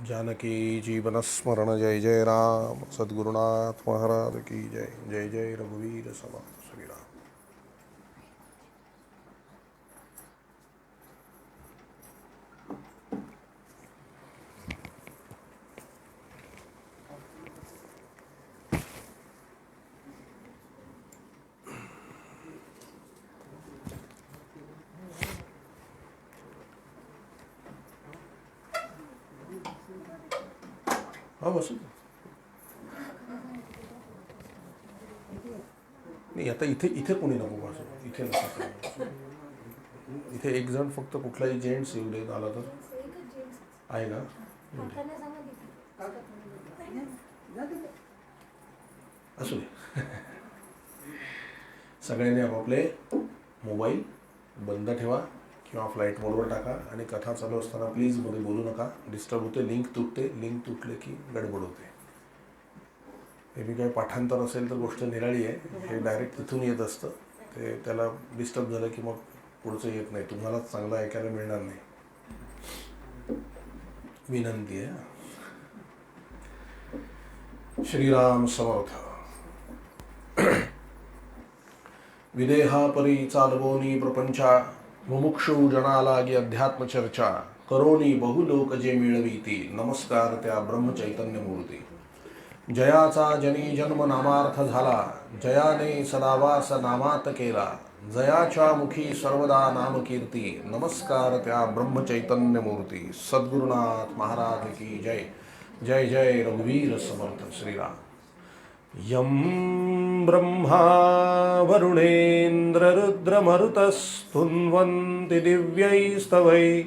जानकी जीवन स्मरण जय जय राम। सद्गुरुनाथ महाराज की जय। जय जय रघुवीर समर्थ श्री राम। हाँ बसू नाही, आता इथे इथे कोणी नको बसू, इथे नको. इथे एक जण फक्त कुठलाही जेंट्स येऊ देत आला तर आहे ना. असू दे. सगळ्यांनी आपापले मोबाईल बंद ठेवा किंवा फ्लाईट मोडवर टाका आणि कथा चालू असताना प्लीज मध्ये बोलू नका. डिस्टर्ब होते, लिंक तुटते. लिंक तुटले की गडबड होते. हे बी काही पाठांतर असेल तर गोष्ट निराळी आहे. हे डायरेक्ट तिथून येत असतं. ते त्याला डिस्टर्ब झालं की मग पुढचं येत नाही. तुम्हालाच चांगलं ऐकायला मिळणार नाही. विनंती आहे. श्रीराम समर्थ. विदेहा परी चालवोनी प्रपंचा, मुमुक्षु जना लागी अध्यात्म चर्चा, करोनी बहुलोक जे मिळवीती, नमस्कार त्या ब्रह्मचैतन्य मूर्ती. जयाचा जनी जन्म नामार्थ झाला, जयाने सदावास नामात केला, जयाच्या मुखी सर्वदा नामकीर्ती, नमस्कार त्या ब्रह्मचैतन्य मूर्ती. सद्गुरुनाथ महाराज की जय. जय जय रघुवीर समर्थ श्रीराम. यं ब्रह्मा वरुणेन्द्र रुद्रमरुतस्तुन्वन्ति दिव्यैस्तवै,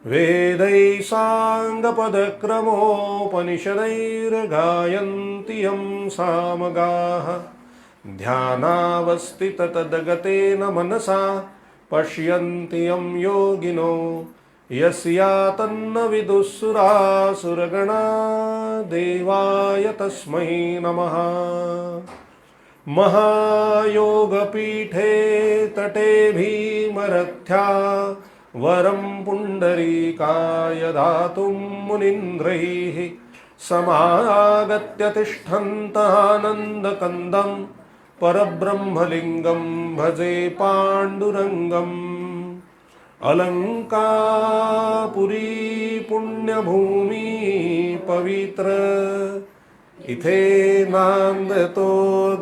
वेदैः साङ्गपदक्रमोपनिषदैर्गायन्ति यं सामगाः, ध्यानावस्थिततद्गतेन मनसा पश्यन्ति यं योगिनो, यस्यातन्न विदुःसुरासुरगणा, देवाय तस्मै नमः. महायोगपीठे तटे भीमरथ्या, वरं पुण्डरीकाय दातुं मुनीन्द्रैः, समागत्य तिष्ठन्तः परब्रह्मलिङ्गं भजे पाण्डुरङ्गम्. अलंकापुरी पुण्यभूमी पवित्र, इथे नांदतो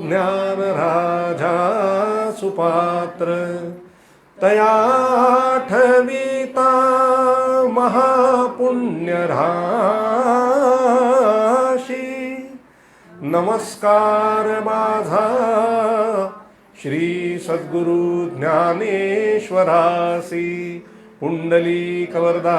ज्ञान राजा सुपात्र. तया ठविता महापुण्य राशी, नमस्कार माझा श्री सद्गुरु ज्ञानेश्वरासी. पुंडलीकवरदा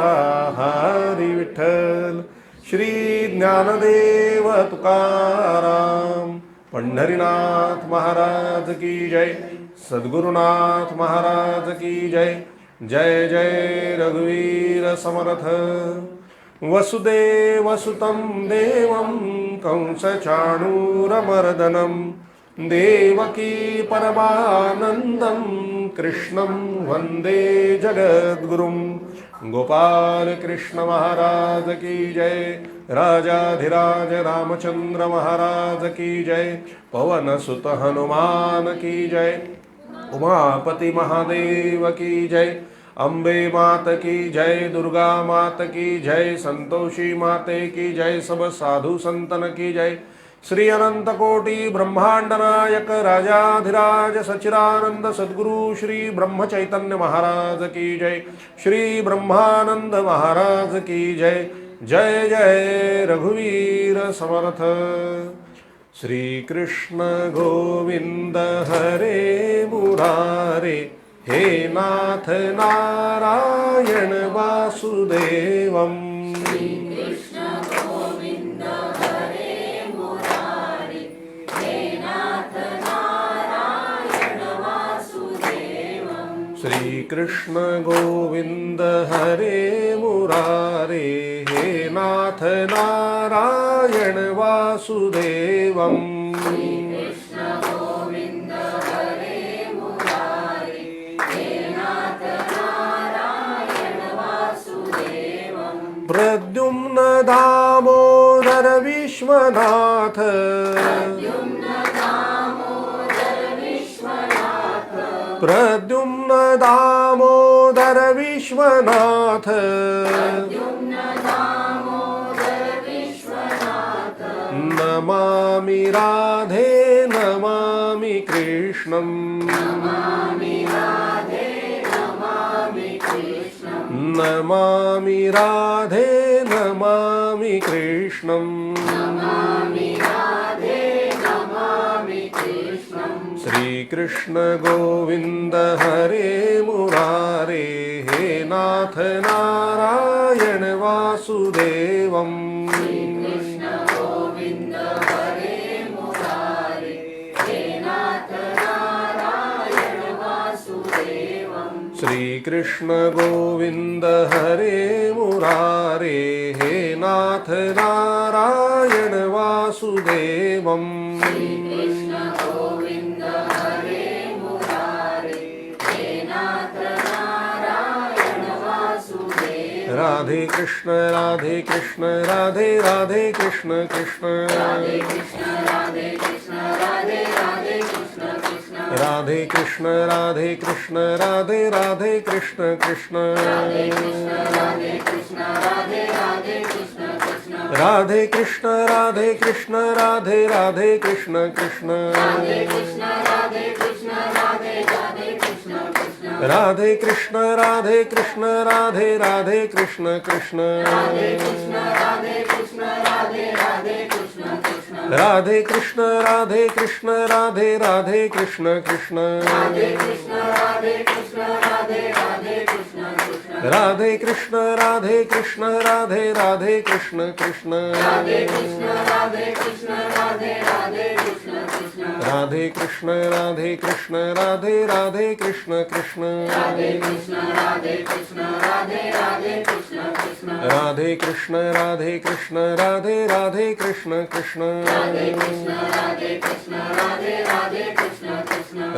हरी विठ्ठल. श्री ज्ञानदेव तुकाराम. पंढरीनाथ महाराज की जय. सद्गुरुनाथ महाराज की जय. जय जय रघुवीर समर्थ. वसुदेवसुतं देवं कंसचाणूरमर्दनं, देवकी परमानन्दं कृष्णं वन्दे जगद्गुरुं. गोपाल कृष्ण महाराज की जय. राजाधिराज रामचंद्र महाराज की जय. पवन सुत हनुमान की जय. उमापति महादेव की जय. अम्बे मात की जय. दुर्गा मात की जय. संतोषी माते की जय. सब साधु संतन की जय. श्री अनंत कोटि ब्रह्मांड नायक राजाधिराज सच्चिदानंद सद्गुरु श्री ब्रह्म चैतन्य महाराज की जय. श्री ब्रह्मानंद महाराज की जय. जय जय रघुवीर समर्थ. श्री कृष्ण गोविंद हरे मुरारे, हे नाथ नारायण वासुदेवम. श्री कृष्ण गोविंद हरे मुरारे, हे नाथ नारायण वासुदेवम. प्रद्युम्न दामोदर विश्वनाथ प्रद्युम्न दामोदर विश्वनाथ नमामि राधे नमामि कृष्णं नमामि राधे नमामि कृष्णं श्री कृष्ण गोविंद हरे मुरारे हे नाथ नारायण वासुदेवम् श्री कृष्ण गोविंद हरे मुरारे हे नाथ नारायण वासुदेवम् राधे कृष्ण राधे कृष्ण राधे राधे कृष्ण कृष्ण राधे कृष्ण राधे कृष्ण राधे राधे कृष्ण कृष्ण राधे कृष्ण राधे कृष्ण राधे कृष्ण राधे राधे कृष्ण कृष्ण राधे कृष्ण राधे कृष्ण राधे राधे कृष्ण कृष्ण राधे कृष्ण राधे कृष्ण राधे राधे कृष्ण कृष्ण राधे कृष्ण राधे कृष्ण राधे राधे कृष्ण कृष्ण राधे कृष्ण राधे कृष्ण राधे कृष्ण राधे कृष्ण कृष्ण राधे कृष्ण राधे कृष्ण राधे कृष्ण राधे कृष्ण कृष्ण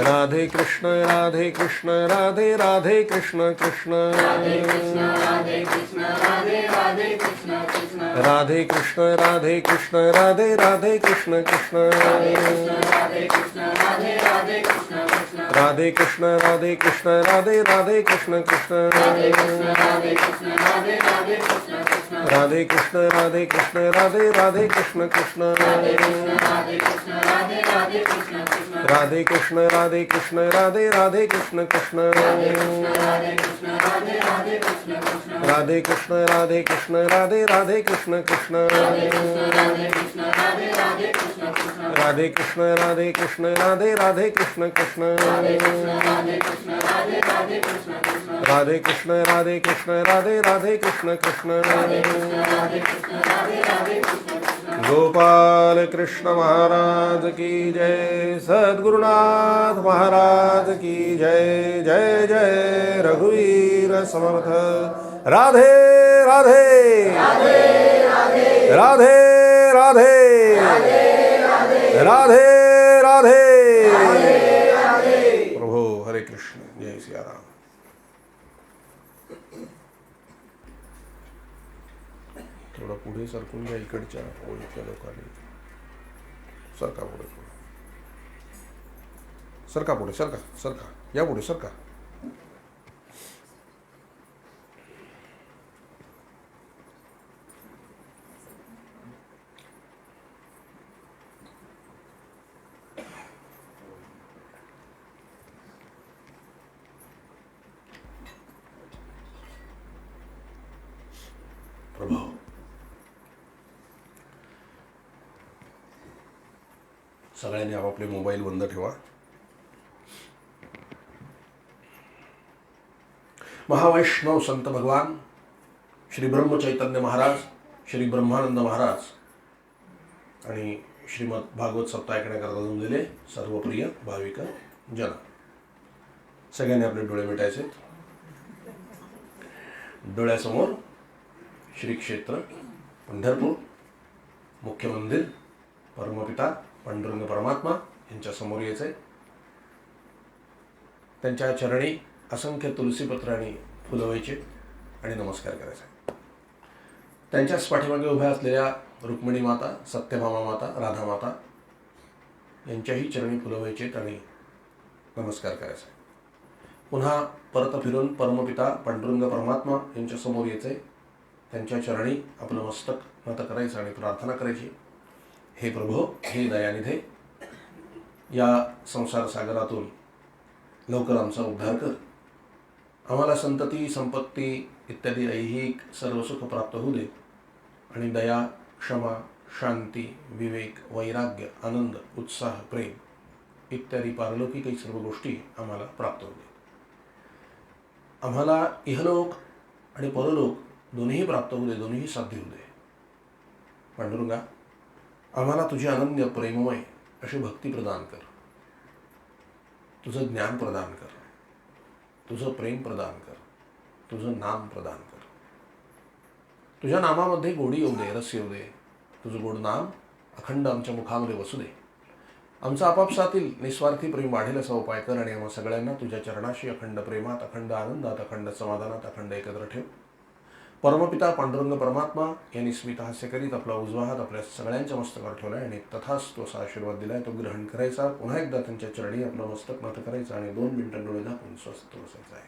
राधे कृष्ण राधे कृष्ण राधे कृष्ण कृष्ण राधे कृष्ण कृष्ण कृष्ण राधे कृष्ण कृष्ण कृष्ण राधे कृष्ण कृष्ण कृष्ण राधे कृष्ण कृष्ण कृष्ण राधे कृष्ण कृष्ण कृष्ण राधे कृष्ण कृष्ण कृष्ण राधे कृष्ण कृष्ण कृष्ण गोपाल कृष्ण महाराज की जय। सद्गुरुनाथ महाराज की जय। जय जय रघुवीर समर्थ। राधे राधे राधे राधे राधे राधे। प्रभु हरे कृष्ण। जय सिया राम। थोडं पुढे सरकून घ्या इकडच्या ओळीच्या लोकांनी। सरका पुढे थोडं, सरका पुढे, सरका या पुढे सरका। प्रभू सगळ्यांनी आपापले मोबाईल बंद ठेवा। महावैष्णव संत भगवान श्री ब्रह्म चैतन्य महाराज, श्री ब्रह्मानंद महाराज आणि श्रीमद भागवत सप्ताह ऐकण्याकरता जमलेले सर्व प्रिय भाविक जन, सगळ्यांनी आपले डोळे मिटायचे। डोळ्यासमोर श्री क्षेत्र पंढरपूर, मुख्य मंदिर, परमपिता पांडुरंग परमात्मा यांच्या समोर यायचे। त्यांच्या चरणी असंख्य तुलसीपत्र आणि फुलं व्हायचे आणि नमस्कार करायचा। त्यांच्याच पाठीमागे उभ्या असलेल्या रुक्मिणी माता, सत्यभामा माता, राधा माता यांच्याही चरणी फुलं व्हायचे आणि नमस्कार करायचा. पुन्हा परत फिरून परमपिता पांडुरंग परमात्मा यांच्यासमोर यायचे, त्यांच्या चरणी आपलं मस्तक नत करायचं आणि प्रार्थना करायची. हे प्रभो, हे दयानिधे, या संसार सागरातून लवकर आमचा उद्धार कर. आम्हाला संतती, संपत्ती इत्यादी ऐहिक सर्व सुख प्राप्त होऊ दे आणि दया, क्षमा, शांती, विवेक, वैराग्य, आनंद, उत्साह, प्रेम इत्यादी पारलौकिक काही सर्व गोष्टी आम्हाला प्राप्त होऊ दे. आम्हाला इहलोक आणि परलोक दोन्हीही प्राप्त होऊ दे, दोन्हीही साध्य होऊ दे. पांडुरंगा, आम्हाला तुझी अनन्य प्रेममय अशी भक्ती प्रदान कर, तुझं ज्ञान प्रदान कर, तुझं प्रेम प्रदान कर, तुझं नाम प्रदान कर. तुझ्या नामामध्ये गोडी येऊ दे, रस येऊ दे. तुझं गोड नाम अखंड आमच्या मुखामध्ये वसू दे. आमचं आपापसातील निस्वार्थी प्रेम वाढेल असा उपाय कर आणि आम्हा सगळ्यांना तुझ्या चरणाशी अखंड प्रेमात, अखंड आनंदात, अखंड समाधानात, अखंड एकत्र ठेव. परमपिता पांडुरंग परमात्मा यांनी स्मित हास्य करीत आपला उजवा हात आपल्या सगळ्यांच्या मस्तकावर ठेवलाय आणि तथास्तु असा आशीर्वाद दिलाय. तो ग्रहण करायचा. पुन्हा एकदा त्यांच्या चरणी आपलं मस्तक नत करायचं आणि 2 मिनिटं डोळे झाकून स्वस्थ बसायचं आहे.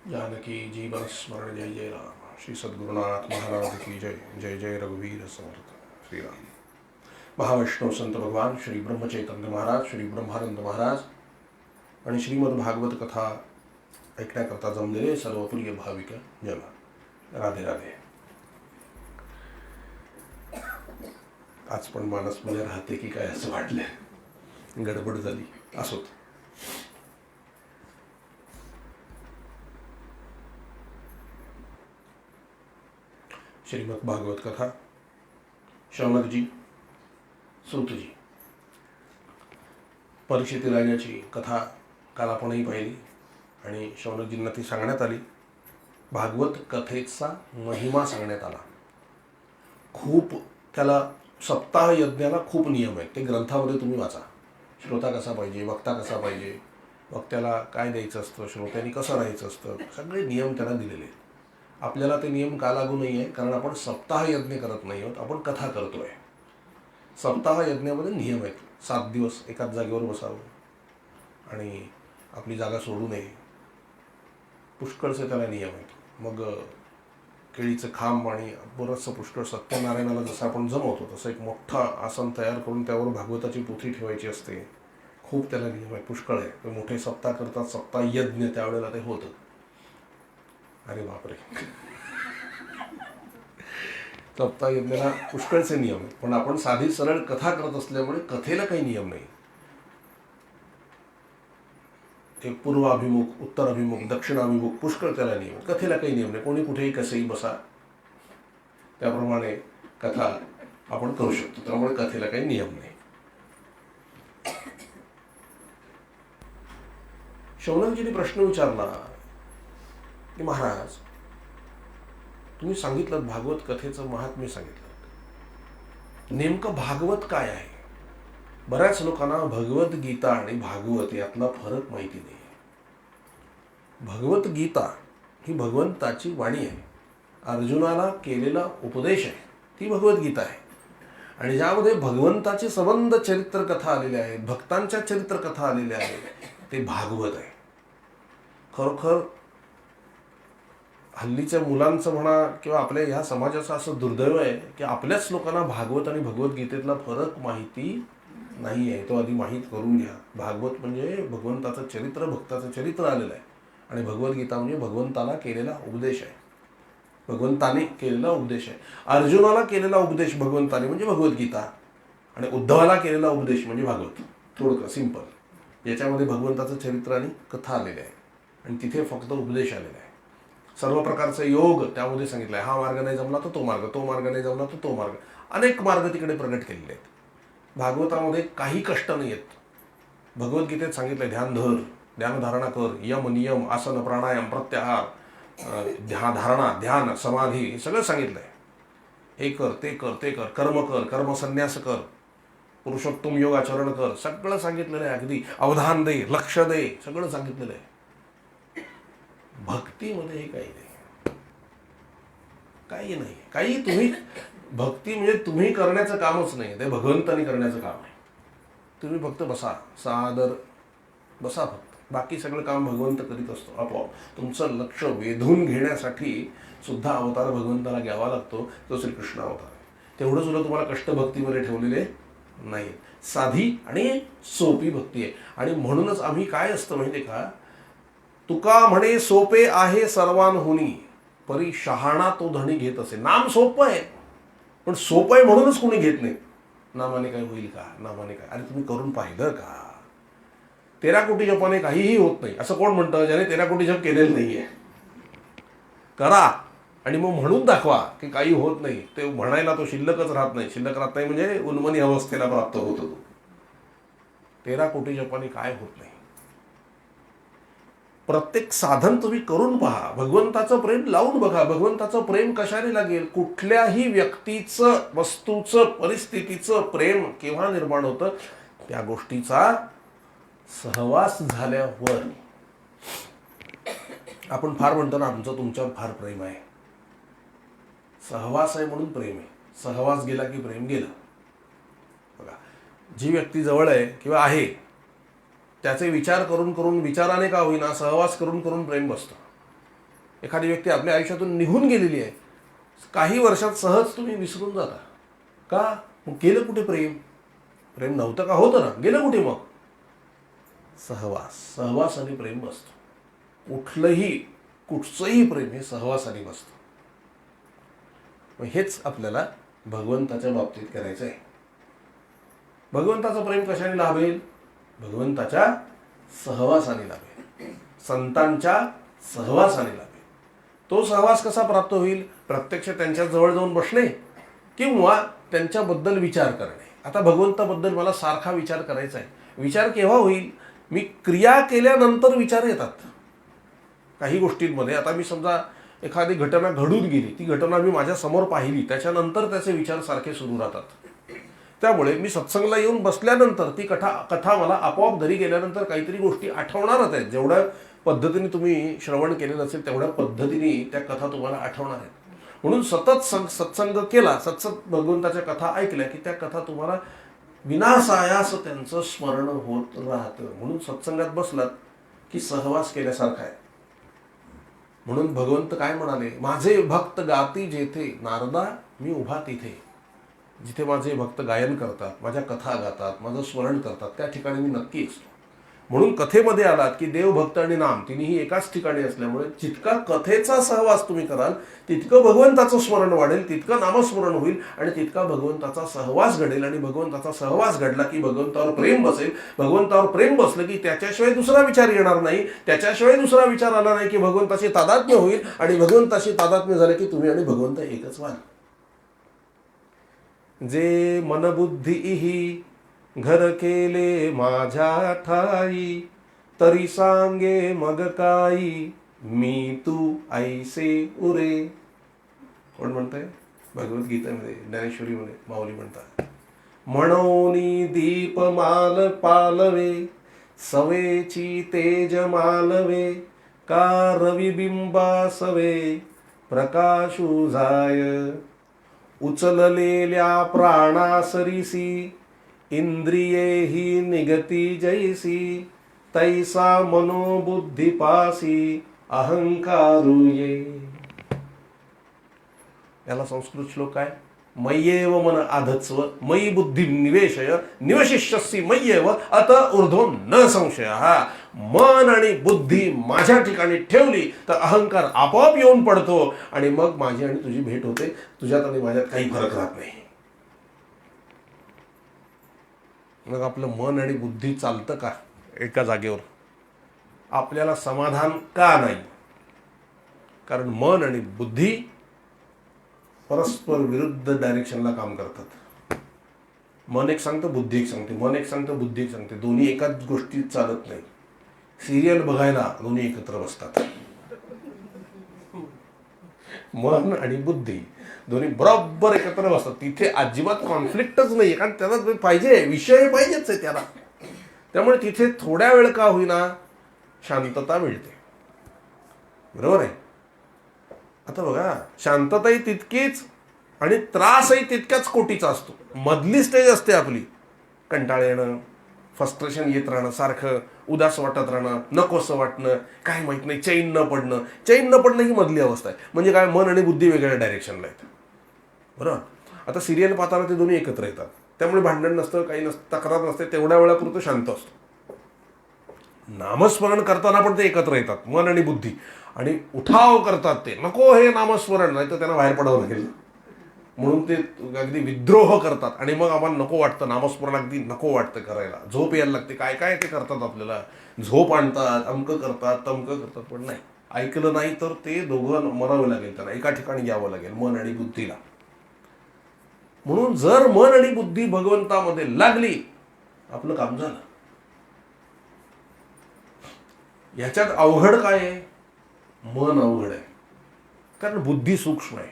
जानकी जीवन स्मरण जय जय राम. श्री सद्गुरुनाथ महाराज की जय. जय जय रघुवीर समर्थ श्रीराम. महावैष्णव संत भगवान श्री ब्रह्मचैतन्य महाराज, श्री ब्रह्मानंद महाराज आणि श्रीमद भागवत कथा ऐकण्याकरता जमलेले सर्व प्रिय भाविक जन, राधे राधे. आज पण मानसमध्ये राहते की काय असं वाटलं, गडबड झाली असोत. श्रीमद भागवत कथा. शौनकजी, सूतजी. परीक्षित राजाची कथा काल आपणही पाहिली आणि शौनकजींना ती सांगण्यात आली. भागवत कथेचा महिमा सांगण्यात आला. खूप त्याला सप्ताह यज्ञाला खूप नियम आहेत. ते ग्रंथामध्ये तुम्ही वाचा. श्रोता कसा पाहिजे, वक्ता कसा पाहिजे, वक्त्याला काय द्यायचं असतं, श्रोत्यांनी कसं राहायचं असतं, सगळे नियम त्याला दिलेले आहेत. आपल्याला ते नियम का लागू नाही आहे? कारण आपण सप्ताह यज्ञ करत नाही आहोत, आपण कथा करतोय. सप्ताह यज्ञामध्ये नियम आहेत. 7 दिवस एकाच जागेवर बसावं आणि आपली जागा सोडू नये. पुष्कळचे त्याला नियम आहेत. मग केळीचं खांब आणि बरंचसं पुष्कळ सत्यनारायणाला जसं आपण जमवतो तसं एक मोठं आसन तयार करून त्यावर भागवताची पोथी ठेवायची असते. खूप त्याला नियम आहे, पुष्कळ आहे. ते मोठे सप्ताह करतात, सप्ताह यज्ञ, त्यावेळेला ते होतं. अरे बापरे, सप्ताह यज्ञाला पुष्कळचे नियम आहेत. पण आपण साधी सरळ कथा करत असल्यामुळे कथेला काही नियम नाही. ते पूर्वाभिमुख, उत्तराभिमुख, दक्षिणाभिमुख पुष्कळ त्याला नियम. कथेला काही नियम नाही. कोणी कुठेही कसेही बसा, त्याप्रमाणे कथा आपण करू शकतो. त्यामुळे कथेला काही नियम नाही. शौनकजीने प्रश्न विचारला की महाराज, तुम्ही सांगितलं भागवत कथेचं महात्म्य सांगितलं, नेमकं भागवत काय आहे? बऱ्याच लोकांना भगवद्गीता आणि भागवत यातला फरक माहिती नाही. भगवद्गीता ही भगवंताची वाणी आहे. अर्जुनाला केलेला उपदेश आहे, ती भगवद्गीता आहे. आणि ज्यामध्ये भगवंताचे संबंध चरित्र कथा आलेल्या आहेत, भक्तांच्या चरित्र कथा आलेल्या आहेत, ते भागवत आहे. खरोखर हल्लीच्या मुलांचं म्हणा किंवा आपल्या ह्या समाजाचं असं दुर्दैव आहे की आपल्याच लोकांना भागवत आणि भगवद्गीतेतला फरक माहिती नाही आहे. तो आधी माहीत करून घ्या. भागवत म्हणजे भगवंताचं चरित्र, भक्ताचं चरित्र आलेलं आहे. आणि भगवद्गीता म्हणजे भगवंताला केलेला उपदेश आहे, भगवंताने केलेला उपदेश आहे. अर्जुनाला केलेला उपदेश भगवंताने म्हणजे भगवद्गीता, आणि उद्धवाला केलेला उपदेश म्हणजे भागवत. थोडं सिंपल. याच्यामध्ये भगवंताचं चरित्र आणि कथा आलेले आहे आणि तिथे फक्त उपदेश आलेला आहे. सर्व प्रकारचे योग त्यामध्ये सांगितलं आहे. हा मार्ग नाही जमला तर तो मार्ग, तो मार्ग नाही जमला तर तो मार्ग, अनेक मार्ग तिकडे प्रगट केलेले आहेत. भागवतामध्ये काही कष्ट नाही आहेत. भगवद्गीतेत सांगितलं ध्यान धर, ध्यानधारणा कर, यम नियम, आसन, प्राणायाम, प्रत्याहार, धारणा, ध्यान, समाधी, हे सगळं सांगितलं आहे. हे कर, ते कर, ते कर, कर्म कर, कर्मसन्यास कर, पुरुषोत्तम योग आचरण कर, सगळं सांगितलेलं आहे. अगदी अवधान दे, लक्ष दे, सगळं सांगितलेलं आहे. भक्तीमध्ये हे काही नाही, काही नाही. काही तुम्ही भक्ती म्हणजे तुम्ही करण्याचं कामच नाही, ते भगवंतानी करण्याचं काम आहे. तुम्ही फक्त बसा, सादर बसा फक्त, बाकी सगळं काम भगवंत करीत असतो आपोआप. तुमचं लक्ष वेधून घेण्यासाठी सुद्धा अवतार भगवंताला घ्यावा लागतो, तो श्रीकृष्ण अवतार. तेवढं सुद्धा तुम्हाला कष्ट भक्तीमध्ये ठेवलेले नाही. साधी आणि सोपी भक्ती आहे. आणि म्हणूनच आम्ही काय असतं माहिती आहे का, तुका म्हणे सोपे आहे सर्वांहुनी, परी शहाणा तो धणी घेत असे. नाम सोपं आहे, पण सोपं आहे म्हणूनच कोणी घेत नाही. नामाने काय होईल का, नामाने काय. अरे तुम्ही करून पाहिलं का, 13 कोटी जपाने काहीही होत नाही असं कोण म्हणतं, ज्याने 13 कोटी जप केलेलं नाहीये. करा आणि मग म्हणून दाखवा की काही होत नाही. ते म्हणायला तो शिल्लकच राहत नाही. शिल्लक राहत नाही म्हणजे उन्मनी अवस्थेला प्राप्त होतो तो. 13 कोटी जपाने काय होत नाही. प्रत्येक साधन तुम्ही करून पहा, भगवंताचं प्रेम लावून बघा. भगवंताचं प्रेम कशाने लागेल. कुठल्याही व्यक्तीचं, वस्तूचं, परिस्थितीचं प्रेम केव्हा निर्माण होतं, त्या गोष्टीचा सहवास झाल्यावर. आपण फार म्हणतो ना, आमचं तुमच्यावर फार प्रेम आहे. सहवास आहे म्हणून प्रेम आहे. सहवास गेला की प्रेम गेलं. बघा, जी व्यक्ती जवळ आहे किंवा आहे, त्याचे विचार करून करून, विचाराने का होईना, सहवास करून करून प्रेम बसतं. एखादी व्यक्ती आपल्या आयुष्यातून निघून गेलेली आहे, काही वर्षात सहज तुम्ही विसरून जाता. का? मग गेलं कुठे प्रेम. प्रेम नव्हतं का, होतं ना, गेलं कुठे मग. सहवास, सहवासाने प्रेम बसतं. कुठचंही प्रेम हे सहवासाने बसतं. हेच आपल्याला भगवंताच्या बाबतीत करायचं आहे. भगवंताचं प्रेम कशाने लाभेल. भगवंताच्या सहवासाने लाभेल, संतांच्या सहवासाने लाभेल. तो सहवास कसा प्राप्त होईल. प्रत्यक्ष त्यांच्या जवळ जाऊन बसणे किंवा त्यांच्याबद्दल विचार करणे. आता भगवंताबद्दल मला सारखा विचार करायचा आहे. विचार केव्हा होईल. मी क्रिया केल्यानंतर विचार येतात काही गोष्टींमध्ये. आता मी समजा एखादी घटना घडून गेली, ती घटना मी माझ्या समोर पाहिली, त्याच्यानंतर त्याचे विचार सारखे सुरू राहतात. त्यामुळे मी सत्संगला येऊन बसल्यानंतर ती कथा मला आपोआप घरी गेल्यानंतर काहीतरी गोष्टी आठवणारच आहेत. जेवढ्या पद्धतीने तुम्ही श्रवण केलेलं असेल तेवढ्या पद्धतीने त्या कथा तुम्हाला आठवणार आहेत. म्हणून सतत सत्संग केला, सतत भगवंताच्या कथा ऐकल्या की त्या कथा तुम्हाला विनासायास त्यांचं स्मरण होत राहतं. म्हणून सत्संगात बसलात की सहवास केल्यासारखा आहे. म्हणून भगवंत काय म्हणाले, माझे भक्त गाती जेथे, नारदा मी उभा तिथे. जिथे माझे भक्त गायन करतात, माझ्या कथा गातात, माझं स्मरण करतात, त्या ठिकाणी मी नक्की असतो. म्हणून कथेमध्ये आलात की देव, भक्त आणि नाम तिन्ही एकाच ठिकाणी असल्यामुळे जितका कथेचा सहवास तुम्ही कराल तितकं भगवंताचं स्मरण वाढेल, तितकं नामस्मरण होईल आणि तितका भगवंताचा सहवास घडेल. आणि भगवंताचा सहवास घडला की भगवंतावर प्रेम बसेल. भगवंतावर प्रेम बसलं की त्याच्याशिवाय दुसरा विचार येणार नाही. त्याच्याशिवाय दुसरा विचार आला नाही की भगवंताशी तादात्म्य होईल. आणि भगवंताशी तादात्म्य झाले की तुम्ही आणि भगवंत एकच व्हाल. जे मनबुद्धीही घर केले माझ्या ठाई, तरी सांगे मग काही, मी तू ऐसे उरे. कोण म्हणतंय. भगवद्गीतेमध्ये, ज्ञानेश्वरीमध्ये माऊली म्हणतात, म्हणोनी दीप माल पालवे, सवेची तेज मालवे, का रविबिंबासवे प्रकाशू जाय, उचललेल्या प्राणासरीसी, इंद्रिये निगती जैसी, तैसा मनोबुद्धिपासी अहंकारू ये. याला संस्कृत श्लोक काय. मय्येव मन आधत्स्व मयी बुद्धी निवेशय निवशिष्यसि मय्येव अत ऊर्ध्व न संशय. हा, मन आणि बुद्धी माझ्या ठिकाणी ठेवली तर अहंकार आपोआप येऊन पडतो आणि मग माझी आणि तुझी भेट होते. तुझ्यात आणि माझ्यात काही फरक राहत नाही. मग आपलं मन आणि बुद्धी चालतं का एका जागेवर. आपल्याला समाधान का नाही. कारण मन आणि बुद्धी परस्पर विरुद्ध डायरेक्शनला काम करतात. मन एक सांगतं, बुद्धी एक सांगते, मन एक सांगतं, बुद्धी एक सांगते. दोन्ही एकाच गोष्टीत चालत नाही. सिरियल बघायला दोन्ही एकत्र बसतात, मन आणि बुद्धी. दोन्ही बरोबर एकत्र बसतात. तिथे अजिबात कॉन्फ्लिक्टच नाही, कारण त्याला पाहिजे, विषय पाहिजेच आहे त्याला. त्यामुळे तिथे थोड्या वेळ का होईना शांतता मिळते. बरोबर आहे. आता बघा, शांतताही तितकीच आणि त्रासही तितक्याच कोटीचा असतो. मधली स्टेज असते आपली, कंटाळ येणं, फ्रस्ट्रेशन येत राहणं, सारखं उदास वाटत राहणं, नकोसं वाटणं, काय माहित नाही, चैन न पडणं. चैन न पडणं ही मधली अवस्था आहे. म्हणजे काय, मन आणि बुद्धी वेगळ्या डायरेक्शनला आहेत. बरोबर. आता सिरियल पाहताना ते दोन्ही एकत्र येतात, त्यामुळे भांडण नसतं, काही नसतं, तक्रार नसते, तेवढ्या वेळापुरतं शांत असतो. नामस्मरण करताना पण ते एकत्र येतात, मन आणि बुद्धी, आणि उठाव करतात ते, नको हे नामस्मरण, नाही तर त्यांना बाहेर पडावं लागेल. म्हणून ते अगदी विद्रोह करतात, आणि मग आम्हाला नको वाटतं नामस्मरण, अगदी नको वाटतं करायला, झोप यायला लागते, काय काय ते करतात, आपल्याला झोप आणतात, अमकं करतात, तमकं करतात. पण नाही, ऐकलं नाही तर ते दोघं मरावं लागेल, त्यांना एका ठिकाणी यावं लागेल, मन आणि बुद्धीला. म्हणून जर मन आणि बुद्धी भगवंतामध्ये लागली, आपलं काम झालं. ह्याच्यात अवघड काय आहे? मन अवघड आहे, कारण बुद्धी सूक्ष्म आहे,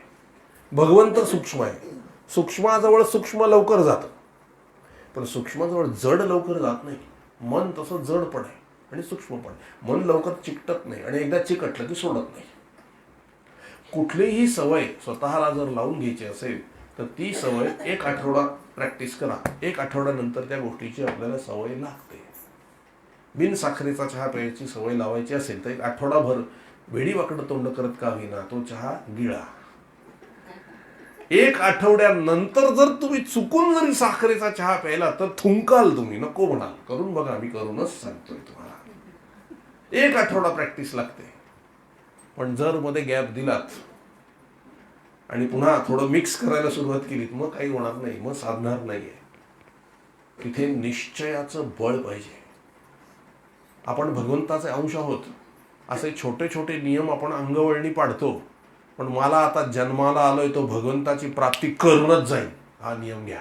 भगवंत सूक्ष्म आहे. सूक्ष्माजवळ सूक्ष्म लवकर जातं, पण सूक्ष्माजवळ जड लवकर जात नाही. मन तसं जड पण आहे आणि सूक्ष्म पण. मन लवकर चिकटत नाही, आणि एकदा चिकटलं की सोडत नाही. कुठलीही सवय स्वतःला जर लावून घ्यायची असेल तर ती सवय 1 आठवडा प्रॅक्टिस करा. 1 आठवड्यानंतर त्या गोष्टीची आपल्याला सवय लागते. बिन साखरेचा चहा प्यायची सवय लावायची असेल तर 1 आठवडाभर वेडीवाकडं तोंड करत का होईना तो चहा गिळा. 1 आठवड्यानंतर जर तुम्ही चुकून जरी साखरेचा चहा प्यायला तर थुंकाल तुम्ही, नको म्हणाल. करून बघा, मी करूनच सांगतोय तुम्हाला. 1 आठवडा प्रॅक्टिस लागते. पण जर मध्ये गॅप दिलात आणि पुन्हा थोडं मिक्स करायला सुरुवात केली, मग काही होणार नाही, मग साधणार नाहीये. तिथे निश्चयाचं बळ पाहिजे. आपण भगवंताचे अंश आहोत, असे छोटे छोटे नियम आपण अंगवळणी पाडतो, पण मला आता जन्माला आलोय तो भगवंताची प्राप्ती करूनच जाईल, हा नियम घ्या,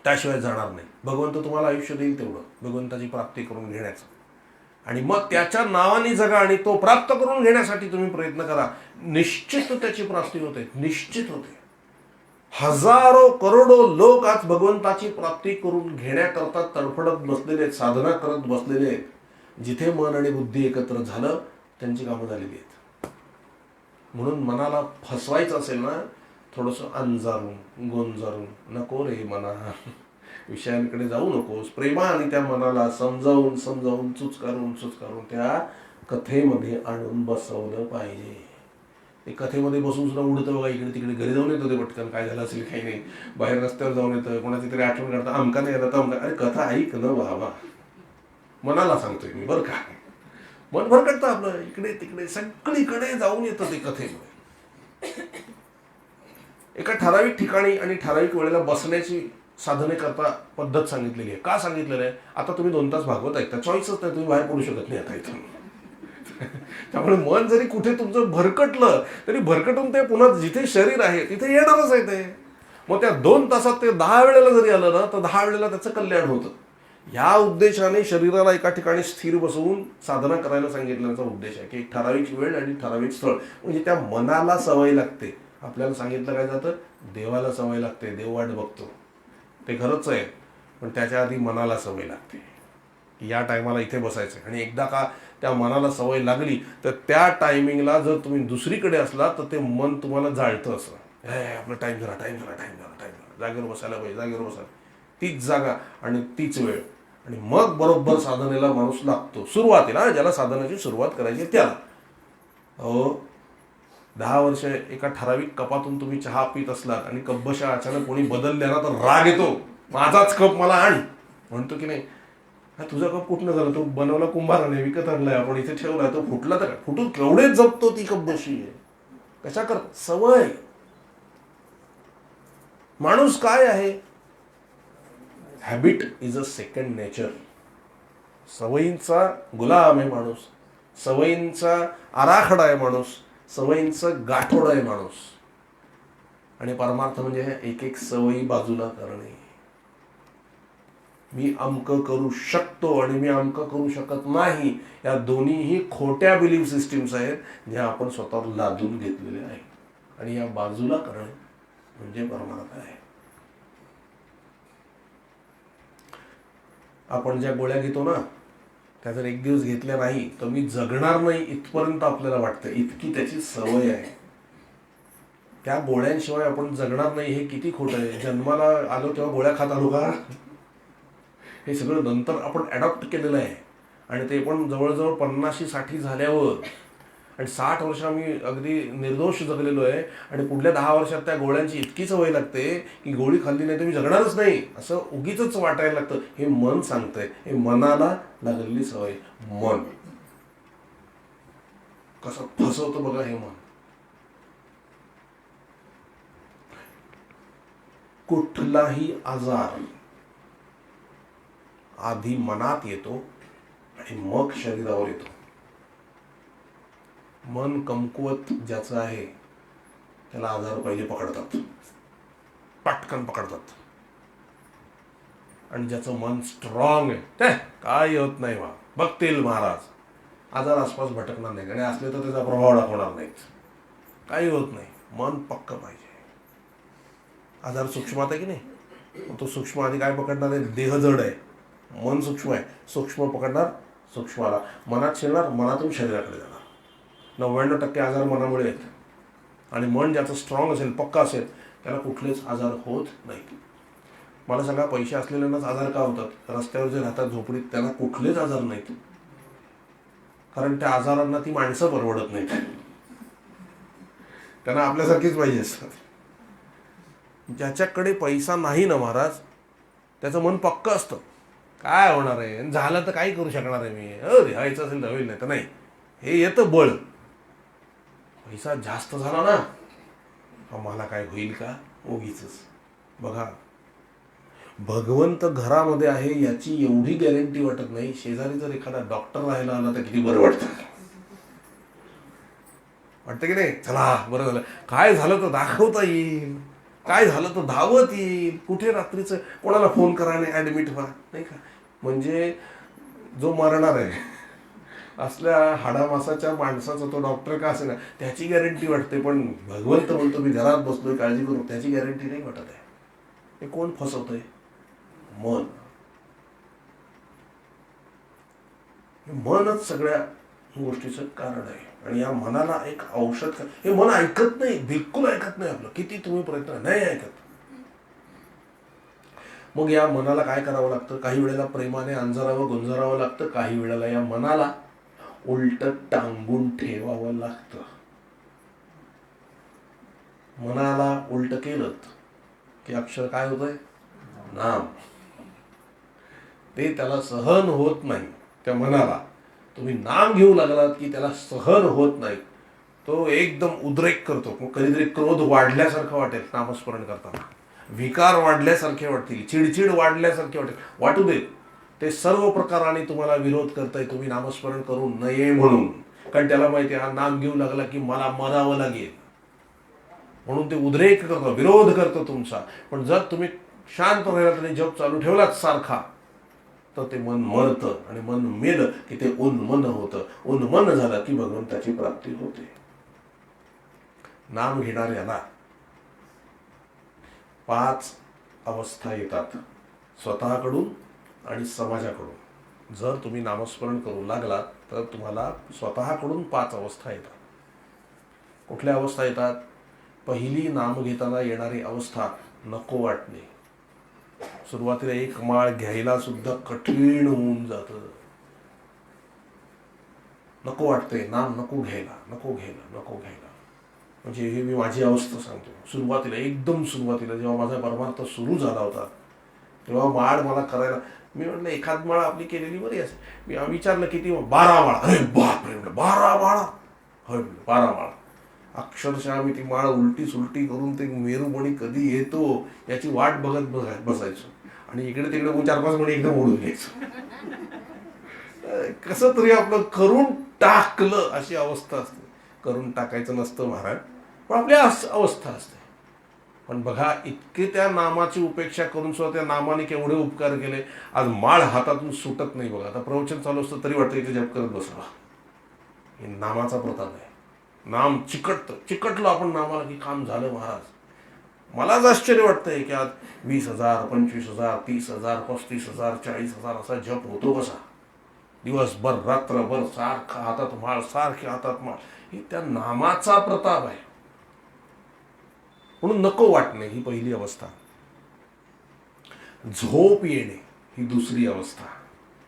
त्याशिवाय जाणार नाही. भगवंत तुम्हाला आयुष्य देईल तेवढं भगवंताची प्राप्ती करून घेण्याचं, आणि मग त्याच्या नावाने जगा, आणि तो प्राप्त करून घेण्यासाठी तुम्ही प्रयत्न करा. निश्चित त्याची प्राप्ती होते, निश्चित होते. हजारो करोडो लोक आज भगवंताची प्राप्ती करून घेण्याकरता तडफडत बसलेले आहेत, साधना करत बसलेले आहेत. जिथे मन आणि बुद्धी एकत्र झालं, त्यांची कामं झालेली आहेत. म्हणून मनाला फसवायचं असेल ना, थोडंसं अंजारून गोंजारून, नको रे मना, विषयांकडे जाऊ नकोस, प्रेमाने त्या मनाला समजावून समजावून चुचकारून त्या कथेमध्ये आणून बसवलं पाहिजे. ते कथेमध्ये बसून सुद्धा उडतं बघा, इकडे तिकडे. घरी जाऊन येतं ते पटकन, काय झालं असेल काही नाही, बाहेर रस्त्यावर जाऊन येतं, कोणाची तरी आठवण काढतं, अमका नाही आला तर अमका. अरे कथा ऐक न बाबा, मनाला सांगतोय मी बरं का. मन भरकटतं आपलं, इकडे तिकडे सगळीकडे जाऊन येतं ते कथेमध्ये. एका ठराविक ठिकाणी आणि ठराविक वेळेला बसण्याची साधने करता पद्धत सांगितलेली आहे. का सांगितलेलं आहे? आता तुम्ही 2 तास भागवत ऐकता, चॉईसच नाही, तुम्ही बाहेर पडू शकत नाही आता इथून. त्यामुळे मन जरी कुठे तुमचं भरकटलं तरी भरकटून ते पुन्हा जिथे शरीर आहे तिथे येणारच आहे ते. मग त्या 2 तासात ते 10 वेळेला जरी आलं ना, तर 10 वेळेला त्याचं कल्याण होतं. या उद्देशाने शरीराला एका ठिकाणी स्थिर बसवून साधना करायला सांगितल्याचा उद्देश आहे की एक ठराविक वेळ आणि ठराविक स्थळ, म्हणजे त्या मनाला सवय लागते. आपल्याला सांगितलं काय जातं, देवाला सवय लागते, देव वाट बघतो, ते खरंच आहे, पण त्याच्या आधी मनाला सवय लागते की या टायमाला इथे बसायचं. आणि एकदा का त्या मनाला सवय लागली तर त्या टायमिंगला जर तुम्ही दुसरीकडे असला तर ते मन तुम्हाला जाळतं. असं आपलं टाईम झाला, जागेवर बसायला पाहिजे, जागेवर बसायला, तीच जागा आणि तीच वेळ. आणि मग बरोबर साधनेला माणूस लागतो. सुरुवातीला ज्याला साधनेची सुरुवात करायची त्याला. हो, 10 वर्ष एका ठराविक कपातून तुम्ही चहा पित असलात आणि कपबशा अचानक कोणी बदलल्या ना तर राग येतो, माझाच कप मला आण म्हणतो की नाही. तुझा कप कुठनं झाला, तो बनवला कुंभाराने, विकत आणलाय आपण, इथे ठेवलाय, तो फुटला तर फुटून केवढेच जपतो ती कपबशी आहे. कशा कर, सवय. माणूस काय आहे, habit is a second nature. सवयींचा गुलाम आहे माणूस, सवयींचा आराखडा आहे माणूस, सवयींचं गाठोड आहे माणूस. आणि परमार्थ म्हणजे एक एक सवयी बाजूला करणे. मी अमकं करू शकतो आणि मी अमकं करू शकत नाही, या दोन्हीही खोट्या बिलीफ सिस्टीम्स आहेत ज्या आपण स्वतःवर लादून घेतलेल्या आहेत. आणि या बाजूला करणं म्हणजे परमार्थ आहे. आपण ज्या गोळ्या घेतो ना, त्या जर एक दिवस घेतल्या नाही तर मी जगणार नाही इथपर्यंत आपल्याला वाटतं, इतकी त्याची सवय आहे. त्या गोळ्यांशिवाय आपण जगणार नाही हे किती खोटं आहे. जन्माला आलो तेव्हा गोळ्या खात आलो का? हे सगळं नंतर आपण अडॉप्ट केलेलं आहे. आणि ते पण जवळजवळ 50-60 झाल्यावर, आणि 60 वर्ष आम्ही अगदी निर्दोष जगलेलो आहे, आणि पुढल्या 10 वर्षात त्या गोळ्यांची इतकी सवय लागते की गोळी खाल्ली नाही तर मी जगणारच नाही असं उगीच वाटायला लागतं. हे मन सांगतंय, हे मनाला लागलेली सवय. मन कसं फसवतं बघा हे मन. कुठलाही आजार आधी मनात येतो आणि मग शरीरावर येतो. मन कमकुवत ज्याचं आहे त्याला आजार पहिले पकडतात, पटकन पकडतात. आणि ज्याचं मन स्ट्रॉंग आहे ते काय होत नाही, बघतील महाराज, आजार आसपास भटकणार नाही, आणि असले तर त्याचा प्रभाव दाखवणार नाहीत, काही होत नाही. मन पक्क पाहिजे. आजार सूक्ष्मात आहे की नाही, तो सूक्ष्म आधी काय पकडणार आहे? देह जड आहे, मन सूक्ष्म आहे, सूक्ष्म पकडणार सूक्ष्माला, मनात शिरणार, मनातून शरीराकडे जाणार. 99% आजार मनामुळे आहेत. आणि मन ज्याचं स्ट्रॉंग असेल, पक्का असेल, त्याला कुठलेच आजार होत नाहीत. मला सांगा, पैसे असलेल्यांनाच आजार का होतात? रस्त्यावर जे राहतात झोपडीत त्यांना कुठलेच आजार नाहीत, कारण त्या आजारांना ती माणसं परवडत नाहीत, त्यांना आपल्यासारखीच पाहिजे असतात. ज्याच्याकडे पैसा नाही ना महाराज, त्याचं मन पक्क असतं. काय होणार आहे, झालं तर काही करू शकणार आहे मी, द्यायचं असेल तर होईल, नाही तर नाही. हे येतं बळ. पैसा जास्त झाला ना, मला काय होईल का, उगीच. बघा, भगवंत घरामध्ये आहे याची एवढी गॅरंटी वाटत नाही. शेजारी जर एखादा डॉक्टर राहायला आला तर किती बरं वाटतं की नाही? चला बरं झालं, काय झालं तर दाखवता येईल, काय झालं तर धावत येईल, कुठे रात्रीचं कोणाला फोन करा आणि ॲडमिट व्हा, नाही का? म्हणजे जो मरणार आहे असल्या हाडामासाच्या माणसाचा तो डॉक्टर का असे ना, त्याची गॅरंटी वाटते. पण भगवंत म्हणतो मी घरात बसलोय, काळजी करू, त्याची गॅरंटी नाही वाटत आहे. हे कोण फसवतंय? मन. मनच सगळ्या गोष्टीचं कारण आहे. आणि या मनाला एक औषध, हे मन ऐकत नाही, बिलकुल ऐकत नाही आपलं, किती तुम्ही प्रयत्न, नाही ऐकत. मग या मनाला काय करावं लागतं? काही वेळेला प्रेमाने अंजरावं गुंजरावं लागतं, काही वेळेला या मनाला उलट टांगून ठेवावं लागतं. मनाला उलट केलं की अक्षर काय होतंय? नाम. ते त्याला सहन होत नाही. त्या मनाला तुम्ही नाम घेऊ लागलात की त्याला सहन होत नाही, तो एकदम उद्रेक करतो. कधीतरी क्रोध वाढल्यासारखं वाटेल नामस्मरण करताना, विकार वाढल्यासारखे वाटतील, चिडचिड वाढल्यासारखे वाटेल, वाटू दे. ते सर्व प्रकाराने तुम्हाला विरोध करताय, तुम्ही नामस्मरण करू नये म्हणून. कारण त्याला माहिती आहे, हा नाम घेऊ लागला की मला मरावं लागेल, म्हणून ते उद्रेक करतो, विरोध करतो तुमचा. पण जर तुम्ही शांत राहिलात आणि जप चालू ठेवलात सारखा, तर ते मन मरतं. आणि मन मेलं की ते उन्मन होतं. उन्मन झालं की भगवंताची प्राप्ती होते. नाम घेणाऱ्याला 5 अवस्था येतात, स्वतःकडून आणि समाजाकडून. जर तुम्ही नामस्मरण करू लागलात तर तुम्हाला स्वतःकडून 5 अवस्था येतात. कुठल्या अवस्था येतात? पहिली, नाम घेताना येणारी अवस्था नको वाटणे. सुरुवातीला एक माळ घ्यायला सुद्धा कठीण होऊन जातं, नको वाटते, नाम नको घ्यायला, नको घ्यायला, नको घ्यायला. म्हणजे हे मी माझी अवस्था सांगतो. सुरुवातीला, एकदम सुरुवातीला जेव्हा माझा परमार्थ सुरू झाला होता, तेव्हा माळ मला करायला, मी म्हटलं एखाद माळ आपली केलेली बरी असेल. मी विचारलं किती? 12 माळा. अरे बापरे, म्हटलं 12 माळा? होय, 12 माळा. अक्षरशः मी ती माळ उलटी सुलटी करून ते मेरूमणी कधी येतो याची वाट बघत बसायचो. आणि इकडे तिकडे 4-5 मणी एकदम ओढून घ्यायचो. कसं तरी आपलं करून टाकलं अशी अवस्था असते. करून टाकायचं नसतं महाराज, पण आपली अवस्था असते. पण बघा, इतके त्या नामाची उपेक्षा करून सुद्धा त्या नामाने केवढे उपकार केले. आज माळ हातातून सुटत नाही बघा. आता प्रवचन चालू असतं तरी वाटतं इथे जप करत बसवा. हे नामाचा प्रताप आहे. नाम चिकटलं आपण नामाला की काम झालं महाराज. मलाच आश्चर्य वाटतंय की आज 20,000, 25,000, 30,000, 35,000, 40,000 असा जप होतो कसा. दिवसभर रात्रभर सारखा हातात माळ, सारखे हातात माळ. ही त्या नामाचा प्रताप आहे. म्हणून नको वाटणे ही पहिली अवस्था. झोप येणे ही दुसरी अवस्था.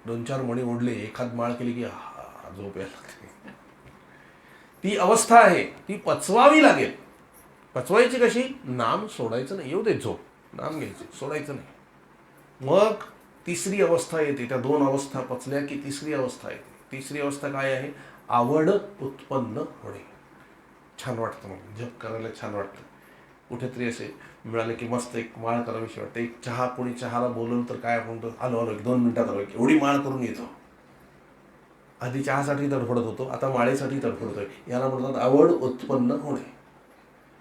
2-4 मणी ओढले, एखाद माळ केली की झोप यायला लागते. ती अवस्था आहे, ती पचवावी लागेल. पचवायची कशी? नाम सोडायचं नाही. येऊ दे झोप, नाम घ्यायचं, सोडायचं नाही. मग तिसरी अवस्था येते. त्या 2 अवस्था पचल्या की तिसरी अवस्था येते. तिसरी अवस्था काय आहे? आवड उत्पन्न होणे. छान वाटतं, मग जप करायला छान वाटतं. कुठेतरी असे मिळाले की मस्त एक माळ करावीशी वाटते. एक चहा, कोणी चहाला बोलवलं तर काय म्हणतो, आलो 1-2 मिनिटात आलो, एवढी माळ करून येतो. आधी चहासाठी तडफडत होतो, आता माळेसाठी तडफडतोय. याला म्हणतात आवड उत्पन्न होणे.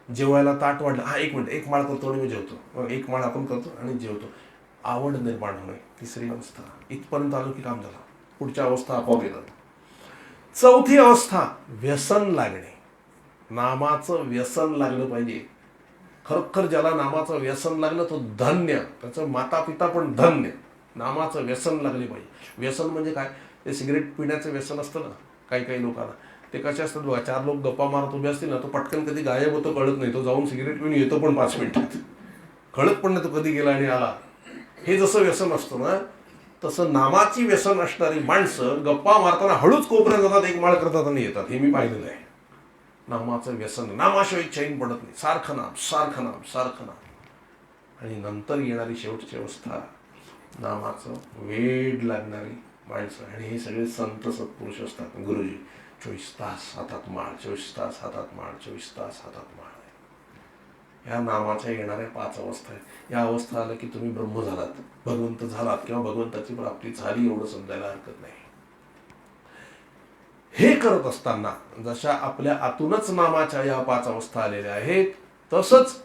जेवायला ताट वाढलं, 1 मिनिट, एक माळ करतो आणि मी जेवतो. मग एक माळ आपण करतो आणि जेवतो. आवड निर्माण होणे, तिसरी अवस्था. इथपर्यंत आलो की काम झालं. पुढच्या अवस्था आपोआप येतात. चौथी अवस्था व्यसन लागणे. नामाचं व्यसन लागलं पाहिजे. खरोखर ज्याला नामाचं व्यसन लागलं तो धन्य. त्याचं माता पिता पण धन्य. नामाचं व्यसन लागले पाहिजे. व्यसन म्हणजे काय? ते सिगरेट पिण्याचं व्यसन असतं ना काही लोकांना. ते कसे असतात बघा, 4 लोक गप्पा मारत उभे असतील ना, तो पटकन कधी गायब होतो कळत नाही. तो जाऊन सिगरेट पिऊन येतो पण 5 मिनिटात, कळत पण नाही तो कधी गेला आणि आला. हे जसं व्यसन असतं ना, तसं नामाची व्यसन असणारी माणसं गप्पा मारताना हळूच कोपऱ्यात जातात, एक माळ करतात आणि येतात. हे मी पाहिलेलं आहे. नामाचं व्यसन, नामाशिवाय चैन पडत नाही. सारखं नाम, सारखं नाम, सारखं नाम. आणि नंतर येणारी शेवटची अवस्था नामाचं वेड लागणारी माणसं. आणि हे सगळे संत सत्पुरुष असतात. गुरुजी 24 तास हातात माळ, 24 तास हातात माळ, 24 तास हातात माळ. ह्या नामाच्या येणाऱ्या 5 अवस्था आहेत. या अवस्था आल्या की तुम्ही ब्रह्म झालात, भगवंत झालात किंवा भगवंताची प्राप्ती झाली एवढं समजायला हरकत नाही. हे करत असताना जशा आपल्या आतूनच नामाच्या या 5 अवस्था आलेल्या आहेत, तसंच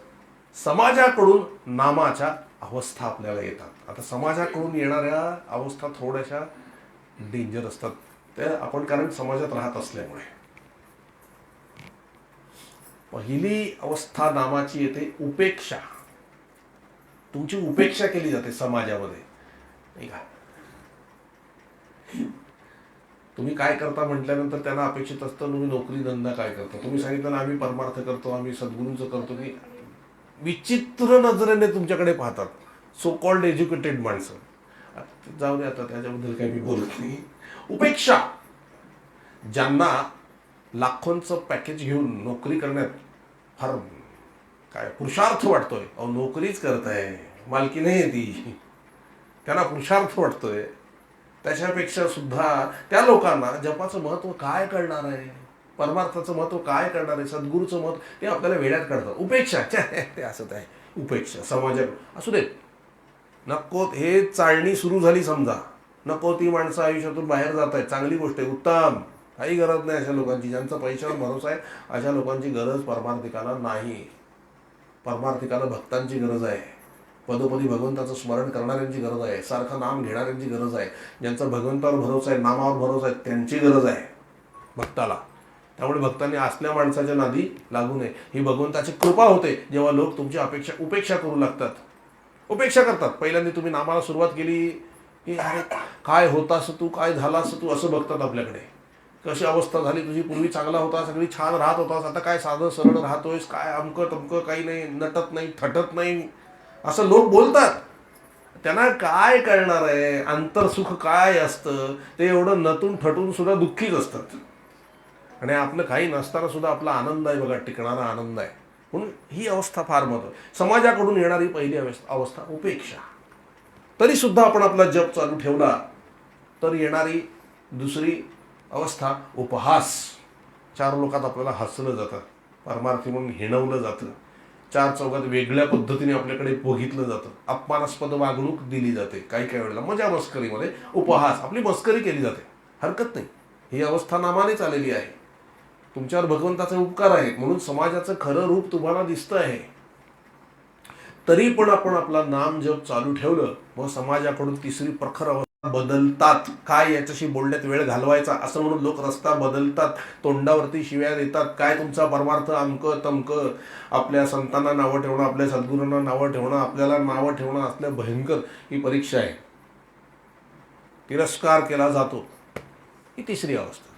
समाजाकडून नामाच्या अवस्था आपल्याला येतात. आता समाजाकडून येणाऱ्या अवस्था थोड्याशा डेंजर असतात. त्या आपण कारण समाजात राहत असल्यामुळे. पहिली अवस्था नामाची येते उपेक्षा. तुमची उपेक्षा केली जाते समाजामध्ये, नाही का? तुम्ही काय करता म्हटल्यानंतर त्यांना अपेक्षित असतं तुम्ही नोकरी धंदा काय करता. तुम्ही सांगितलं ना आम्ही परमार्थ करतो, आम्ही सद्गुरूंचं करतो, की विचित्र नजरेने तुमच्याकडे पाहतात. सो कॉल्ड एज्युकेटेड माणसं. जाऊ दे, आता त्याच्याबद्दल काही मी बोलत नाही. उपेक्षा. ज्यांना लाखोंचं पॅकेज घेऊन नोकरी करण्यात फार काय पुरुषार्थ वाटतोय, अहो नोकरीच करताय, मालकी नाही आहे ती, त्यांना पुरुषार्थ वाटतोय, त्याच्यापेक्षा सुद्धा त्या लोकांना जपाचं महत्व काय कळणार आहे, परमार्थाचं महत्व काय करणार आहे, सद्गुरूचं महत्व ते आपल्याला वेड्यात काढतात. उपेक्षा ते असत आहे. उपेक्षा समाजात असू देत. नको हे चाळणी सुरू झाली समजा, नको ती माणसं आयुष्यातून बाहेर जात आहेत, चांगली गोष्ट आहे, उत्तम. काही गरज नाही अशा लोकांची. ज्यांचा पैशावर भरोसा आहे अशा लोकांची गरज परमार्थिकाला नाही. परमार्थिकाला भक्तांची गरज आहे. पदोपदी भगवंताचं स्मरण करणाऱ्यांची गरज आहे. सारखं नाम घेणाऱ्यांची गरज आहे. ज्यांचा भगवंतावर भरोसा आहे, नामावर भरोसा आहे, त्यांची गरज आहे भक्ताला. त्यामुळे भक्तांनी असल्या माणसाच्या नादी लागू नये. ही भगवंताची कृपा होते जेव्हा लोक तुमची उपेक्षा करू लागतात. उपेक्षा करतात. पहिल्यांदा तुम्ही नामाला सुरुवात केली की अरे काय होतास तू, काय झालास तू, असं बघतात आपल्याकडे. कशी अवस्था झाली तुझी, पूर्वी चांगला होता, सगळी छान राहत होतास, आता काय साधं सरळ राहतोयस, काय अमकं तमकं, काही नाही, नटत नाही, थटत नाही, असं लोक बोलतात. त्यांना काय कळणार आहे अंतरसुख काय असतं. ते एवढं नटून थटून सुद्धा दुःखीच असतात. आणि आपलं काही नसताना सुद्धा आपला आनंद आहे बघा, टिकणारा आनंद आहे. म्हणून ही अवस्था फार महत्त्वाची. समाजाकडून येणारी पहिली अवस्था उपेक्षा. तरी सुद्धा आपण आपला जप चालू ठेवला तर येणारी दुसरी अवस्था उपहास. 4 लोकात आपल्याला हसलं जातं, परमार्थी म्हणून हिणवलं जातं, 4 चौघात वेगळ्या पद्धतीने आपल्याकडे बघितलं जातं, अपमानास्पद वागणूक दिली जाते. काही वेळेला मजा मस्करीमध्ये उपहास, आपली मस्करी केली जाते. हरकत नाही, ही अवस्था नामानेच आलेली आहे. तुमच्यावर भगवंताचे उपकार आहेत म्हणून समाजाचं खरं रूप तुम्हाला दिसतं आहे. तरी पण आपण आपला नाम जप चालू ठेवलं, मग समाजाकडून तिसरी प्रखर अवस्था बदलतात, काय याच्याशी बोलण्यात वेळ घालवायचा असं म्हणून लोक रस्ता बदलतात, तोंडावरती शिव्या देतात, काय तुमचा परमार्थ अमकं तमकं, आपल्या संतांना नावं ठेवणं, आपल्या सद्गुरूंना नावं ठेवणं, आपल्याला नावं ठेवणं असल्या भयंकर ही परीक्षा आहे. तिरस्कार केला जातो, ही तिसरी अवस्था.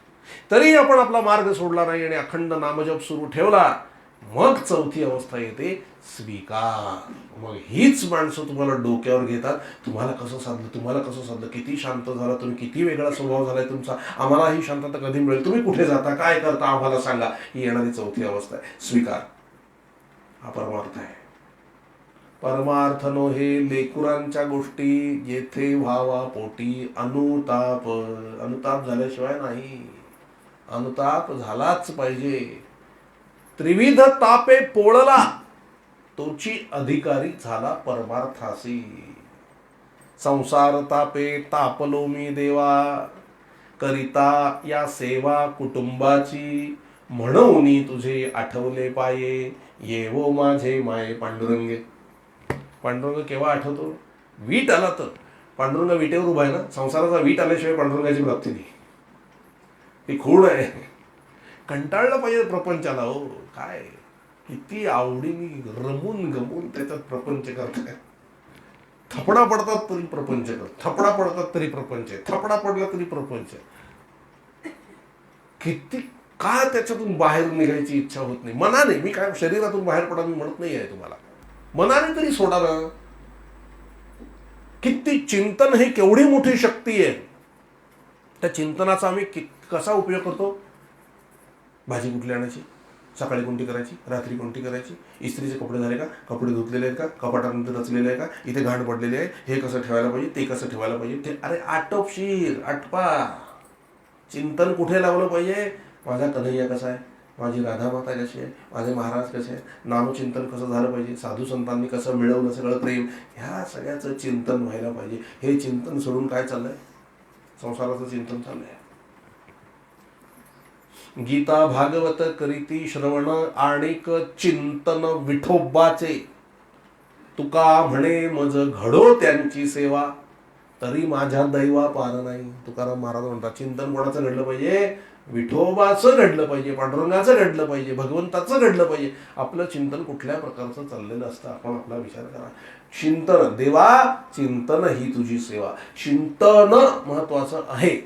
तरी आपण आपला मार्ग सोडला नाही आणि अखंड नामजप सुरू ठेवला, मग चौथी अवस्था येते स्वीकार. मग हीच माणसं तुम्हाला डोक्यावर घेतात, तुम्हाला कसं साधलं, तुम्हाला कसं साधलं, किती शांत झाला तुम्ही, किती वेगळा स्वभाव झालाय तुमचा, आम्हाला ही शांतता कधी मिळेल, तुम्ही कुठे जाता, काय करता, आम्हाला सांगा. ही येणारी चौथी अवस्था आहे स्वीकार. हा परमार्थ आहे. परमार्थ नो हे लेकुरांच्या गोष्टी येथे व्हावा पोटी अनुताप. अनुताप झाल्याशिवाय नाही, अनुताप झालाच पाहिजे. त्रिविध तापे पोळला तोची अधिकारी झाला परमार्थासी. संसार तापे तापलो मी देवा, करिता या सेवा कुटुंबाची, म्हणून तुझे आठवले पाये, येवो माझे माये पांडुरंगे. पांडुरंग केव्हा आठवतो? वीट आला तर. पांडुरंग विटेवर उभा आहे ना, संसाराचा वीट आल्याशिवाय पांडुरंगाची प्राप्ती नाही. ही खूण आहे. कंटाळलं पाहिजे प्रपंचाला. हो काय किती आवडीने रमून गमून त्याच्यात प्रपंच करताय. थपडा पडतात तरी प्रपंच कर, थपडा पडतात तरी प्रपंच, थपडा पडला तरी प्रपंच. किती काय त्याच्यातून बाहेर निघायची इच्छा होत नाही मनाने. मी काय शरीरातून बाहेर पडा मी म्हणत नाही आहे तुम्हाला, मनाने तरी सोडा ना. किती चिंतन ही केवढी मोठी शक्ती आहे. त्या चिंतनाचा आम्ही कसा उपयोग करतो? भाजी कुठली आणायची, सकाळी कोणती करायची, रात्री कोणती करायची, इस्त्रीचे कपडे झाले का, कपडे धुतलेले आहेत का, कपाटानंतर रचलेले आहे का, इथे घाण पडलेले आहे, हे कसं ठेवायला पाहिजे, ते कसं ठेवायला पाहिजे, ते अरे आटोपशीर आटपा. चिंतन कुठे लावलं पाहिजे? माझा कन्हैया कसा आहे, माझी राधा माता कशी आहे, माझे महाराज कसे आहे, नामचिंतन कसं झालं पाहिजे, साधू संतांनी कसं मिळवलं सगळं प्रेम, ह्या सगळ्याचं चिंतन व्हायला पाहिजे. हे चिंतन सोडून काय चाललंय? संसाराचं चिंतन चाललंय. गीता भागवत करीती श्रवण आणिक चिंतन विठोबाचे, तुका म्हणे मज घडो त्यांची सेवा, तरी माझ्या दैवा पार नाही. तुकाराम महाराज म्हणतात चिंतन कोणाचं घडलं पाहिजे? विठोबाचं घडलं पाहिजे, पांडुरंगाचं घडलं पाहिजे, भगवंताचं घडलं पाहिजे. आपलं चिंतन कुठल्या प्रकारचं चाललेलं असतं आपण आपला विचार करा. चिंतन देवा, चिंतन ही तुझी सेवा. चिंतन महत्वाचं आहे.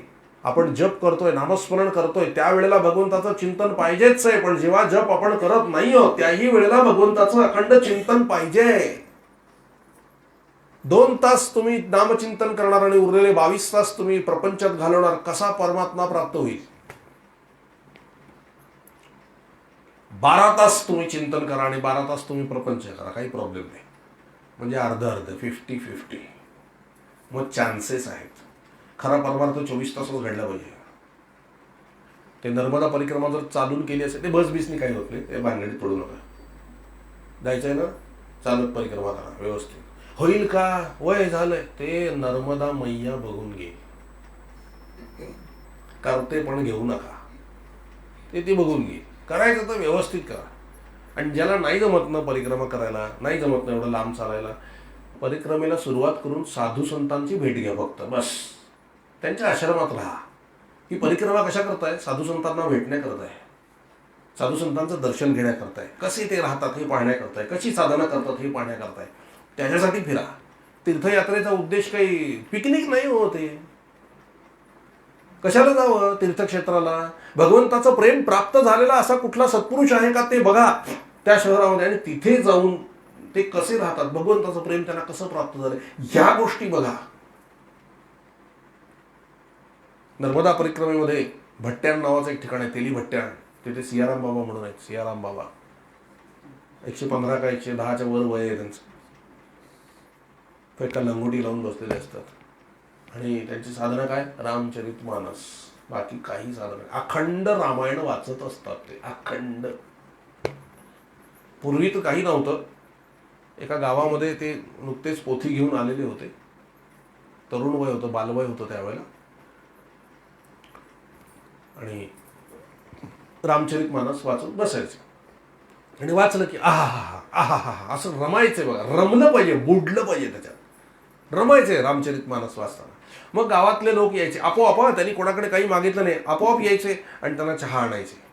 आपण जप करतोय, नामस्मरण करतोय, त्यावेळेला भगवंताचं चिंतन पाहिजेच आहे. पण जेव्हा जप आपण करत नाही आहोत त्याही वेळेला भगवंताचं अखंड चिंतन पाहिजे. 2 तास तुम्ही नामचिंतन करणार आणि उरलेले 22 तास तुम्ही प्रपंचात घालवणार, कसा परमात्मा प्राप्त होईल? 12 तास तुम्ही चिंतन करा आणि 12 तास तुम्ही प्रपंच करा, काही प्रॉब्लेम नाही. म्हणजे अर्ध 50-50 मग चान्सेस आहेत. खरा परमार्थ 24 तासच घडला पाहिजे. ते नर्मदा परिक्रमा जर चालून केली असेल, ते बस बीसनी काही होत नाही, ते भानगडीत पडू नका. जायचंय ना, चालत परिक्रमा करा, व्यवस्थित होईल का? वय झालंय ते नर्मदा मैया बघून घे, करते पण घेऊ नका, ते बघून घे. करायचं तर व्यवस्थित करा. आणि ज्याला नाही जमत ना परिक्रमा करायला, नाही जमत ना एवढं लांब चालायला, परिक्रमेला सुरुवात करून साधू संतांची भेट घ्या फक्त, बस. त्यांच्या आश्रमात राहा. ही परिक्रमा कशा करताय? साधू संतांना भेटण्या करताय, साधू संतांचं दर्शन घेण्या करताय, कसे ते राहतात हे पाहण्या करताय, कशी साधना करतात हे पाहण्या करताय. त्याच्यासाठी फिरा. तीर्थयात्रेचा उद्देश काही पिकनिक नाही होते. कशाला जावं तीर्थक्षेत्राला? भगवंताचं प्रेम प्राप्त झालेला असा कुठला सत्पुरुष आहे का ते बघा त्या शहरामध्ये, आणि तिथे जाऊन ते कसे राहतात, भगवंताचं प्रेम त्यांना कसं प्राप्त झालं, ह्या गोष्टी बघा. नर्मदा परिक्रमेमध्ये भट्ट्याण नावाचं एक ठिकाण आहे, तेली भट्ट्याण. तिथे सियाराम बाबा म्हणून आहेत. सियाराम बाबा 115 का 110च्या वर वय आहे त्यांचं. एका लंगोटी लावून बसलेले असतात आणि त्यांची साधना काय? रामचरितमानस, बाकी काही साधना. अखंड रामायण वाचत असतात ते, अखंड. पूर्वी तर काही नव्हतं. एका गावामध्ये ते नुकतेच पोथी घेऊन आलेले होते. तरुण वय होतं, बालवय होतं त्यावेळेला. आणि रामचरितमानस वाचत बसायचे आणि वाचलं की आहा हा आहा हा असं रमायचंय बघा. रमलं पाहिजे, बुडलं पाहिजे त्याच्यात. रमायचे रामचरितमानस वाचताना. मग गावातले लोक यायचे आपोआप, त्यांनी कोणाकडे काही मागितलं नाही, आपोआप यायचे आणि त्यांना चहा आणायचे.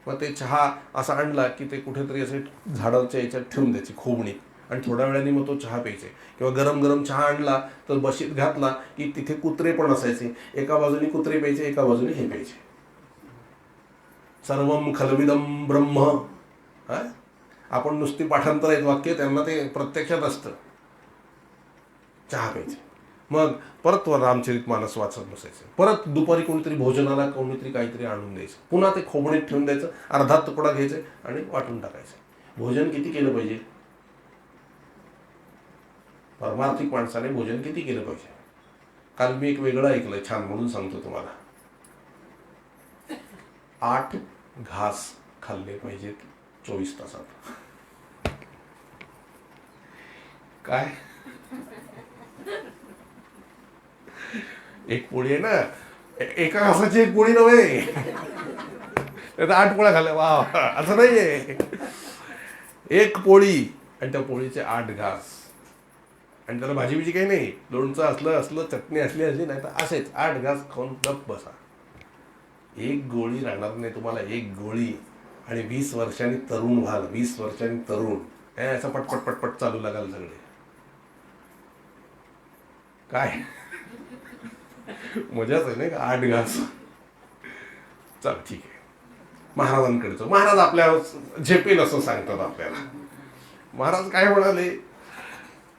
मग ते चहा असा आणला की ते कुठेतरी असे झाडाच्या याच्यात ठेवून द्यायचे खोबणीत, आणि थोड्या वेळाने मग तो चहा प्यायचे. किंवा गरम गरम चहा आणला तर बशीत घातला की तिथे कुत्रे पण असायचे, एका बाजूने कुत्रे प्यायचे, एका बाजूने हे प्यायचे. सर्वम खलविदम ब्रह्म. हा, आपण नुसती पाठांतर आहेत वाक्य, त्यांना ते प्रत्यक्षात असतं. चहा प्यायचे. मग परत रामचरितमानस वाचत बसायचं. परत दुपारी कोणीतरी भोजनाला कोणीतरी काहीतरी आणून द्यायचं, पुन्हा ते खोबणीत ठेवून द्यायचं, अर्धा तुकडा घ्यायचे आणि वाटून टाकायचं. भोजन किती केलं पाहिजे? परमार्थिक माणसाने भोजन किती केलं पाहिजे? काल मी एक वेगळं ऐकलंय, छान, म्हणून सांगतो तुम्हाला. 8 घास खाल्ले पाहिजेत 24 तासात. काय? एक पोळी आहे ना, एका घासाची एक पोळी नव्हे, 8 पोळ्या खाल्ल्या. वा, असं नाहीये. एक पोळी आणि त्या पोळीचे 8 घास, आणि त्याला भाजी बिजी काही नाही, लोणचं असलं चटणी असली नाही तर असेच 8 घास खाऊन गप्प बसा. एक गोळी राहणार नाही तुम्हाला, एक गोळी. आणि 20 वर्षांनी तरुण व्हाल, 20 वर्षांनी तरुण, असं पटपट पटपट चालू लागाल सगळे. काय मजाच आहे नाही का? 8 घास. चल ठीक आहे, महाराजांकडचं. महाराज आपल्या झेपेल असं सांगतात आपल्याला. महाराज काय म्हणाले,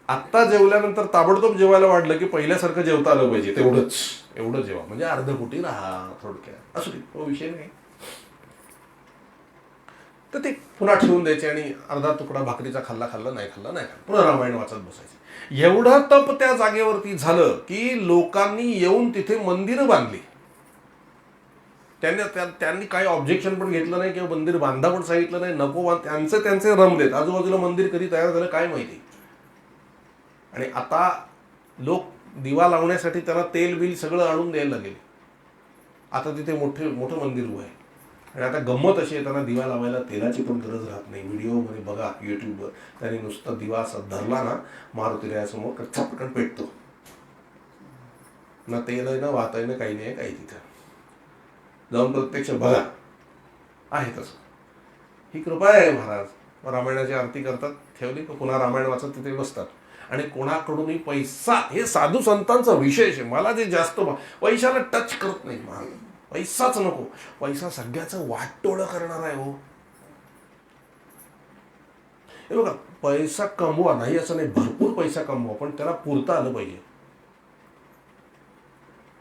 आत्ता जेवल्यानंतर ताबडतोब जेवायला वाढलं की पहिल्यासारखं जेवता आलं पाहिजे, एवढं जेवा, म्हणजे अर्धपोटी राहा थोडक्यात, असू दे, तो विषय नाही. तर ते पुन्हा ठेवून द्यायचे आणि अर्धा तुकडा भाकरीचा खाल्ला नाही, पुन्हा रामायण वाचत बसायचे. एवढं तप त्या जागेवरती झालं की लोकांनी येऊन तिथे मंदिरं बांधली. त्यांनी काही ऑब्जेक्शन पण घेतलं नाही किंवा मंदिर बांधा पण सांगितलं नाही, नको, त्यांचे रमलेत. आजूबाजूला मंदिर कधी तयार झालं काय माहिती. आणि आता लोक दिवा लावण्यासाठी त्यांना तेल बिल सगळं आणून द्यायला लागेल. आता तिथे मोठं मंदिर उभं आहे. आणि आता गंमत अशी आहे, त्यांना दिवा लावायला तेलाची पण गरज राहत नाही. व्हिडिओमध्ये बघा युट्यूबवर, त्यांनी नुसता दिवा असा धरला ना मारुतीरायासमोर, चटकन पेटतो. ना तेल आहे ना वात आहे ना काही नाही, काही तिथं जाऊन प्रत्यक्ष बघा, आहे तसं. ही कृपा आहे महाराज. रामायणाची आरती करतात, ठेवली की पुन्हा रामायण वाचत तिथे बसतात. आणि कोणाकडूनही पैसा, हे साधू संतांचा विशेष आहे. मला जे जास्त पैशाला टच करत नाही महाराज, पैसाच नको. पैसा सगळ्याचं वाटोळं करणार आहे हो. हे बघा, पैसा कमवा नाही असं नाही, भरपूर पैसा कमवा, पण त्याला पुरता आलं पाहिजे.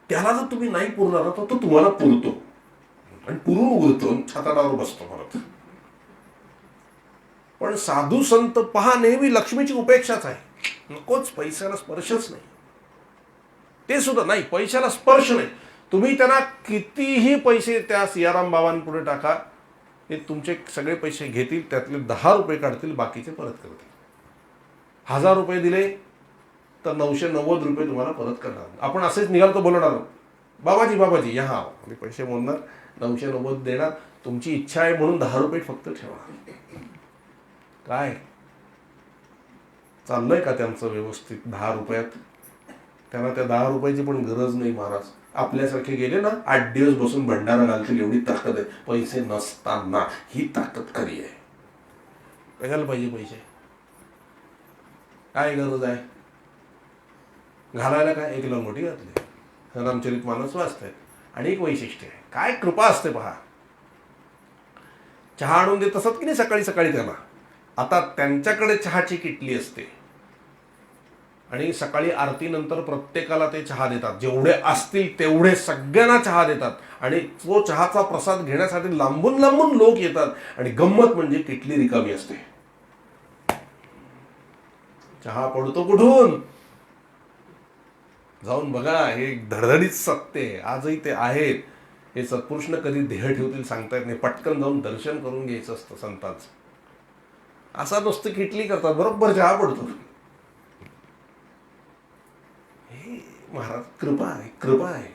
त्याला जर तुम्ही नाही पुरणार तर तो तुम्हाला पुरतो आणि पुरून उरतो, छाताडावर बसतो परत. पण साधू संत पहा, नेहमी लक्ष्मीची उपेक्षाच आहे. नकोच, पैशाला स्पर्शच नाही. ते सुद्धा नाही, पैशाला स्पर्श नाही. तुम्ही त्यांना कितीही पैसे त्या सियाराम बाबांपुढे टाका, ते तुमचे सगळे पैसे घेतील, त्यातले 10 रुपये काढतील, बाकीचे परत करतील. 1000 रुपये दिले तर 990 रुपये तुम्हाला परत करणार. आपण असेच निघाल तर बोलणार, बाबाजी यहाँ, आणि पैसे मोजणार, 990 देणार. तुमची इच्छा आहे म्हणून 10 रुपये फक्त ठेवा. काय चाललंय का त्यांचं व्यवस्थित 10 रुपयात? त्यांना त्या 10 रुपयाची पण गरज नाही महाराज. आपल्यासारखे गेले ना 8 दिवस बसून भंडारा घालतील, एवढी ताकद आहे. पैसे नसताना ही ताकद खरी आहे. कशाला पाहिजे पैसे? काय गरज आहे घालायला? काय एक लंगोटी घातली, रामचरितमानस वाचतायत. आणि एक वैशिष्ट्य आहे, काय कृपा असते पहा. चहा आणून देत असत की नाही सकाळी सकाळी त्यांना. आता त्यांच्याकडे चहाची किटली असते आणि सकाळी आरतीनंतर प्रत्येकाला ते चहा देतात. जेवढे असतील तेवढे सगळ्यांना चहा देतात. आणि तो चहाचा प्रसाद घेण्यासाठी लांबून लांबून लोक येतात. आणि गंमत म्हणजे किटली रिकामी असते. चहा पडतो कुठून? जाऊन बघा, हे धडधडीत सत्य आजही ते आहेत. हे सत्पुरुषनं कधी देह ठेवतील सांगता येत नाही. पटकन जाऊन दर्शन करून घ्यायचं असतं संतांचं. असा नुसतं किटली करतात, बरोबर चहा पडतो. हे महाराज कृपा आहे.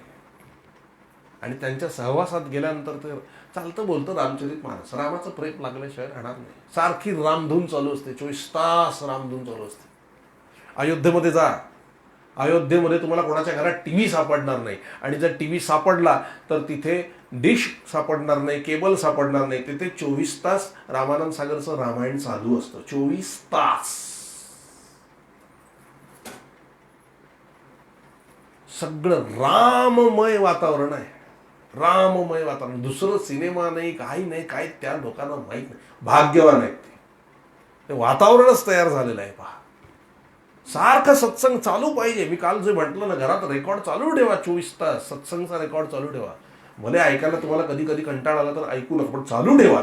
आणि त्यांच्या सहवासात गेल्यानंतर तर चालतं बोलतं रामचरितमानस. रामाचं प्रेम लागल्याशिवाय राहणार नाही. सारखी रामधून चालू असते, 24 तास रामधून चालू असते. अयोध्येमध्ये जा, अयोध्येमध्ये तुम्हाला कोणाच्या घरात टीव्ही सापडणार नाही, आणि जर टीव्ही सापडला तर तिथे डिश सापडणार नाही, केबल सापडणार नाही. तिथे 24 तास रामानंद सागरचं रामायण चालू असतं. 24 तास सगळं राममय वातावरण आहे. राममय वातावरण, दुसरं सिनेमा नाही, काही नाही, काय त्या लोकांना माहीत नाही. भाग्यवान आहेत ते वातावरणच तयार झालेलं आहे. पहा, सारखं सत्संग चालू पाहिजे. मी काल जे म्हटलं ना, घरात रेकॉर्ड चालू ठेवा, 24 तास सत्संगचा रेकॉर्ड चालू ठेवा. भले ऐकायला तुम्हाला कधी कधी कंटाळा आला तर ऐकू नका, पण चालू ठेवा.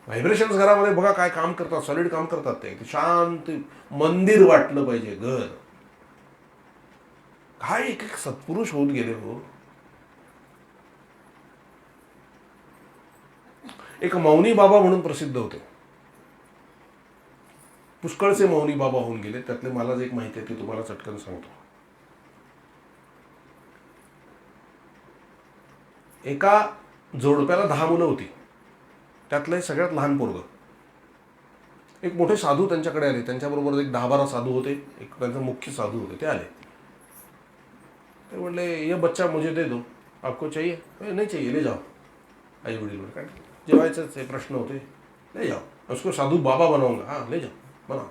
व्हायब्रेशन्स घरामध्ये बघा काय काम करतात, सॉलिड काम करतात. ते शांत मंदिर वाटलं पाहिजे घर. काय एक एक सत्पुरुष होत गेले हो. एक मौनी बाबा म्हणून प्रसिद्ध होते, पुष्कळचे मौनी बाबा होऊन गेले. त्यातले मला जे एक माहिती आहे ते तुम्हाला चटकन सांगतो. एका जोडप्याला 10 मुलं होती, त्यातलं सगळ्यात लहान पोरग. एक मोठे साधू त्यांच्याकडे आले, त्यांच्याबरोबर एक 10-12 साधू होते, एक त्यांचे मुख्य साधू होते. ते आले, ते म्हणले, ये बच्चा मुझे दे दो, आपको चाहिए? नहीं चाहिए, ले जाओ. आई वडील काय जेवायचेच हे प्रश्न होते, ले जाओ, उसको साधू बाबा बनाऊंगा. हाँ ले जाओ, बनाओ.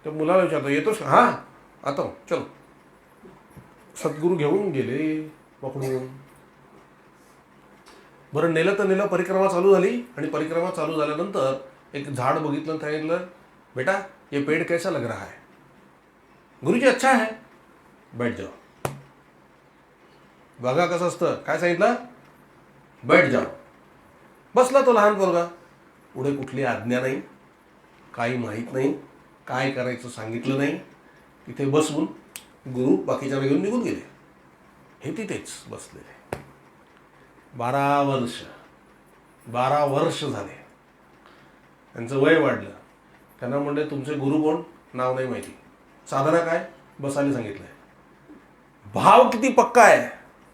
तर मुलाला विचारतो, येतोस? हां आता चलो. सद्गुरू घेऊन गेले पकडून. बरं नेलं तर नेलं, परिक्रमा चालू झाली. आणि परिक्रमा चालू झाल्यानंतर एक झाड बघितलं, सांगितलं, बेटा ये पेड़ कैसा लग रहा है? गुरुजी अच्छा है, बैठ जाओ. बघा कसं असतं, काय सांगितलं, बैठ जाओ. बसला तो लहान पोरगा. पुढे कुठली आज्ञा नाही, काही माहीत नाही, काय करायचं सांगितलं नाही. तिथे बसून गुरु बाकीच्याला घेऊन निघून गेले. हे तिथेच बसलेले. 12 वर्ष झाले. त्यांचं वय वाढलं. त्यांना म्हणले, तुमचे गुरु कोण? नाव नाही माहिती. साधना काय? बसायला सांगितलंय. भाव किती पक्का आहे,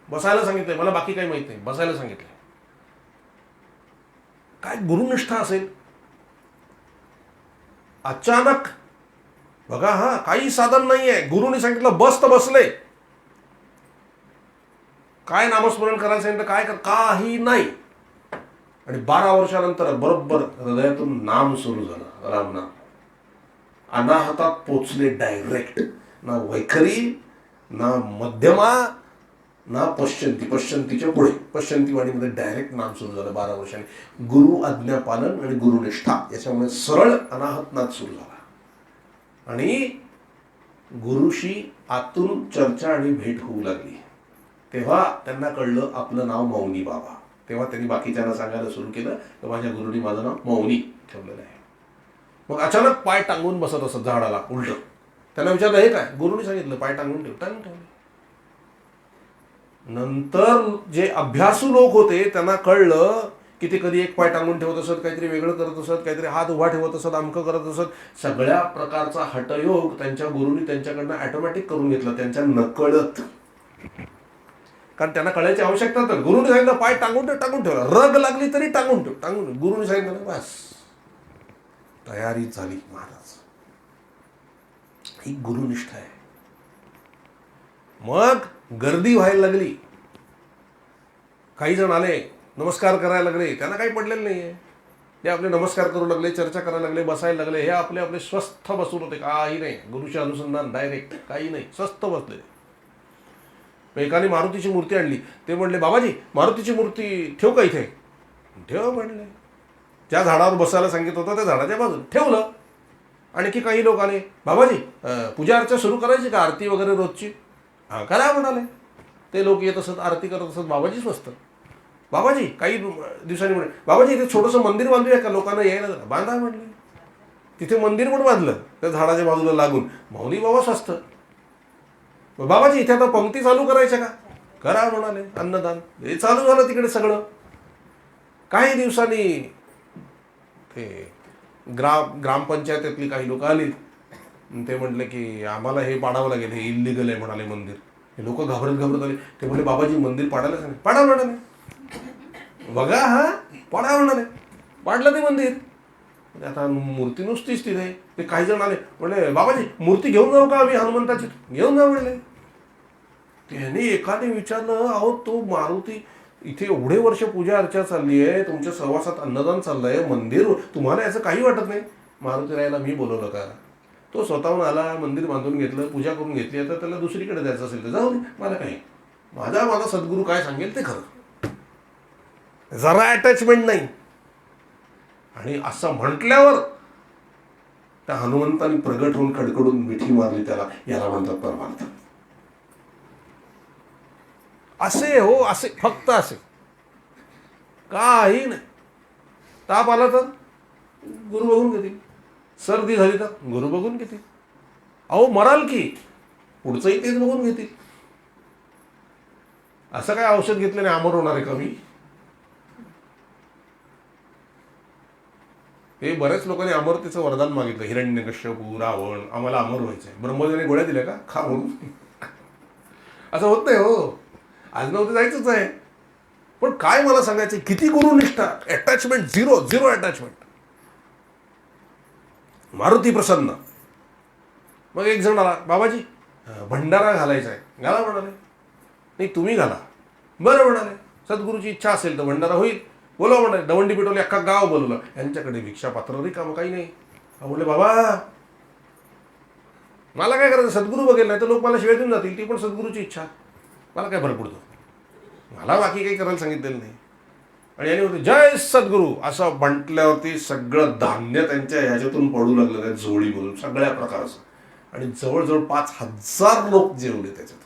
बसायला सांगितलंय, मला बाकी काही माहित नाही, बसायला सांगितलंय. काय गुरुनिष्ठा असेल. अचानक बघा, हा काही साधन नाहीये, गुरुने सांगितलं बस तर बसले. काय नामस्मरण करायला सांगितलं, काय कर, काही नाही. आणि 12 वर्षानंतर बरोबर हृदयातून नाम सुरू झालं, रामनाम. अनाहतात पोचले डायरेक्ट. ना वैखरी, ना मध्यमा, ना पश्चंती. पश्चंतीच्या पुढे पश्चंतीवाणीमध्ये डायरेक्ट नाम सुरू झालं 12 वर्षांनी. गुरु आज्ञापालन आणि गुरुनिष्ठा याच्यामुळे सरळ अनाहतनाद सुरू झाला. आणि गुरुशी आतून चर्चा आणि भेट होऊ लागली. तेव्हा त्यांना कळलं आपलं नाव मौनी बाबा. तेव्हा त्यांनी बाकीच्यांना सांगायला सुरू केलं तर माझ्या गुरुनी माझं नाव मौनी ठेवलेलं आहे. मग अचानक पाय टांगून बसत असत झाडाला उलट. त्यांना विचारलं, हे काय? गुरुनी सांगितलं पाय टांगून ठेव. टांगून ठेवले. नंतर जे अभ्यासू लोक होते त्यांना कळलं की ते कधी एक पाय टांगून ठेवत असत, काहीतरी वेगळं करत असत, काहीतरी हात उभा ठेवत असत, अमकं करत असत. सगळ्या प्रकारचा हठयोग त्यांच्या गुरुनी त्यांच्याकडनं ऑटोमॅटिक करून घेतला, त्यांच्या नकळत. कारण त्यांना कळायची आवश्यकता तर. गुरुने सांगितलं पाय टांगून ठेव, टांगून ठेवला. रग लागली तरी टांगून ठेव, टांगून ठेव. गुरुने सांगितलं बस, तयारी झाली महाराज. ही गुरुनिष्ठा आहे. मग गर्दी व्हायला लागली. काही जण आले, नमस्कार करायला लागले. त्यांना काही पडलेलं नाहीये. ते आपले नमस्कार करू लागले, चर्चा करायला लागले, बसायला लागले. हे आपले आपले स्वस्थ बसून होते, काही नाही, गुरुचे अनुसंधान डायरेक्ट, काही नाही, स्वस्थ बसले. एकाने मारुतीची मूर्ती आणली. ते म्हणले, बाबाजी मारुतीची मूर्ती ठेवू का इथे? ठेव म्हणले. ज्या झाडावर बसायला सांगितलं होतं त्या झाडाच्या बाजूला ठेवलं. आणखी काही लोक आले, बाबाजी पूजा अर्चा सुरू करायची का, आरती वगैरे रोजची? हां करा म्हणाले. ते लोक येत असत, आरती करत असत. बाबाजी स्वस्त. बाबाजी काही दिवसांनी म्हणे, बाबाजी इथे छोटंसं मंदिर बांधूया का, लोकांना यायला? बांधा म्हणले. तिथे मंदिर पण बांधलं त्या झाडाच्या बाजूला लागून. मौनी बाबा स्वस्त. बाबाजी इथे आता पंक्ती चालू करायच्या का? करा म्हणाले. अन्नदान हे चालू झालं तिकडे सगळं. काही दिवसांनी ते ग्रामपंचायतीतली काही लोक आली. ते म्हटले की आम्हाला हे पाडावं लागेल, हे इल्लिगल आहे म्हणाले मंदिर. हे लोक घाबरत आले. ते म्हटले, बाबाजी मंदिर पाडायला सांगितलं. पाडा म्हणाले. बघा, हा पाडा म्हणाले. पाडलं ते मंदिर. म्हणजे आता मूर्ती नुसतीच तिथे. ते काही जण आले म्हणले, बाबाजी मूर्ती घेऊन जाऊ का आम्ही हनुमंताची? घेऊन जा म्हणले. त्याने एकाने विचारलं, अहो तो मारुती इथे एवढे वर्ष पूजा अर्चा चालली आहे, तुमच्या सहवासात अन्नदान चाललंय, मंदिर, तुम्हाला याचं काही वाटत नाही? मारुती रायाला मी बोलवलं का? तो स्वतःहून आला, मंदिर बांधून घेतलं, पूजा करून घेतली. आता त्याला दुसरीकडे जायचं असेल तर जाऊ दे, मला काही. माझा सद्गुरू काय सांगेल ते खरं. जरा अटॅचमेंट नाही. आणि असं म्हटल्यावर त्या हनुमंताने प्रगट होऊन कडकडून मिठी मारली त्याला. याला म्हणतात परमार्थ. असे हो, असे, फक्त असे, काही नाही. ताप आला तर गुरु बघून घेतील, सर्दी झाली तर गुरु बघून घेतील, अहो मराल की पुढचंही तेच बघून घेतील. असं काय औषध घेतल्याने अमर होणार आहे कमी? हे बऱ्याच लोकांनी अमरतेचं वरदान मागितलं. हिरण्यकश्यपू, रावण, आम्हाला अमर व्हायचंय. ब्रह्मदेवाने गोळ्या दिल्या का खा म्हणून? असं होत नाही हो. आज नव्हतं जायचंच आहे. पण काय मला सांगायचं, किती गुरुनिष्ठा, attachment zero, zero attachment. Maruti प्रसन्न. मग एक जण आला, बाबाजी भंडारा घालायचा आहे. घाला म्हणाले. नाही तुम्ही घाला. बरं म्हणाले, सद्गुरूची इच्छा असेल तर भंडारा होईल. बोलवा म्हणाले. दवंडी पिटवली, अख्खा गाव बोलवलं. यांच्याकडे भिक्षा पात्र रिकामं काही नाही. बोलले, बाबा मला काय करायचं, सद्गुरू बघेल, नाही तर लोक मला शिवाय देऊन जातील. ती पण सद्गुरूची इच्छा, मला काय फरक पडतो, मला बाकी काही करायला सांगितलेलं नाही. आणि याने होते जय सद्गुरू असं म्हटल्यावरती सगळं धान्य त्यांच्या ह्याच्यातून पडू लागलं, त्या झोळी बोलून सगळ्या प्रकारचं. आणि जवळजवळ 5,000 लोक जेवले त्याच्यात.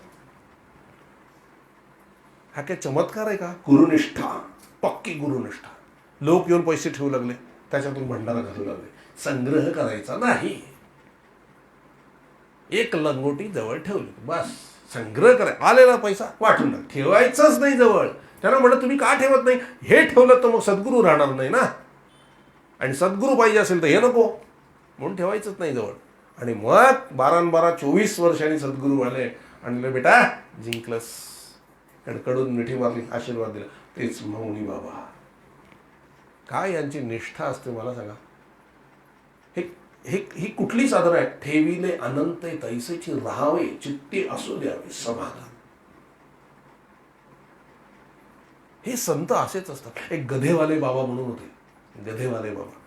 हा काय चमत्कार आहे का? गुरुनिष्ठा, पक्की गुरुनिष्ठा. लोक येऊन पैसे ठेवू लागले, त्याच्यातून भंडारा घालू लागले. संग्रह करायचा नाही. एक लंगोटी जवळ ठेवली, बस. संग्रह करा, आलेला पैसा वाटून टाक, ठेवायचंच नाही जवळ. त्यांना म्हणलं तुम्ही का ठेवत नाही? हे ठेवलं तर मग सद्गुरू राहणार नाही ना. आणि सद्गुरू पाहिजे असेल तर हे नको म्हणून ठेवायचंच नाही जवळ. आणि मग 12 24 वर्षांनी सद्गुरू आले. आणले, बेटा जिंकलंस. कडकडून मिठी मारली, आशीर्वाद दिला. तेच मौनी बाबा. काय यांची निष्ठा असते मला सांगा. ही कुठली साधन आहे? ठेविले अनंत तैसेची राहावे, चित्ती असू द्यावे समाधान. हे संत असेच असतात. एक गधेवाले बाबा म्हणून होते. गधेवाले बाबा,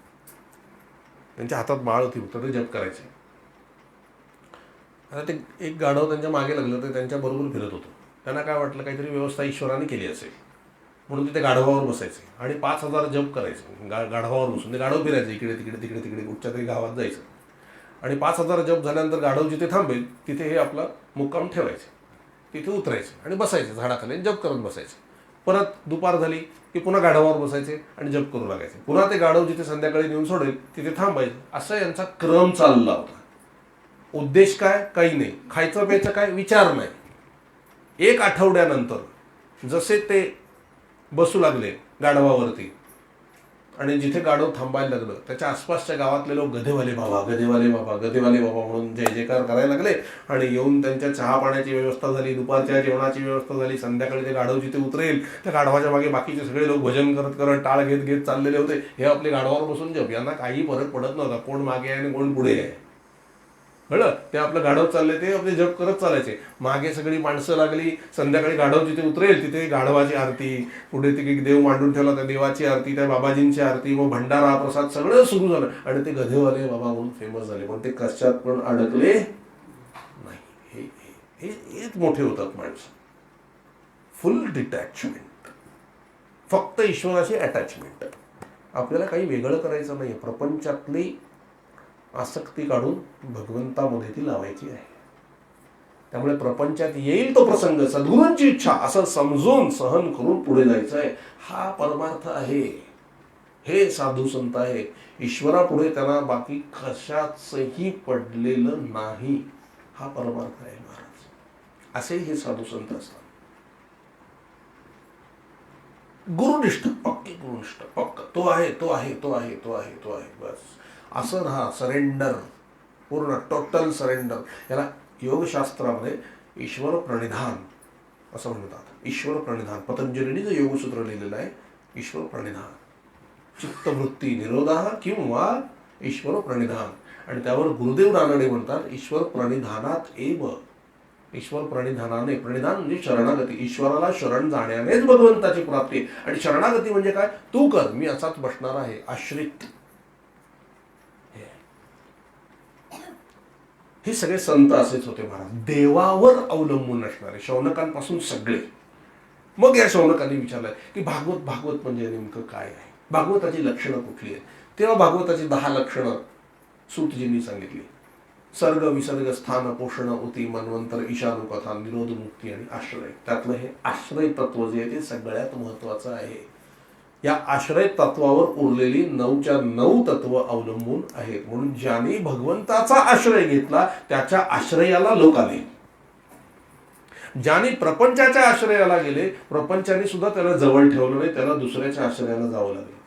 त्यांच्या हातात माळ होती, तर जप करायचे. आता ते एक गाढव त्यांच्या मागे लागलं, तर त्यांच्या बरोबर फिरत होतो. त्यांना काय वाटलं, काहीतरी व्यवस्था ईश्वराने केली असेल म्हणून तिथे गाढवावर बसायचे आणि 5,000 जप करायचे. गाढवावर बसून ते गाढव फिरायचे, इकडे तिकडे तिकडे तिकडे कुठच्या तरी गावात जायचं. आणि 5,000 जप झाल्यानंतर गाढव जिथे थांबेल तिथे हे आपला मुक्काम ठेवायचे. तिथे उतरायचे आणि बसायचे झाडाखाली, जप करत बसायचे. परत दुपार झाली की पुन्हा गाढवावर बसायचे आणि जप करू लागायचे. पुन्हा ते गाढव जिथे संध्याकाळी नेऊन सोडेल तिथे थांबायचे. असा यांचा क्रम चालला होता. उद्देश काय? काही नाही. खायचं प्यायचं काय विचार नाही. एक आठवड्यानंतर जसे ते बसू लागले गाढवावरती आणि जिथे गाढव थांबायला लागलं त्याच्या आसपासच्या गावातले लोक गधेवाले बाबा, गधेवाले बाबा, गधेवाले बाबा म्हणून जय जयकार करायला लागले. आणि येऊन त्यांच्या चहा पाण्याची व्यवस्था झाली, दुपारच्या जेवणाची व्यवस्था झाली. संध्याकाळी ते गाढव जिथे उतरेल त्या गाढवाच्या मागे बाकीचे सगळे लोक भजन करत करत टाळ घेत घेत चाललेले होते. हे आपले गाढवावर बसून जप. यांना काही फरक पडत नव्हता कोण मागे आहे आणि कोण पुढे आहे. कळलं? ते आपलं गाढव चालले, ते आपले जप करत चालायचे. मागे सगळी माणसं लागली. संध्याकाळी गाढव जिथे उतरेल तिथे गाढवाची आरती, पुढे ते देव मांडून ठेवला त्या देवाची आरती, त्या बाबाजींची आरती, मग भंडारा प्रसाद सगळं सुरू झालं. आणि ते गधेवाले बाबा म्हणून फेमस झाले. पण ते कशात पण अडकले नाही. हेच मोठे होतात माणसं. फुल डिटॅचमेंट, फक्त ईश्वराशी अटॅचमेंट. आपल्याला काही वेगळं करायचं नाही. प्रपंचातली आसक्ती काढून भगवंतामध्ये ती लावायची आहे. त्यामुळे प्रपंचात येईल तो प्रसंग, सद्गुरूंची इच्छा असं समजून सहन करून पुढे जायचं आहे. हा परमार्थ आहे. हे साधू संत आहे. ईश्वरापुढे त्यांना बाकी कशाचंही पडलेलं नाही. हा परमार्थ आहे महाराज. असे हे साधू संत असतात. गुरुनिष्ठ, पक्की गुरुनिष्ठ, पक्क. तो आहे, तो आहे, तो आहे, तो आहे, तो आहे, बस असं राहा. सरेंडर, पूर्ण टोटल सरेंडर. याला योगशास्त्रामध्ये ईश्वर प्रणिधान असं म्हणतात. ईश्वर प्रणिधान, पतंजलीने जो योगसूत्र लिहिलेलं आहे, ईश्वर प्रणिधान. चित्तवृत्ती निरोधा किंवा ईश्वर प्रणिधान. आणि त्यावर गुरुदेव रानडे म्हणतात ईश्वर प्रणिधानात एव. ईश्वर प्रणिधानाने, प्रणिधान म्हणजे शरणागती, ईश्वराला शरण जाण्यानेच भगवंताची प्राप्ती. आणि शरणागती म्हणजे काय? तू कर, मी असाच बसणार आहे, आश्रित. हे सगळे संत असेच होते महाराज, देवावर अवलंबून असणारे, शौनकांपासून सगळे. मग या शौनकांनी विचारलंय की भागवत म्हणजे नेमकं काय आहे, भागवताची लक्षणं कुठली आहेत. तेव्हा भागवताची 10 लक्षणं सूतजींनी सांगितली. सर्ग, विसर्ग, स्थान, पोषण, उती, मनवंतर, ईशानुकथा, निरोध, मुक्ती आणि आश्रय. त्यातलं हे आश्रय तत्व जे आहे ते सगळ्यात महत्वाचं आहे. या आश्रय तत्वावर उरलेली 9च्या 9 तत्व अवलंबून आहेत. म्हणून ज्याने भगवंताचा आश्रय घेतला त्याच्या आश्रयाला लोक आले. ज्याने प्रपंचाच्या आश्रयाला गेले, प्रपंचाने सुद्धा त्याला जवळ ठेवलं नाही, त्याला दुसऱ्याच्या आश्रयाला जावं लागलं.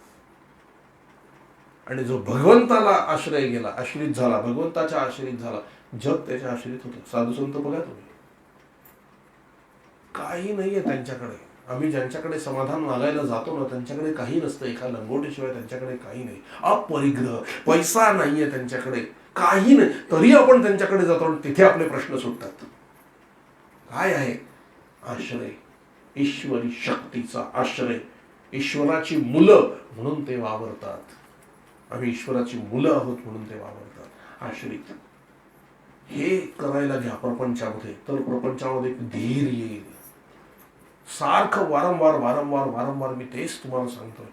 आणि जो भगवंताला आश्रय गेला, आश्रित झाला, भगवंताच्या आश्रित झाला, जग त्याच्या आश्रित होतं. साधू संत बघा तुम्ही, काही नाहीये त्यांच्याकडे. आम्ही ज्यांच्याकडे समाधान मागायला जातो ना, त्यांच्याकडे काही नसतं. एका लंगोटीशिवाय त्यांच्याकडे काही नाही. अपरिग्रह, पैसा नाहीये त्यांच्याकडे, काही नाही, तरी आपण त्यांच्याकडे जातो आणि तिथे आपले प्रश्न सुटतात. काय आहे? आश्रय, ईश्वरी शक्तीचा आश्रय. ईश्वराची मुलं म्हणून ते वावरतात. आम्ही ईश्वराची मुलं आहोत म्हणून ते वावरतात, आश्रित. हे करायला घ्या प्रपंचामध्ये, तर प्रपंचामध्ये एक धीर येईल. सारखं वारंवार मी तेच तुम्हाला सांगतोय,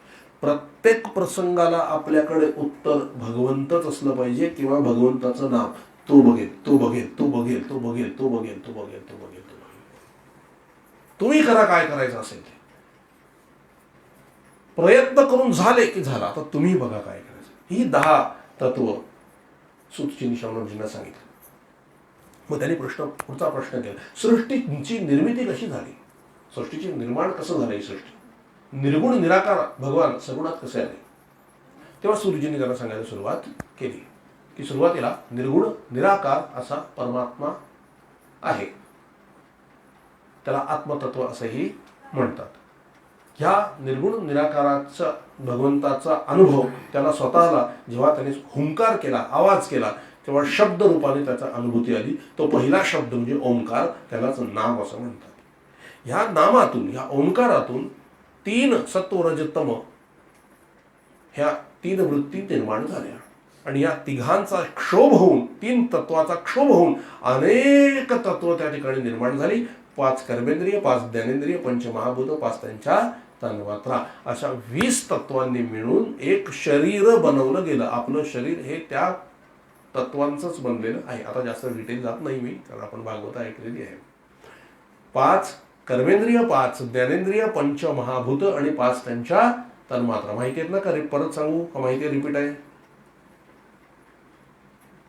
प्रत्येक प्रसंगाला आपल्याकडे उत्तर भगवंतच असलं पाहिजे किंवा भगवंताचं नाव. तो बघेल, तो बघेल, तो बघेल, तो बघेल, तो बघेल, तो बघेल, तो बघेल, तो बघेल. तुम्ही करा काय करायचं असेल ते. प्रयत्न करून झाले की झाला, आता तुम्ही बघा काय करायचं. ही 10 तत्व सूतजींनी शौनकजींना सांगितलं. मग त्यांनी पुढचा प्रश्न केला, सृष्टीची निर्मिती कशी झाली, सृष्टीचे निर्माण कसं झालं, ही सृष्टी निर्गुण निराकार भगवान सगुणात कसे आले. तेव्हा सूतजींनी त्यांना सांगायला सुरुवात केली की सुरुवातीला निर्गुण निराकार असा परमात्मा आहे, त्याला आत्मतत्व असंही म्हणतात. ह्या निर्गुण निराकाराचा भगवंताचा अनुभव त्याला स्वतःला जेव्हा त्याने हुंकार केला, आवाज केला, तेव्हा शब्द रूपाने त्याचा अनुभूती आली. तो पहिला शब्द म्हणजे ओंकार, त्यालाच नाम असं म्हणतात. ह्या नामातून, ह्या ओंकारातून 3 सत्व रज तम ह्या 3 वृत्ती निर्माण झाल्या. आणि या तिघांचा क्षोभ होऊन, 3 तत्वाचा क्षोभ होऊन अनेक तत्व त्या ठिकाणी निर्माण झाली. 5 कर्मेंद्रिय, 5 ज्ञानेंद्रिय, पंचमहाभूत, 5 त्यांच्या तन्मात्रा, अशा 20 तत्वांनी मिळून एक शरीर बनवलं गेलं. आपलं शरीर हे त्या तत्वांचंच बनलेलं आहे. आता जास्त डिटेल जात नाही मी, कारण आपण भागवत ऐकलेली आहे. 5 कर्मेंद्रिय, 5 ज्ञानेंद्रिय, पंचमहाभूत आणि 5 त्यांच्या तन्मात्रा. माहिती आहेत ना का? परत सांगू का? माहिती आहे, रिपीट आहे?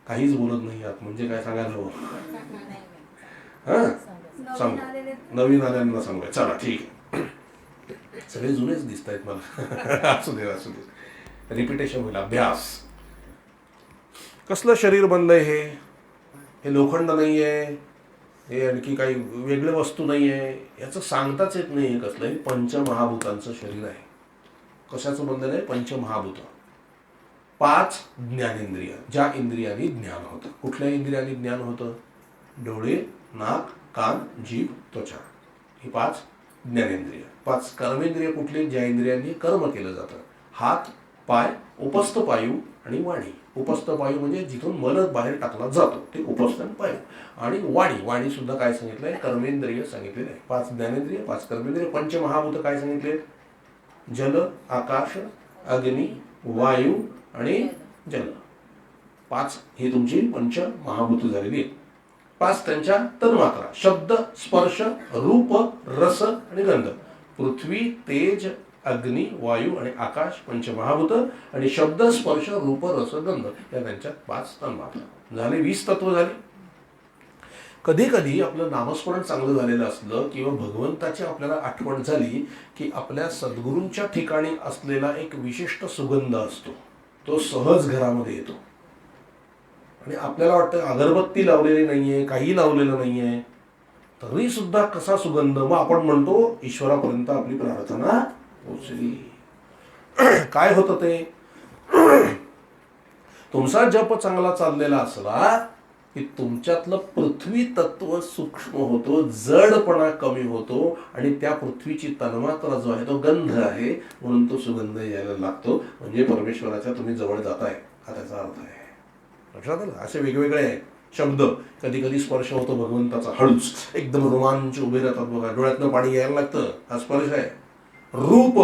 काहीच बोलत नाही आहात म्हणजे काय सांगायला हवं? सांगू, नवीन आल्यांना सांगूया. चला ठीक आहे, सगळे जुनेच दिसत आहेत मला. असू दे, असू दे, रिपिटेशन होईल, अभ्यास. कसलं शरीर बनलंय हे लोखंड नाहीये, हे आणखी काही वेगळी वस्तू नाहीये, याचं सांगताच येत नाही. कसलं? हे पंचमहाभूतांचं शरीर आहे. कशाचं बनलेलं आहे? पंचमहाभूत. 5 ज्ञानेंद्रिय, ज्या इंद्रियांनी ज्ञान होतं. कुठल्या इंद्रियांनी ज्ञान होतं? डोळे, नाक, कान, जीभ, त्वचा, ही 5 ज्ञानेंद्रिय. 5 कर्मेंद्रिय कुठले? ज्या इंद्रियांनी कर्म केलं जातं. हात, पाय, उपस्थ पायू आणि वाणी. उपस्थ पायू म्हणजे जिथून मल बाहेर टाकला जातो ते उपस्थ पायू. आणि वाणी सुद्धा काय सांगितलंय? कर्मेंद्रिय सांगितलेलं आहे. 5 ज्ञानेंद्रिय, 5 कर्मेंद्रिय. पंचमहाभूत काय सांगितले? जल, आकाश, अग्नी, वायू आणि जल. 5 ही तुमची पंचमहाभूत झालेली आहे. 5 त्यांच्या तन्मात्रा, शब्द, स्पर्श, रूप, रस आणि गंध. पृथ्वी, तेज, अग्नी, वायू आणि आकाश पंचमहाभूत. आणि शब्द, स्पर्श, रूप, रस, गंध या त्यांच्या 5 तन्मात्रा झाले. 20 तत्व झाले. कधी कधी आपलं नामस्मरण चांगलं झालेलं असलं किंवा भगवंताची आपल्याला आठवण झाली की आपल्या सद्गुरूंच्या ठिकाणी असलेला एक विशिष्ट सुगंध असतो, तो सहज घरामध्ये येतो. आणि आपल्याला वाटतं अगरबत्ती लावलेली नाहीये, काही लावलेलं नाहीये, तरी सुद्धा कसा सुगंध. मग आपण म्हणतो ईश्वरापर्यंत आपली प्रार्थना पोचली. काय होतं ते, तुमचा जप चांगला चाललेला असला की तुमच्यातलं पृथ्वी तत्व सूक्ष्म होतो, जडपणा कमी होतो आणि त्या पृथ्वीची तन्मात्रा जो आहे तो गंध आहे म्हणून तो सुगंध यायला लागतो, म्हणजे परमेश्वराच्या तुम्ही जवळ जाताय हा त्याचा अर्थ आहे. लक्षात आलं. असे वेगवेगळे आहेत शब्द. कधी कधी स्पर्श होतो भगवंताचा हळूच, एकदम रोमांच उभे राहतात बघा, डोळ्यातनं पाणी यायला लागतं, हा स्पर्श आहे. रूप,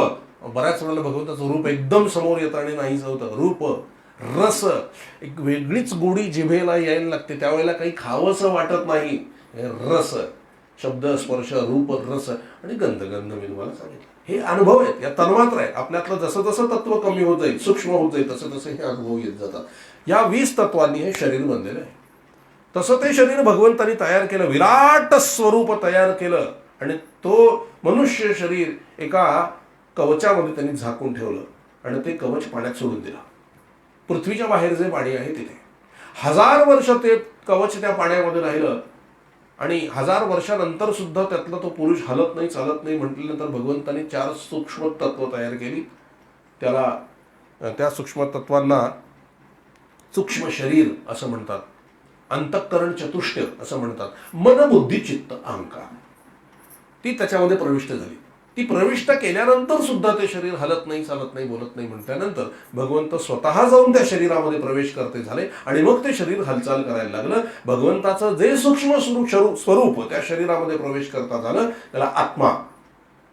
बऱ्याच वेळेला भगवंताचं रूप एकदम समोर येतं आणि नाहीच होतं. रूप, रस, एक वेगळीच गोडी जिभेला यायला लागते, त्यावेळेला काही खावंसं वाटत नाही. रस, शब्द, स्पर्श, रूप, रस आणि गंध. गंध मी तुम्हाला सांगितलं, हे अनुभव आहेत, या तन्मात्र आहे. आपल्यातलं जसं जसं तत्व कमी होत जाईल, सूक्ष्म होत जाईल, तसं तसं हे अनुभव येत जातात. या 20 तत्वांनी हे शरीर बनलेलं आहे. तसं ते शरीर भगवंतानी तयार केलं, विराट स्वरूप तयार केलं आणि तो मनुष्य शरीर एका कवचामध्ये त्यांनी झाकून ठेवलं आणि ते कवच पाण्यात सोडून दिलं. पृथ्वीच्या बाहेर जे पाणी आहे तिथे 1000 वर्ष ते कवच त्या पाण्यामध्ये राहिलं आणि 1000 वर्षानंतर सुद्धा त्यातला तो पुरुष हलत नाही, चालत नाही म्हटल्यानंतर भगवंतानी 4 सूक्ष्म तत्व तयार केली. त्या सूक्ष्म तत्वांना सूक्ष्म शरीर असं म्हणतात, अंतःकरण चतुष्ट असं म्हणतात, मन, बुद्धी, चित्त, अहंकार. ती त्याच्यामध्ये प्रविष्ट झाली. ती प्रविष्ट केल्यानंतर सुद्धा ते शरीर हलत नाही, चालत नाही, बोलत नाही म्हटल्यानंतर भगवंत स्वतः जाऊन त्या शरीरामध्ये प्रवेश करते झाले आणि मग ते शरीर हालचाल करायला लागलं. भगवंताचं जे सूक्ष्म स्वरूप त्या शरीरामध्ये प्रवेश करता झालं त्याला आत्मा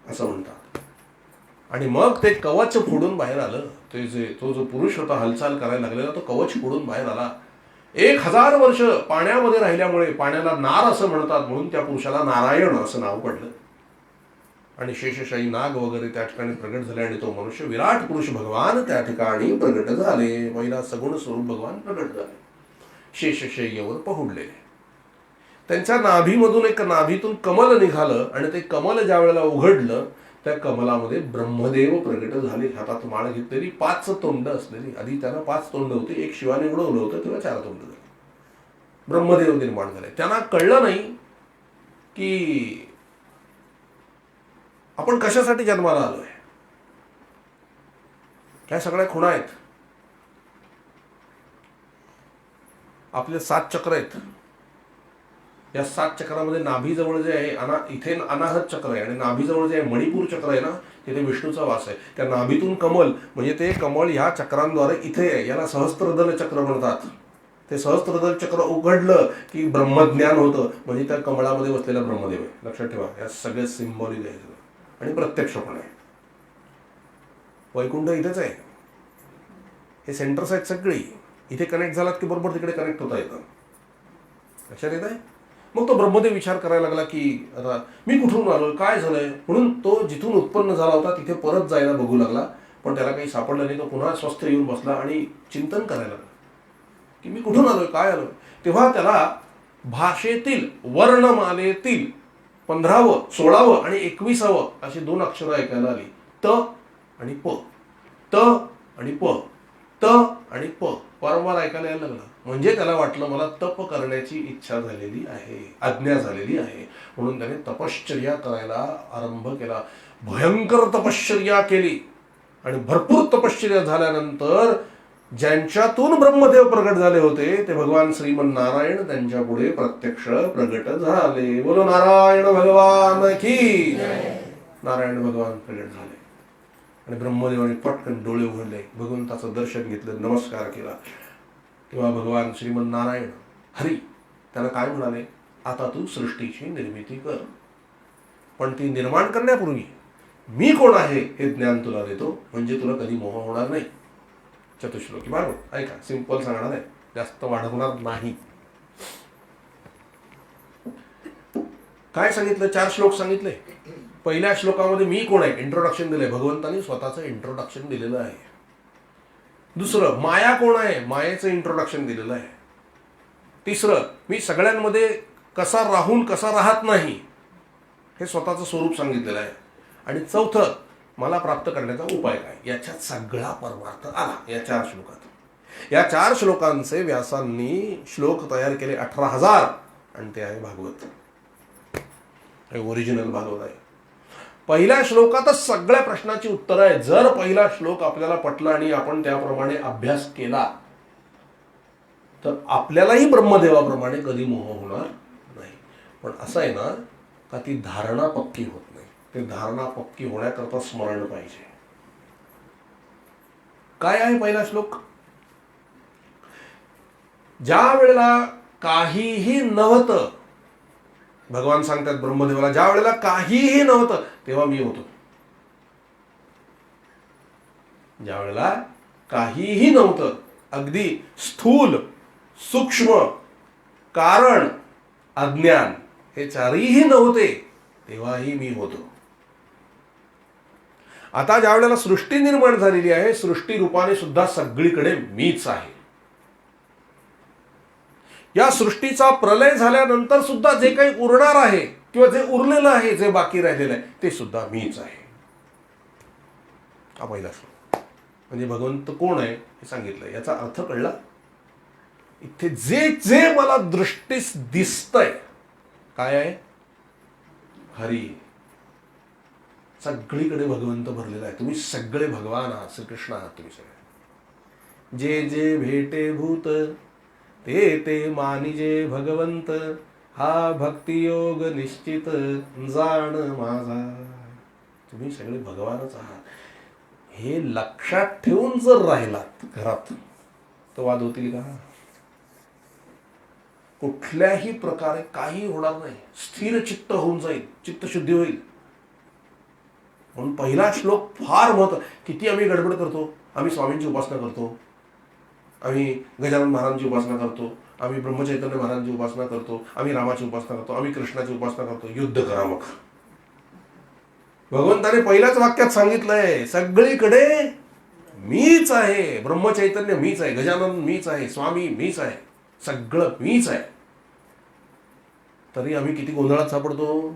असं म्हणतात. आणि मग ते कवच फोडून बाहेर आलं. तो जो पुरुष होता हालचाल करायला लागलेला तो कवच फोडून बाहेर आला. 1000 वर्ष पाण्यामध्ये राहिल्यामुळे पाण्याला नार असं म्हणतात, म्हणून त्या पुरुषाला नारायण असं नाव पडलं. आणि शेषशाही नाग वगैरे त्या ठिकाणी प्रगट झाले आणि तो मनुष्य विराट पुरुष भगवान त्या ठिकाणी प्रगट झाले. पहिला सगुण स्वरूप भगवान प्रगट झाले, शेषशय्येवर पहुडलेले. त्यांच्या नाभीमधून एक नाभीतून कमल निघालं आणि ते कमल ज्या वेळेला उघडलं त्या कमलामध्ये ब्रह्मदेव प्रगट झाले. हातात माळ घेतलेली, 5 तोंड असलेली. आधी त्यांना 5 तोंड होती, एक शिवाने उडवलं होतं तेव्हा 4 तोंड झाले. ब्रह्मदेव निर्माण झाले. त्यांना कळलं नाही की आपण कशासाठी जन्माला आलोय. ह्या सगळ्या खुणा आहेत. आपले 7 चक्र आहेत. या 7 चक्रामध्ये नाभीजवळ जे आहे इथे अनाहत चक्र आहे आणि नाभीजवळ जे आहे मणिपूर चक्र आहे ना, तिथे विष्णूचा वास आहे. त्या नाभीतून कमल, म्हणजे ते कमल ह्या चक्रांद्वारे इथे आहे, याला सहस्त्रदल चक्र म्हणतात. ते सहस्त्रदल चक्र उघडलं की ब्रह्मज्ञान होतं, म्हणजे त्या कमळामध्ये बसलेला ब्रह्मदेव आहे. लक्षात ठेवा, या सगळे सिम्बॉलिक आहे आणि प्रत्यक्ष पण आहे. वैकुंठ इथेच आहे. हे सेंटर्स आहेत सगळी. इथे कनेक्ट झालात की बरोबर तिकडे कनेक्ट होता येतं. लक्षात येत आहे. मग तो ब्रह्मदेव विचार करायला लागला की आता मी कुठून आलोय, काय झालंय, म्हणून तो जिथून उत्पन्न झाला होता तिथे परत जायला बघू लागला. पण त्याला काही सापडलं नाही. तो पुन्हा स्वस्थ येऊन बसला आणि चिंतन करायला लागला की मी कुठून आलोय, काय आलोय. तेव्हा त्याला भाषेतील वर्णमालेतील 15वं, 16वं आणि 21वं अशी 2 अक्षरं ऐकायला आली. त आणि प, त आणि प, त आणि प वारंवार ऐकायला यायला लागला. म्हणजे त्याला वाटलं मला तप करण्याची इच्छा झालेली आहे, आज्ञा झालेली आहे. म्हणून त्याने तपश्चर्या करायला आरंभ केला. भयंकर तपश्चर्या केली आणि भरपूर तपश्चर्या झाल्यानंतर ज्यांच्यातून ब्रह्मदेव प्रगट झाले होते ते भगवान श्रीमन नारायण त्यांच्या पुढे प्रत्यक्ष प्रगट झाले. बोलो नारायण भगवान की. नारायण भगवान प्रगट झाले आणि ब्रह्मदेवाने पटकन डोळे उघडले, भगवंताचं दर्शन घेतलं, नमस्कार केला. तेव्हा भगवान श्रीमन नारायण हरी त्याला काय म्हणाले, आता तू सृष्टीची निर्मिती कर, पण ती निर्माण करण्यापूर्वी मी कोण आहे हे ज्ञान तुला देतो, म्हणजे तुला कधी मोह होणार नाही. चतुश्लोकी बरोबर ऐका, सिंपल सांगणार आहे, जास्त वाढवणार नाही. काय सांगितलं, 4 श्लोक सांगितले. पहिल्या श्लोकामध्ये मी कोण आहे इंट्रोडक्शन दिलंय, भगवंतानी स्वतःचं इंट्रोडक्शन दिलेलं आहे. दुसरं माया कोण आहे, मायेचं इंट्रोडक्शन दिलेलं आहे. तिसरं मी सगळ्यांमध्ये कसा राहून कसा राहत नाही हे स्वतःचं स्वरूप सांगितलेलं आहे. आणि चौथं मला प्राप्त करण्याचा उपाय काय, याच्यात सगळा परमार्थ आला या 4 श्लोकात. या 4 श्लोकांचे व्यासांनी श्लोक तयार केले 18,000 आणि ते आहे भागवत. हे ओरिजिनल भागवत आहे. पहिल्या श्लोकातच सगळ्या प्रश्नाची उत्तरं आहे. जर पहिला श्लोक आपल्याला पटला आणि आपण त्याप्रमाणे अभ्यास केला तर आपल्यालाही ब्रह्मदेवाप्रमाणे कधी मोह होणार नाही. पण असं आहे ना का ती धारणा पक्की होत नाही. ते धारणा पक्की होण्याकरता स्मरण पाहिजे. काय आहे पहिला श्लोक? ज्या वेळेला काहीही नव्हतं, भगवान सांगतात ब्रह्मदेवाला, ज्या वेळेला काहीही नव्हतं तेव्हा मी होतो. ज्या वेळेला काहीही नव्हतं, अगदी स्थूल सूक्ष्म कारण अज्ञान हे चारही नव्हते तेव्हाही मी होतो. आता ज्या वेळेला सृष्टी निर्माण झालेली आहे, सृष्टी रूपाने सुद्धा सगळीकडे मीच आहे. या सृष्टीचा प्रलय झाल्यानंतर सुद्धा जे काही उरणार आहे किंवा जे उरलेलं आहे, जे बाकी राहिलेलं आहे ते सुद्धा मीच आहे. हा पहिला श्लोक. म्हणजे भगवंत कोण आहे हे सांगितलं. याचा अर्थ कळला. इथे जे जे मला दृष्टीस दिसतंय काय आहे? हरी. सगळीकडे भगवंत भरलेला आहे. तुम्ही सगळे भगवान आहात, श्रीकृष्ण आहात तुम्ही सगळे. जे जे भेटे भूत ते ते मानिजे भगवंत, हा भक्तियोग निश्चित जाण माझा. तुम्ही सगळे भगवानच आहात हे लक्षात ठेवून जर राहिलात घरात तर वाद होतील का? कुठल्याही प्रकारे काही होणार नाही. स्थिर चित्त होऊन जाईल, चित्तशुद्धी होईल. म्हणून पहिला श्लोक फार महत्व. किती आम्ही गडबड करतो. आम्ही स्वामींची उपासना करतो, आम्ही गजानन महाराजांची उपासना करतो, आम्ही ब्रह्मचैतन्य महाराजांची उपासना करतो, आम्ही रामाची उपासना करतो, आम्ही कृष्णाची उपासना करतो. युद्ध करा मग. भगवंताने पहिल्याच वाक्यात सांगितलंय सगळीकडे मीच आहे. ब्रह्मचैतन्य मीच आहे, गजानन मीच आहे, स्वामी मीच आहे, सगळं मीच आहे. तरी आम्ही किती गोंधळात सापडतो.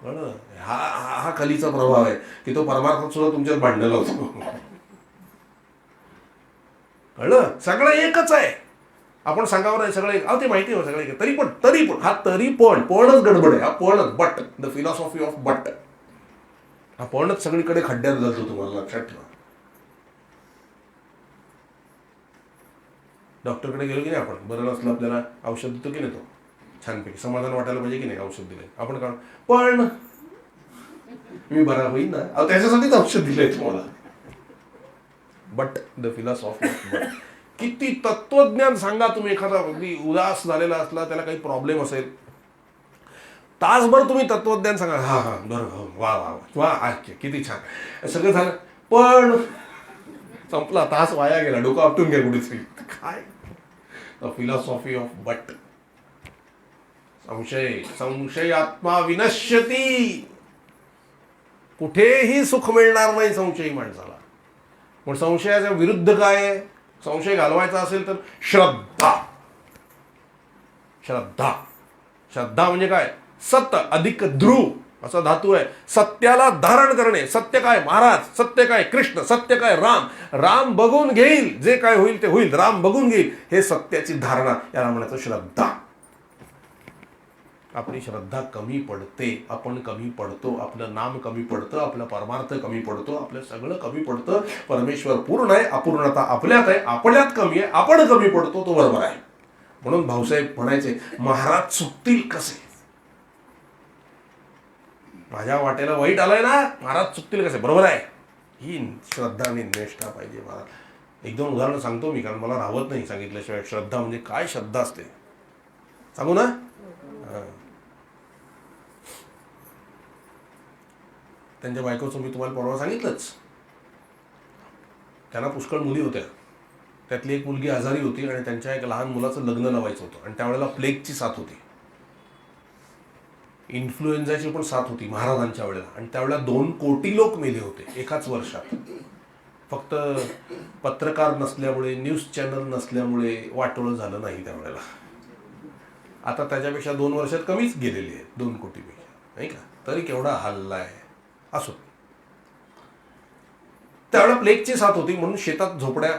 कळलं? हा हा कलीचा प्रभाव आहे की तो परमार्थात सुद्धा तुमच्यात भांडणं लावतो. कळलं? सगळं एकच आहे. आपण सांगावं नाही सगळं एक. ते माहिती आहे सगळं एक. तरी पण हा पणच गडबड आहे. हा पणच but, the philosophy of but. हा पणच सगळीकडे खड्ड्यात घालतो. तुम्हाला लक्षात ठेवा. डॉक्टरकडे गेलो की नाही आपण, बरं नसलं आपल्याला औषध देतो की नाही, तो छानपैकी समाधान वाटायला पाहिजे की नाही. औषध दिलंय आपण का पण मी बरा होईल ना, त्याच्यासाठीच औषध दिलंय तुम्हाला. But the philosophy of but. किती तत्वज्ञान सांगा तुम्ही. एखादा अगदी उदास झालेला असला, त्याला काही प्रॉब्लेम असेल, तासभर तुम्ही तत्वज्ञान सांगा. हा हा बरं, वा वा वा, किती छान, सगळं झालं. पण संपला, तास वाया गेला, डोकं आपटून घ्या कुठेतरी. काय द फिलॉसॉफी ऑफ बट. संशय आत्मा विनश्यती. कुठेही सुख मिळणार नाही संशयी माणसाला. पण संशयाच्या विरुद्ध काय आहे? संशय घालवायचा असेल तर श्रद्धा. श्रद्धा श्रद्धा म्हणजे काय? सत अधिक ध्रुव असा धातू आहे. सत्याला धारण करणे. सत्य काय? महाराज. सत्य काय? कृष्ण. सत्य काय? राम. राम बघून घेईल, जे काय होईल ते होईल, राम बघून घेईल, हे सत्याची धारणा. याला म्हणायचं श्रद्धा. आपली श्रद्धा कमी पडते, आपण कमी पडतो, आपलं नाम कमी पडतं, आपलं परमार्थ कमी पडतो, आपलं सगळं कमी पडतं. परमेश्वर पूर्ण आहे, अपूर्णता आपल्यात आहे, आपल्यात कमी आहे, आपण कमी पडतो, तो बरोबर आहे. म्हणून भाऊसाहेब म्हणायचे, महाराज चुकतील कसे? माझ्या वाटेला वाईट आलंय ना, महाराज चुकतील कसे? बरोबर आहे. ही श्रद्धा आणि निष्ठा पाहिजे. महाराज एक दोन उदाहरणं सांगतो मी, कारण मला राहत नाही सांगितल्याशिवाय. श्रद्धा म्हणजे काय श्रद्धा असते सांगू ना. त्यांच्या बायकोचं मी तुम्हाला परवा सांगितलंच. त्यांना पुष्कळ मुली होत्या. त्यातली एक मुलगी आजारी होती आणि त्यांच्या एक लहान मुलाचं लग्न लावायचं होतं. आणि त्यावेळेला प्लेगची साथ होती, इन्फ्लुएन्झाची पण साथ होती महाराजांच्या वेळेला. आणि त्यावेळेला 2 कोटी लोक मेले होते एकाच वर्षात. फक्त पत्रकार नसल्यामुळे, न्यूज चॅनल नसल्यामुळे वाटोळं झालं नाही त्यावेळेला. आता त्याच्यापेक्षा 2 वर्षात कमीच गेलेली आहे, 2 कोटीपेक्षा, नाही का? तरी केवढा हल्ला आहे. असो, त्यावेळेला प्लेगची साथ होती म्हणून शेतात झोपड्या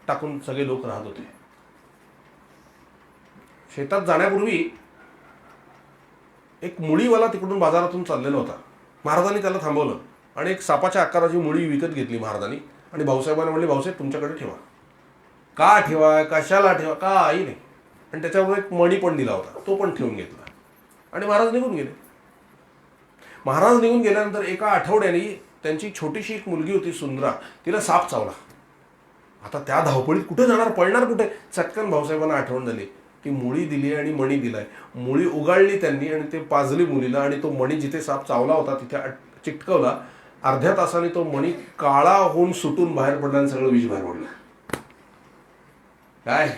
टाकून सगळे लोक राहत होते. शेतात जाण्यापूर्वी एक मुळीवाला तिकडून बाजारातून चाललेला होता. महाराजांनी त्याला थांबवलं आणि एक सापाच्या आकाराची मुळी विकत घेतली महाराजांनी आणि भाऊसाहेबांना म्हणले, भाऊसाहेब तुमच्याकडे ठेवा. का ठेवा, कशाला ठेवा, काही नाही. आणि त्याच्यावर एक मणी पण दिला होता, तो पण ठेवून घेतला आणि महाराज निघून गेले. महाराज निघून गेल्यानंतर एका आठवड्याने त्यांची छोटीशी एक मुलगी होती सुंदरा, तिला साप चावला. आता त्या धावपळीत कुठे जाणार, पळणार कुठे. चटकन भाऊसाहेबांना आठवण झाली, ती मुळी दिली आणि मणी दिलाय. मुळी उगाळली त्यांनी आणि ते पाजली मुलीला आणि तो मणी जिथे साप चावला होता तिथे चिटकवला. अर्ध्या तासाने तो मणी काळा होऊन सुटून बाहेर पडला आणि सगळं विष बाहेर पडलं. काय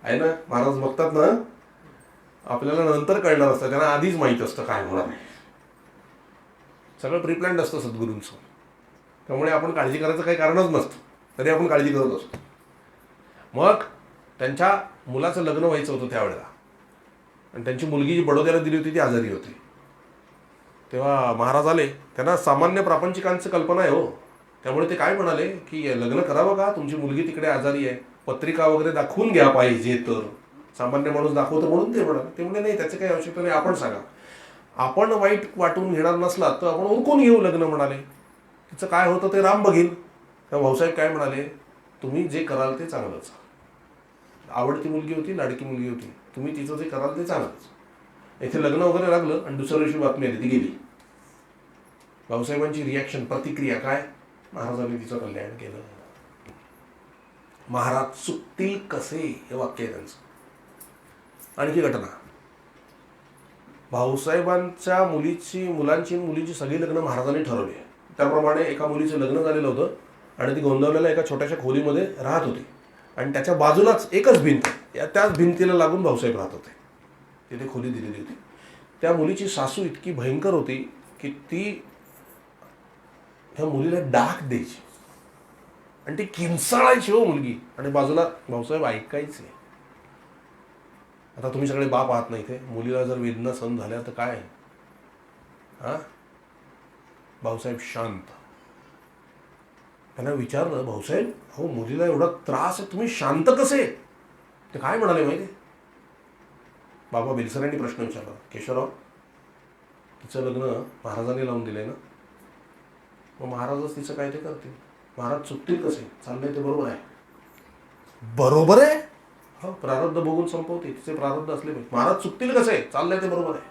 आहे ना, महाराज बघतात ना, आपल्याला नंतर कळणार असतं, त्यांना आधीच माहीत असतं काय होणार नाही. सगळं प्रीप्लॅन्ड असतं सद्गुरूंचं. त्यामुळे आपण काळजी करायचं काही कारणच नसतं, तरी आपण काळजी करत असतो. मग त्यांच्या मुलाचं लग्न व्हायचं होतं त्यावेळेला आणि त्यांची मुलगी जी बडोद्याला दिली होती ती आजारी होती. तेव्हा महाराज आले. त्यांना सामान्य प्रापंचिकांची कल्पना आहे हो. त्यामुळे ते काय म्हणाले की लग्न करावं का, तुमची मुलगी तिकडे आजारी आहे, पत्रिका वगैरे दाखवून घ्या पाहिजे तर. सामान्य माणूस दाखवतो म्हणून ते म्हणाले. ते म्हणजे नाही, त्याची काही आवश्यकता नाही, आपण सांगा. आपण वाईट वाटून घेणार नसला तर आपण उरकून घेऊ लग्न म्हणाले. तिचं काय होतं ते राम बघील. तेव्हा भाऊसाहेब काय म्हणाले, तुम्ही जे कराल ते चांगलंच. आवडती मुलगी होती, लाडकी मुलगी होती, तुम्ही तिचं जे कराल ते चांगलंच. इथे लग्न वगैरे लागलं आणि दुसऱ्या दिवशी बातमी आली, ती गेली. भाऊसाहेबांची रिॲक्शन, प्रतिक्रिया काय, महाराजांनी तिचं कल्याण केलं. महाराज चुकतील कसे हे वाक्य आहे त्यांचं. आणखी घटना, भाऊसाहेबांच्या मुलीची सगळी लग्न महाराजांनी ठरवली. त्याप्रमाणे एका मुलीचं लग्न झालेलं होतं आणि ती गोंदवलेल्या एका छोट्याशा खोलीमध्ये राहत होती आणि त्याच्या बाजूलाच एकच भिंत, त्याच भिंतीला लागून भाऊसाहेब राहत होते. तिथे खोली दिलेली होती. त्या मुलीची सासू इतकी भयंकर होती की ती ह्या मुलीला डाक द्यायची आणि ती किंचाळायची हो मुलगी, आणि बाजूला भाऊसाहेब ऐकायचे. आता तुम्ही सगळे बाप आहात ना इथे, मुलीला जर वेदना सहन झाल्या तर काय. भाऊसाहेब शांत. त्यांना विचारलं, भाऊसाहेब हो मुलीला एवढा त्रास आहे, तुम्ही शांत कसे. ते काय म्हणाले माहिती. बाबा बेलसरांनी प्रश्न विचारला, केशवराव तिचं लग्न महाराजांनी लावून दिलंय ना, मग महाराजच तिचं काय ते करतील. महाराज चुकतील कसे, चाललंय ते बरोबर आहे. बरोबर आहे, हो प्रारब्ध बघून संपवते, तिचे प्रारब्ध असले पाहिजे. महाराज चुकतील कसे, चाललंय ते बरोबर आहे.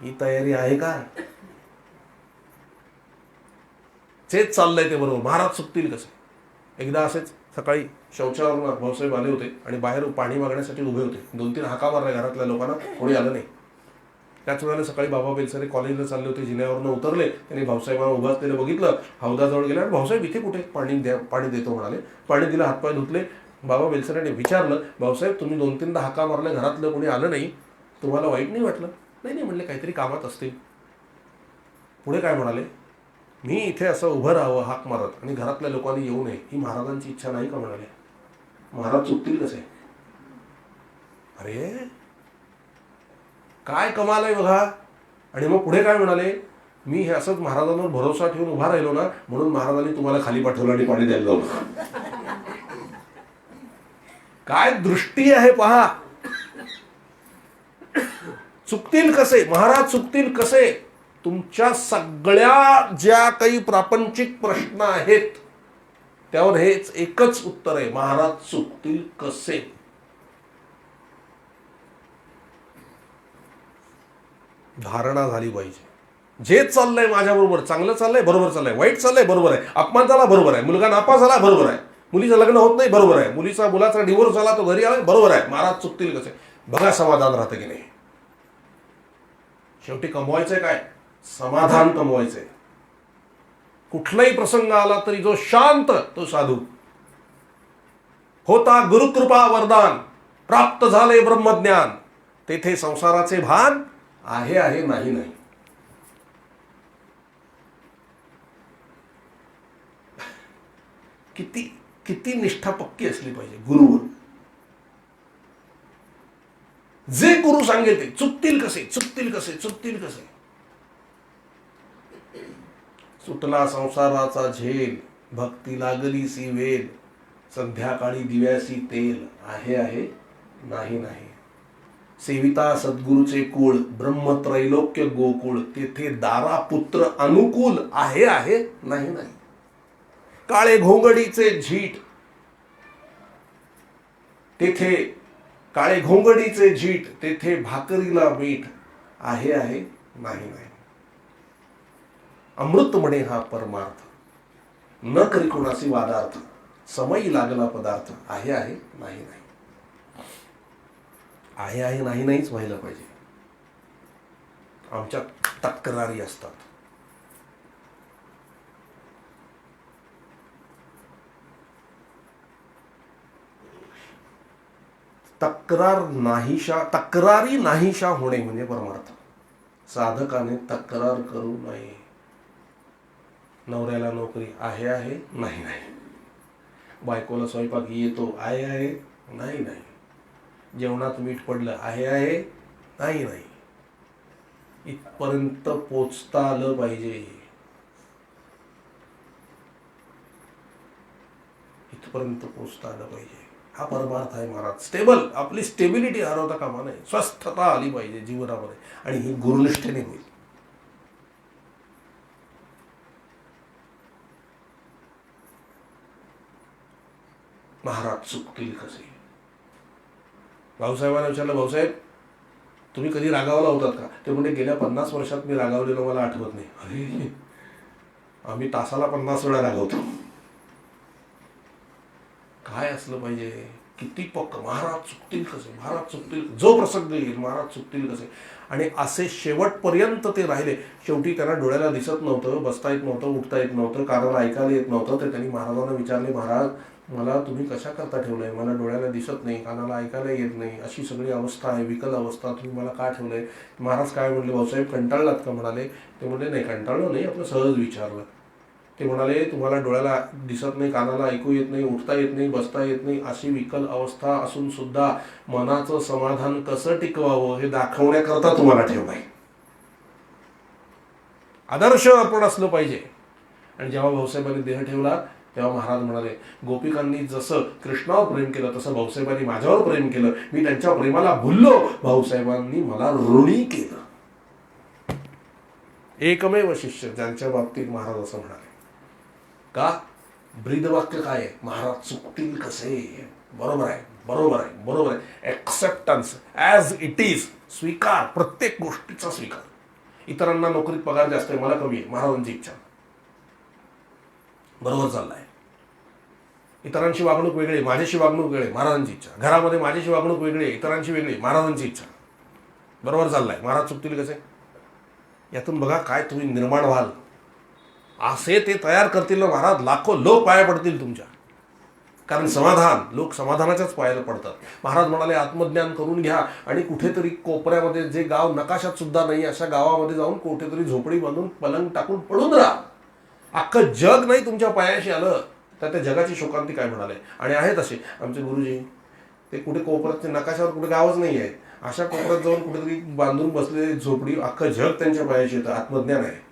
ही तयारी आहे का, तेच चाललंय ते बरोबर, महाराज चुकतील कसे. एकदा असेच सकाळी शौचावरून भाऊसाहेब आले होते आणि बाहेर पाणी मागण्यासाठी उभे होते. 2-3 हाका मारल्या घरातल्या लोकांना, कोणी आलं नाही. त्याच वेळेला सकाळी बाबा बेलसरे कॉलेजला चालले होते, जिन्यावरनं उतरले. त्यांनी भाऊसाहेबांना उभं असलेलं बघितलं, हौदाजवळ गेला आणि भाऊसाहेब इथे कुठे, पाणी देतो म्हणाले. पाणी दिलं, हातपाय धुतले. बाबा बेलसरेने विचारलं, भाऊसाहेब तुम्ही 2-3दा हाका मारल्या, घरातलं कोणी आलं नाही, तुम्हाला वाईट नाही वाटलं. नाही नाही म्हणले, काहीतरी कामात असतील. पुढे काय म्हणाले, मी इथे असं उभं राहावं हाक मारत आणि घरातल्या लोकांनी येऊ नये ही महाराजांची इच्छा नाही का म्हणाले. महाराज चुकतील कसे. अरे काय कमाल आहे बघा. आणि मग पुढे काय म्हणाले, मी हे असंच महाराजांवर भरोसा ठेवून उभा राहिलो ना, म्हणून महाराजांनी तुम्हाला खाली पाठवलं आणि पाणी द्यायला लावलं. काय दृष्टी आहे पहा. चुकतील कसे महाराज, चुकतील कसे. तुमच्या सगळ्या ज्या काही प्रापंचिक प्रश्न आहेत त्यावर हेच एकच उत्तर आहे, महाराज चुकतील कसे. धारणा झाली पाहिजे. जे चाललंय माझ्याबरोबर, चांगलं चाललंय बरोबर चाललंय, वाईट चाललंय बरोबर आहे, अपमान झाला बरोबर आहे, मुलगा नापास झाला बरोबर आहे, मुलीचं लग्न होत नाही बरोबर आहे, मुलाचा डिवोर्स झाला तो घरी आला बरोबर आहे. महाराज चुकतील कसे. बघा समाधान राहतं की नाही. शेवटी कमवायचंय काय, समाधान कमवायचंय. कुठलाही प्रसंग आला तरी जो शांत तो साधू. होता गुरुकृपा वरदान, प्राप्त झाले ब्रह्मज्ञान, तेथे संसाराचे भान आहे आहे नाही नाही. किती किती निष्ठा पक्की असली पाहिजे गुरुवर. जे गुरु सांगेल ते, चुकतील कसे, चुकतील कसे, चुकतील कसे. सुटला संसाराचा झेल, भक्ती लागली सी वेल, संध्याकाळी दिव्यासी तेल, आहे आहे नाही नाही. सेविता सद्गुरूचे कुळ, ब्रह्मत्रैलोक्य गोकुळ, तेथे दारा पुत्र अनुकूल आहे आहे नाही नाही. काळे घोंगडीचे झीट, तेथे काळे घोंगडीचे झीट, तेथे भाकरीला मीठ आहे आहे नाही नाही. अमृत म्हणे हा परमार्थ, न करी कोणाशी वादार्थ, समयी लागला पदार्थ आहे आहे नाही नाही. आहे आहे नाही नाहीच व्हायला पाहिजे. आमच्या तक्रारी असतात. तक्रारी नाहीशा होणे म्हणजे परमार्थ. साधकाने तक्रार करू नये. नवऱ्याला नोकरी आहे आहे नाही नाही, बायकोला स्वयंपाक येतो आहे आहे नाही नाही, जेवणात मीठ पडलं आहे आहे नाही नाही, इथपर्यंत पोचता आलं पाहिजे. इथपर्यंत पोचता आलं पाहिजे. हा परमार्थ आहे महाराज. स्टेबल, आपली स्टेबिलिटी हरवता कामा नये. स्वस्थता आली पाहिजे जीवनामध्ये, आणि ही गुरुनिष्ठेने होईल. महाराज चुकतील कसे? भाऊसाहेबांना विचारलं, भाऊसाहेब तुम्ही कधी रागावला होतात का? ते म्हणजे गेल्या 50 वर्षात मी रागावलेलं मला आठवत नाही. अरे आम्ही तासाला 50 वेळा रागावतो. काय असलं पाहिजे? किती पक्क. महाराज चुकतील कसे? महाराज चुकतील, जो प्रसंग येईल महाराज चुकतील कसे? आणि असे शेवटपर्यंत ते राहिले. शेवटी त्यांना डोळ्याला दिसत नव्हतं, बसता येत नव्हतं, उठता येत नव्हतं, कानाला ऐकायला येत नव्हतं. तर त्यांनी महाराजांना विचारले, महाराज मला तुम्ही कशा करता ठेवलंय? मला डोळ्याला दिसत नाही, कानाला ऐकायला येत नाही, अशी सगळी अवस्था आहे, विकल अवस्था, तुम्ही मला का ठेवलंय? महाराज काय म्हणले, भाऊसाहेब कंटाळलात का? म्हणाले. ते म्हणले नाही कंटाळलो नाही, आपलं सहज विचारलं. ते म्हणाले, तुम्हाला डोळ्याला दिसत नाही, कानाला ऐकू येत नाही, उठता येत नाही, बसता येत नाही, अशी विकल अवस्था असून सुद्धा मनाचं समाधान कसं टिकवावं हे दाखवण्याकरता तुम्हाला ठेवलंय. आदर्श आपण असलं पाहिजे. आणि जेव्हा भाऊसाहेबांनी देह ठेवला तेव्हा महाराज म्हणाले, गोपिकांनी जसं कृष्णावर प्रेम केलं तसं भाऊसाहेबांनी माझ्यावर प्रेम केलं. मी त्यांच्या प्रेमाला भुललो, भाऊसाहेबांनी मला ऋणी केलं. एकमेव शिष्य ज्यांच्या बाबतीत महाराज असं म्हणाले. का? ब्रीदवाक्य काय आहे? महाराज चुकतील कसे? बरोबर आहे, बरोबर आहे, बरोबर आहे. ऍक्सेप्टन्स ॲज इट इज, स्वीकार, प्रत्येक गोष्टीचा स्वीकार. इतरांना नोकरीत पगार जास्त आहे, मला कमी आहे, महाराजांची इच्छा. बरोबर चाललाय. इतरांची वागणूक वेगळी, माझ्याशी वागणूक वेगळी, महाराजांची इच्छा. घरामध्ये माझ्याशी वागणूक वेगळी, इतरांची वेगळी, महाराजांची इच्छा. बरोबर चाललाय. महाराज चुकतील कसे? यातून बघा काय तुम्ही निर्माण व्हाल. असे ते तयार करतील ना महाराज, लाखो लोक पाया पडतील तुमच्या. कारण समाधान, लोक समाधानाच्याच पायाला पडतात. महाराज म्हणाले, आत्मज्ञान करून घ्या आणि कुठेतरी कोपऱ्यामध्ये, जे गाव नकाशात सुद्धा नाही अशा गावामध्ये जाऊन कुठेतरी झोपडी बांधून पलंग टाकून पडून राहा. अख्खं जग नाही तुमच्या पायाशी आलं तर त्या जगाची शोकांती काय म्हणाले. आणि आहेत असे आमचे गुरुजी, ते कुठे कोपऱ्यात, नकाशावर कुठे गावच नाही आहे, अशा कोपऱ्यात जाऊन कुठेतरी बांधून बसलेली झोपडी, अख्खं जग त्यांच्या पायाशी येतं. आत्मज्ञान आहे.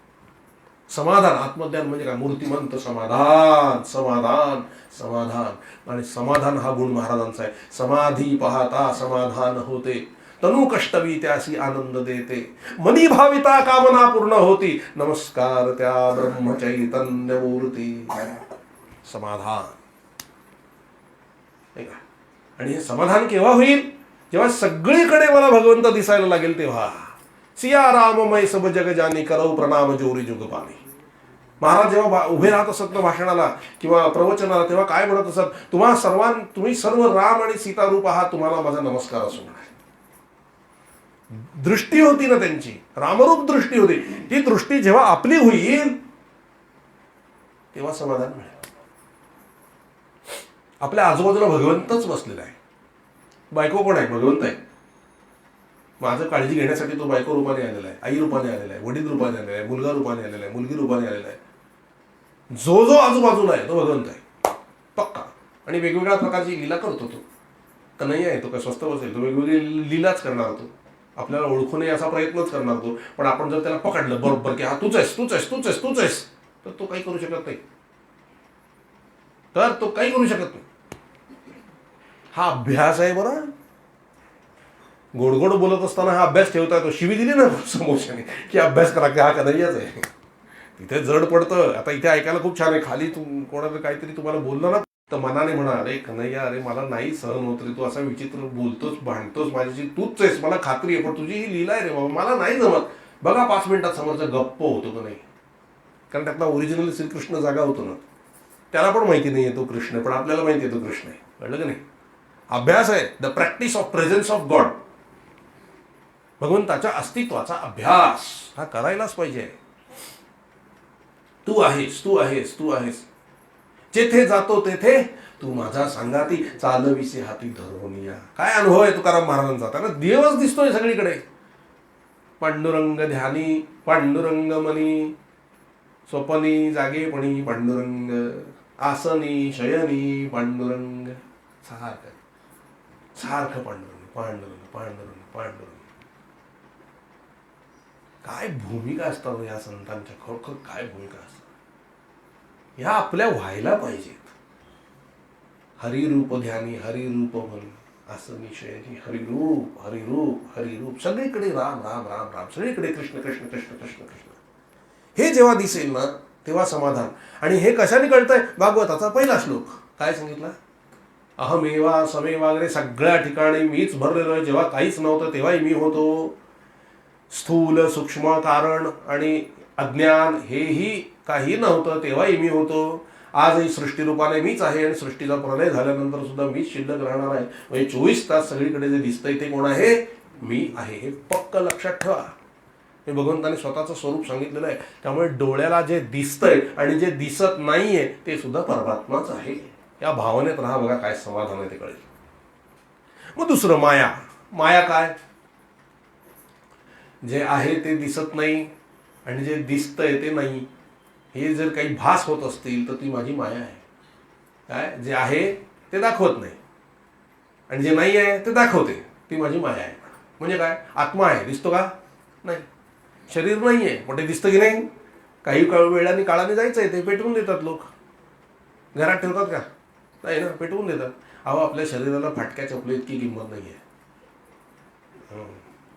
समाधान, आत्मज्ञान म्हणजे काय? मूर्तिमंत समाधान, समाधान, समाधान. आणि समाधान हा गुण महाराजांचा आहे. समाधी पाहता समाधान होते, तनु कष्टवी त्यासी आनंद देते, मनी भाविता कामना पूर्ण होती, नमस्कार त्या ब्रह्मचैतन्य मूर्ती. समाधान. आणि हे समाधान केव्हा होईल? जेव्हा सगळीकडे मला भगवंत दिसायला लागेल तेव्हा. सिया राममय सब जग जानी, करौ प्रणाम जोरी जुग पाणी. महाराज जेव्हा उभे राहत असत ना भाषणाला किंवा प्रवचनाला, तेव्हा काय म्हणत असत? तुम्ही सर्व राम आणि सीता रूप आहात, तुम्हाला माझा नमस्कार असो. दृष्टी होती ना त्यांची, रामरूप दृष्टी होती. ती दृष्टी जेव्हा आपली होईल तेव्हा समाधान मिळेल. आपल्या आजूबाजूला भगवंतच बसलेला आहे. बायको कोण आहे? भगवंत आहे. माझं काळजी घेण्यासाठी तो बायको रूपाने आलेला आहे, आई रूपाने आलेला आहे, वडील रूपाने आलेला आहे, मुलगा रूपाने आलेला आहे, मुलगी रूपाने आलेला आहे. जो जो आजूबाजूला आहे तो भगवंत आहे पक्का. आणि वेगवेगळ्या प्रकारची लीला करतो तो. कन्हैया आहे तो, काय स्वस्त बसेल? तो वेगवेगळी लीलाच करणार होतो. आपल्याला ओळखू नये असा प्रयत्नच करणार तो. पण आपण जर त्याला पकडलं बरोबर की हा तूच आहेस, तूच आहेस, तूच आहेस, तूच आहेस, तर तो काही करू शकत नाही. तर तो काही करू शकत नाही. हा अभ्यास आहे बरं. गोड गोड बोलत असताना हा अभ्यास ठेवता येतो. शिवी दिली ना समोरच्याने की अभ्यास करा की हा कन्हैयाच आहे, तिथे जड पडतं. आता इथे ऐकायला खूप छान आहे, खाली कोणाला काहीतरी तुम्हाला बोललं ना तर मनाने म्हणा, अरे कन्हैया, अरे मला नाही सहन होत रे, तू असा विचित्र बोलतोस, भांडतोस माझ्याशी, तूच आहेस, मला खात्री आहे, पण तुझी ही लीला आहे रे बाबा, मला नाही जमत. बघा 5 मिनिटात समोरचा गप्प होतो का नाही, कारण त्यातला ओरिजिनल श्रीकृष्ण जागा होतो ना. त्याला पण माहिती नाही आहे तो कृष्ण, पण आपल्याला माहिती आहे तो कृष्ण आहे. कळलं का नाही? अभ्यास आहे, the practice of presence of God. भगवंताच्या अस्तित्वाचा अभ्यास हा करायलाच पाहिजे. तू आहेस, तू आहेस, तू आहेस, जेथे जातो तेथे तू माझा सांगाती, चालविसे हाती धरून या. काय अनुभव आहे तुकाराम महाराजांचा. त्यांना देवच दिसतोय सगळीकडे. पांडुरंग ध्यानी पांडुरंग मनी, स्वपनी जागेपणी पांडुरंग, आसनी शयनी पांडुरंग. सारखं सारखं पांडुरंग पांडुरंग पांडुरंग पांडुरंग. काय भूमिका असतात या संतांच्या, खरोखर काय भूमिका असतात ह्या आपल्या व्हायला पाहिजेत. हरिरूप ध्यानी हरिरूप म्हण, आसनी शयनी हरिरूप हरिरूप हरिरूप. सगळीकडे राम राम राम राम, सगळीकडे कृष्ण कृष्ण कृष्ण कृष्ण कृष्ण. हे जेव्हा दिसेल ना तेव्हा समाधान. आणि हे कशाने कळतंय? भागवताचा पहिला श्लोक काय सांगितला? अहमेवा समेवा वगैरे सगळ्या ठिकाणी मीच भरलेलो आहे. जेव्हा काहीच नव्हतं तेव्हाही मी होतो. स्थूल सूक्ष्म कारण आणि अज्ञान हेही काही नव्हतं तेव्हाही मी होतो. आजही सृष्टीरूपाने मीच आहे आणि सृष्टीचा प्रलय झाल्यानंतर सुद्धा मीच शिल्लक राहणार आहे. म्हणजे 24 तास सगळीकडे जे दिसतंय ते कोण आहे? मी आहे. हे पक्क लक्षात ठेवा. हे भगवंताने स्वतःचं स्वरूप सांगितलेलं आहे. त्यामुळे डोळ्याला जे दिसतंय आणि जे दिसत नाहीये ते सुद्धा परमात्माच आहे. या भावनेत राहा, बघा काय समाधान आहे ते कळेल. मग दुसरं माया. माया काय? जे आहे ते दिसत नाही आणि जे दिसतंय ते नाही. हे जर काही भास होत असतील तर ती माझी माया आहे. काय? जे आहे ते दाखवत नाही आणि जे नाही आहे ते दाखवते, ती माझी माया आहे. म्हणजे काय? आत्मा आहे, दिसतो का? नाही. शरीर नाही आहे, पण ते दिसतं की नाही? काही वेळाने काळाने जायचं आहे, ते पेटवून देतात लोक. घरात ठेवतात का? नाही ना, पेटवून देतात. अहो, आपल्या शरीराला फाटक्या चपली इतकी किंमत नाही आहे.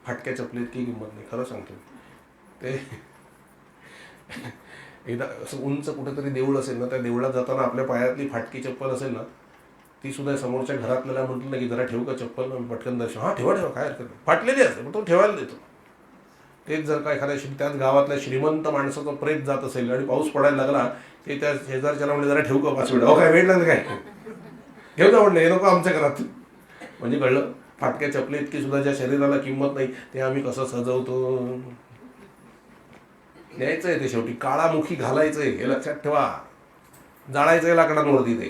फाटक्या चपली इतकी किंमत नाही, खरं सांगतो. ते एकदा असं उंच कुठेतरी देऊळ असेल ना, त्या देवळात जाताना आपल्या पायातली फाटकी चप्पल असेल ना, ती सुद्धा समोरच्या घरातल्याला म्हटलं ना की जरा ठेवू का चप्पल, पटकन दर्शन, हां ठेवा ठेवा, काय हरकत नाही. फाटलेली असेल पण तो ठेवायला देतो. तेच जर का एखाद्या त्याच गावातल्या श्रीमंत माणसाचं प्रेत जात असेल आणि पाऊस पडायला लागला ते त्या शेजारच्याला म्हणजे जरा ठेवू का 5 मिनिटं. अहो काय वेळ लागलं काय, घेऊ का म्हणलं, हे नको आमच्या घरात. म्हणजे कळलं, फाटक्या चपली इतकी सुद्धा ज्या शरीराला किंमत नाही ते आम्ही कसं सजवतो. न्यायचंय ते शेवटी, काळामुखी घालायचंय, हे लक्षात ठेवा. जाळायचंय लाकडांवरती.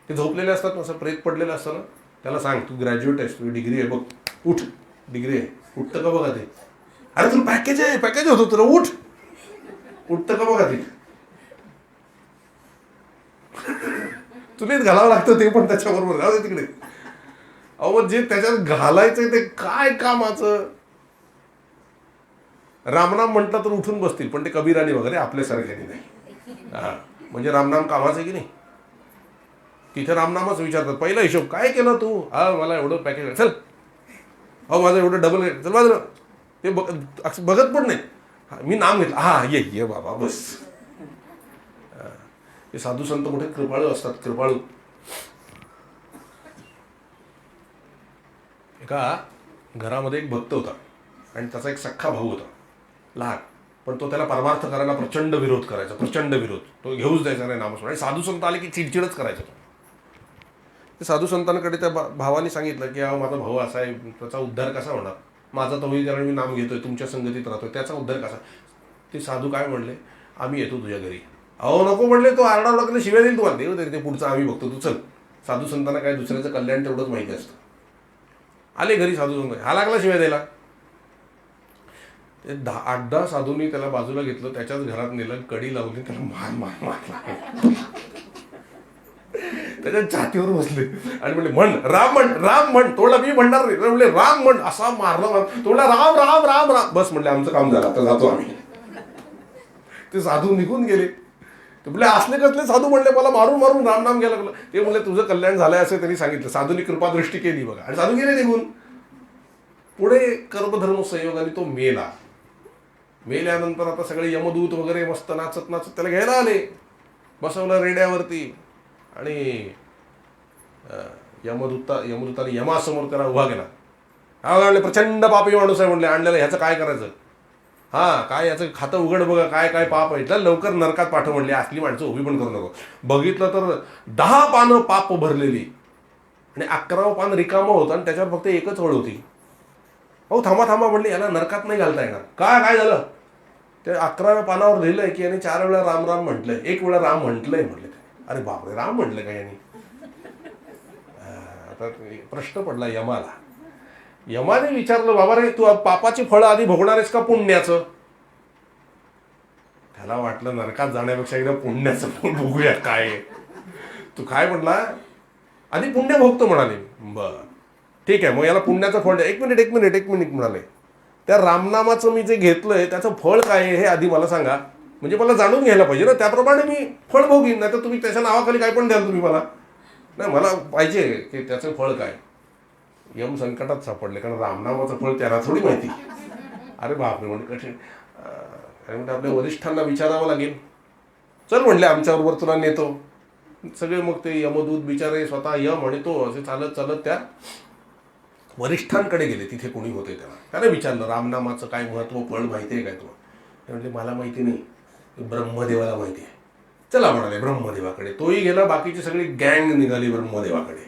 ते झोपलेले असतात, असं प्रेत पडलेलं असतं ना, त्याला सांग तू ग्रॅज्युएट आहेस, तुझी डिग्री आहे बघ, उठ, डिग्री आहे, उठतं का बघा ते. अरे तुला पॅकेज आहे, पॅकेज होतो तुला, उठ, उठतं का बघा ते. तुलाच घालावं लागतं ते पण त्याच्याबरोबर, जाऊ दे तिकडे. अहो जे त्याच्यात घालायचंय ते काय कामाचं. रामनाम म्हटलं तर उठून बसतील, पण ते कबीराने वगैरे आपल्यासारख्याने नाही. हा, म्हणजे रामनाम कामाचं आहे की नाही. तिथे रामनामच विचारतात, पहिला हिशोब काय केलं तू, हा मला एवढं पॅकेज, चल अहो माझं एवढं डबल, चल बाजूला. ते बघत पण नाही. मी नाम घेतलं, हा ये बाबा बस. हे साधू संत मोठे कृपाळू असतात, कृपाळू. एका घरामध्ये एक भक्त होता आणि त्याचा एक सख्खा भाऊ होता, लहान, पण तो त्याला परमार्थ करायला प्रचंड विरोध करायचा, प्रचंड विरोध. तो घेऊच द्यायचा नाही नामस्मरण. आणि साधू संत आले की चिडचिडच करायचा तो. ते साधू संतांकडे त्या भावाने सांगितलं की अहो माझा भाऊ असा आहे, त्याचा उद्धार कसा होणार, माझा तर होईल कारण मी नाम घेतोय, तुमच्या संगतीत राहतोय, त्याचा उद्धार कसा. ते साधू काय म्हणले, आम्ही येतो तुझ्या घरी. अहो नको म्हणले, तो आरडाओरडा लागले, शिव्या देईल तुम्हाला. देऊ तरी ते पुढचं आम्ही बघतो, तू चल. साधू संतांना काय दुसऱ्याचं कल्याण तेवढंच माहिती असतं. आले घरी साधू संत, हा लागला शिव्या द्यायला. ते 8-10 साधूंनी त्याला बाजूला घेतलं, त्याच्याच घरात नेलं, कडी लावली, त्याला मार मार मारला, त्याच्या छातीवर बसले आणि म्हणले म्हण राम म्हण, राम म्हण. तोडला मी म्हणणार नाही, म्हणले राम म्हण. असा मारला, तोडला राम राम राम राम. बस म्हणले आमचं काम झालं, आता जातो आम्ही. ते साधू निघून गेले. ते म्हणले असले कसले साधू म्हणले, मला मारून मारून रामनाम घ्यायला लागलं. ते म्हणले तुझं कल्याण झालंय असं त्यांनी सांगितलं. साधूनी कृपादृष्टी केली बघा आणि साधू गेले निघून. पुढे कर्मधर्म संयोगाने तो मेला. मेल्यानंतर आता सगळे यमदूत वगैरे मस्त नाचत नाचत त्याला घ्यायला आले. बसवलं रेड्यावरती आणि यमदूताने यमासमोर त्याला उभा केला. हा म्हणले प्रचंड पापी माणूस आहे म्हणले, आणलेलं ह्याचं काय करायचं, हा काय याचं खातं उघड बघा, काय काय पाप आहे, लवकर नरकात पाठव म्हणले. असली माणसं उभी पण करू नको. बघितलं तर 10 पानं पाप भरलेली आणि 11वं पान रिकामं होतं आणि त्याच्यावर फक्त एकच ओळ होती. हो थांबा थांबा म्हणले, याला नरकात नाही घालता येणार. काय झालं? ते 11व्या पानावर लिहिलंय की याने 4 वेळा राम राम म्हटलंय, 1 वेळा राम म्हटलंय म्हटले. अरे बापरे, राम म्हटलं का यांनी? आता प्रश्न पडला यमाला. यमाने विचारलं, बाबा रे तू पापाची फळं आधी भोगणार आहेस का पुण्याचं? त्याला वाटलं नरकात जाण्यापेक्षा एकदा पुण्याचं फळ भोगूया. काय तू काय म्हटला? आधी पुण्य भोगतो म्हणाले. बर ठीक आहे, मग याला पुण्याचं फळ द्या. एक मिनिट म्हणाले. त्या रामनामाचं मी जे घेतलंय त्याचं फळ काय आहे हे आधी मला सांगा, म्हणजे मला जाणून घ्यायला पाहिजे ना, त्याप्रमाणे मी फळ भोगीन. नाही तर तुम्ही त्याच्या नावाखाली काय पण द्याल तुम्ही मला. नाही, मला पाहिजे की त्याचं फळ काय. यम संकटात सापडले, कारण रामनामाचं फळ त्याला थोडी माहिती. अरे बापरे म्हणजे कठीण. म्हणजे आपल्या वरिष्ठांना विचारावं लागेल. चल म्हणले आमच्याबरोबर तुला नेतो. सगळे मग ते यमदूत बिचारे स्वतः यम आणि तो असे चालत चालत त्या वरिष्ठांकडे गेले. तिथे कोणी होते त्याने विचारलं, रामनामाचं काय महत्व, फळ माहिती आहे काय तुला? ते म्हणजे मला माहिती नाही, ब्रह्मदेवाला माहिती आहे. चला म्हणाले ब्रह्मदेवाकडे. तोही गेला, बाकीची सगळी गँग निघाली ब्रह्मदेवाकडे.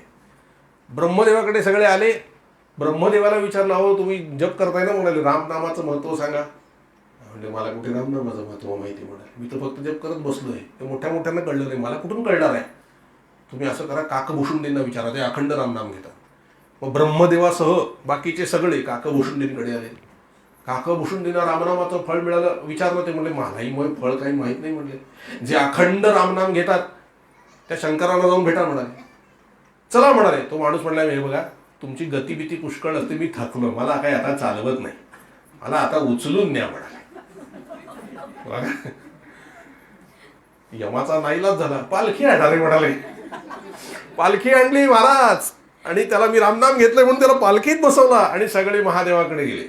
ब्रह्मदेवाकडे सगळे आले. ब्रह्मदेवाला विचारलं, अहो तुम्ही जप करताय ना म्हणाले, रामनामाचं महत्व सांगा. म्हणजे मला कुठे रामनामाचं महत्व माहिती म्हणाले, मी तर फक्त जप करत बसलोय. ते मोठ्या मोठ्यांना कळलं नाही, मला कुठून कळणार आहे? तुम्ही असं करा, काकभूषुंडींना विचारा, ते अखंड रामनाम घेतात. मग ब्रह्मदेवासह बाकीचे सगळे काकभूषुंडींकडे आले. काकभूषुंडींना रामनामाचं फळ मिळालं. विचारलं, ते म्हणले मलाही मग फळ काही माहीत नाही म्हणले. जे अखंड रामनाम घेतात त्या शंकराला जाऊन भेटा म्हणाले. चला म्हणाले. तो माणूस म्हणला, हे बघा तुमची गतिभीती पुष्कळ असते, मी थकलो, मला काही आता चालवत नाही, मला आता उचलून न्या म्हणाले. यमाचा नाईलाज झाला. पालखी आणणारे म्हणाले. पालखी आणली महाराज आणि त्याला मी रामनाम घेतलंय म्हणून त्याला पालखीत बसवला आणि सगळे महादेवाकडे गेले.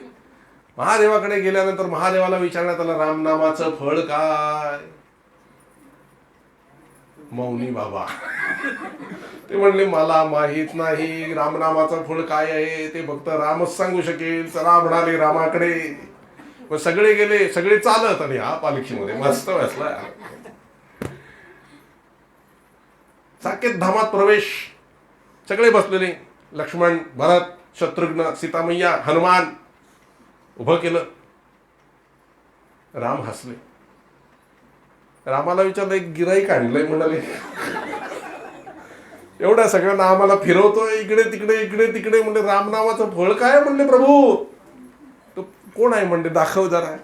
महादेवाकडे गेल्यानंतर महादेवाला विचारण्यात आलं, रामनामाचं फळ काय? मौनी बाबा ते म्हणले, मला माहित नाही रामनामाचं फळ काय आहे, ते फक्त रामच सांगू शकेल. चला म्हणाले रामाकडे. मग सगळे गेले, सगळे चालत आणि हा पालखीमध्ये मस्त बसला. साकेत धामात प्रवेश. सगळे बसलेले, लक्ष्मण, भरत, शत्रुघ्न, सीतामय्या, हनुमान. उभं केलं. राम हसले. रामाला विचारलं, एक गिराईक आणलंय म्हणाले, एवढ्या सगळ्यांना आम्हाला फिरवतोय इकडे तिकडे. म्हणजे रामनामाचं फळ काय म्हणले प्रभू? तो कोण आहे म्हणले, दाखव जरा.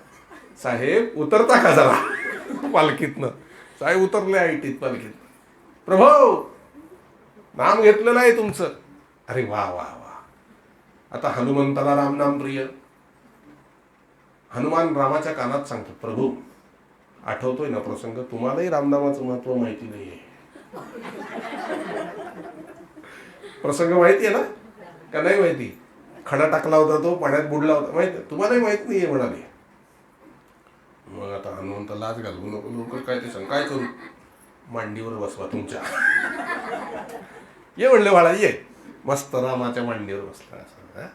साहेब उतरता का जरा पालखीतनं? साहेब उतरले ऐटीत पालखीत. प्रभू नाम घेतलेलं आहे तुमचं. अरे वा वा वा. आता हनुमंताला रामनाम प्रिय. हनुमान रामाच्या कानात सांगतो, प्रभू आठवतोय ना प्रसंग, तुम्हालाही रामनामाचं महत्व माहिती नाहीये. प्रसंग माहिती आहे ना का नाही माहिती? खडा टाकला होता, तो पाण्यात बुडला होता, माहिती? तुम्हालाही माहित नाहीये म्हणाले. मग आता हनुमंत लाज घालवू नको, लोक काय ते सांग, काय करू? मांडीवर बसवा तुमच्या. ये म्हणले बाळा ये. मस्त रामाच्या मांडीवर बसला.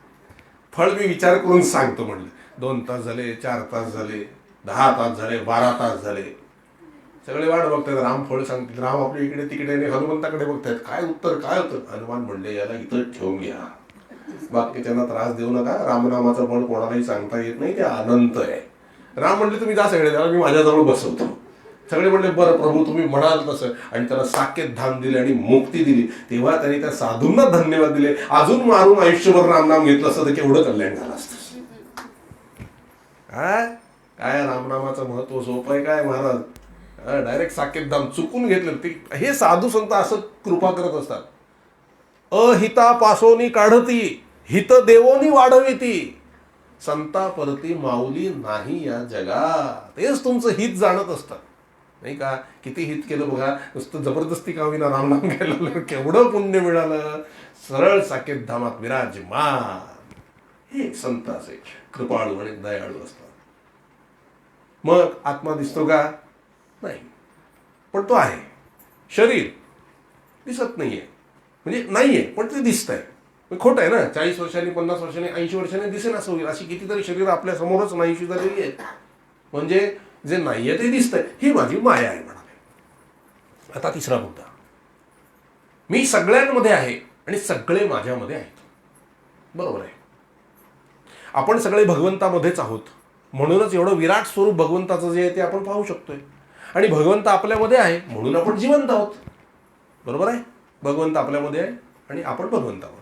फळ मी विचार करून सांगतो म्हणलं. 2 तास झाले, 4 तास झाले, 10 तास झाले, 12 तास झाले. सगळे वाट बघतात, राम फळ सांगतील. राम आपल्या इकडे तिकडे हनुमंताकडे बघतायत, काय उत्तर काय होतं? हनुमान म्हणले, याला इथं ठेवून घ्या, बाकीच्यांना त्रास देऊ नका. रामनामाचं फळ कोणालाही सांगता येत नाही, ते अनंत आहे. राम म्हणले, तुम्ही जा सगळे, त्याला मी माझ्याजवळ बसवतो. सगळे म्हणले, बरं प्रभू तुम्ही म्हणाल तसं. आणि त्याला साकेत धाम दिले आणि मुक्ती दिली. तेव्हा त्यांनी त्या साधूंना धन्यवाद दिले. अजून मारून आयुष्यभर रामनाम घेतलं असतं तर केवढं कल्याण झालं असतं. काय रामनामाचं महत्व सोपं आहे काय महाराज? डायरेक्ट साकेत धाम चुकून घेतलं. ते हे साधू संत असं कृपा करत असतात. अहिता पासोनी काढती, हित देवोनी वाढविती, संता परती माऊली नाही या जगात. तेच तुमचं हित जाणत असतात. नाही का? किती हित केलं बघा, नुसतं जबरदस्ती का होईना राम नाम घ्यायला केवढं पुण्य मिळालं. सरळ साकेत धामात विराजमान. हे एक संत असे कृपाळू आणि दयाळू असतात. मग आत्मा दिसतो का? नाही, पण तो आहे. शरीर दिसत नाहीये, म्हणजे नाहीये पण ते दिसतंय. खोट आहे ना. 40 वर्षांनी, 50 वर्षांनी, 80 वर्षांनी दिसेन असं होईल. अशी कितीतरी शरीर आपल्या समोरच नाहीशी झालेली आहेत. म्हणजे जे नाहीये ते दिसतंय. ही माझी माया आहे म्हणाले. आता तिसरा मुद्दा, मी सगळ्यांमध्ये आहे आणि सगळे माझ्यामध्ये आहेत. बरोबर आहे. आपण सगळे भगवंतामध्येच आहोत, म्हणूनच एवढं विराट स्वरूप भगवंताचं जे आहे ते आपण पाहू शकतोय. आणि भगवंत आपल्यामध्ये आहे म्हणून आपण जिवंत आहोत. बरोबर आहे. भगवंत आपल्यामध्ये आहे आणि आपण भगवंतामध्ये.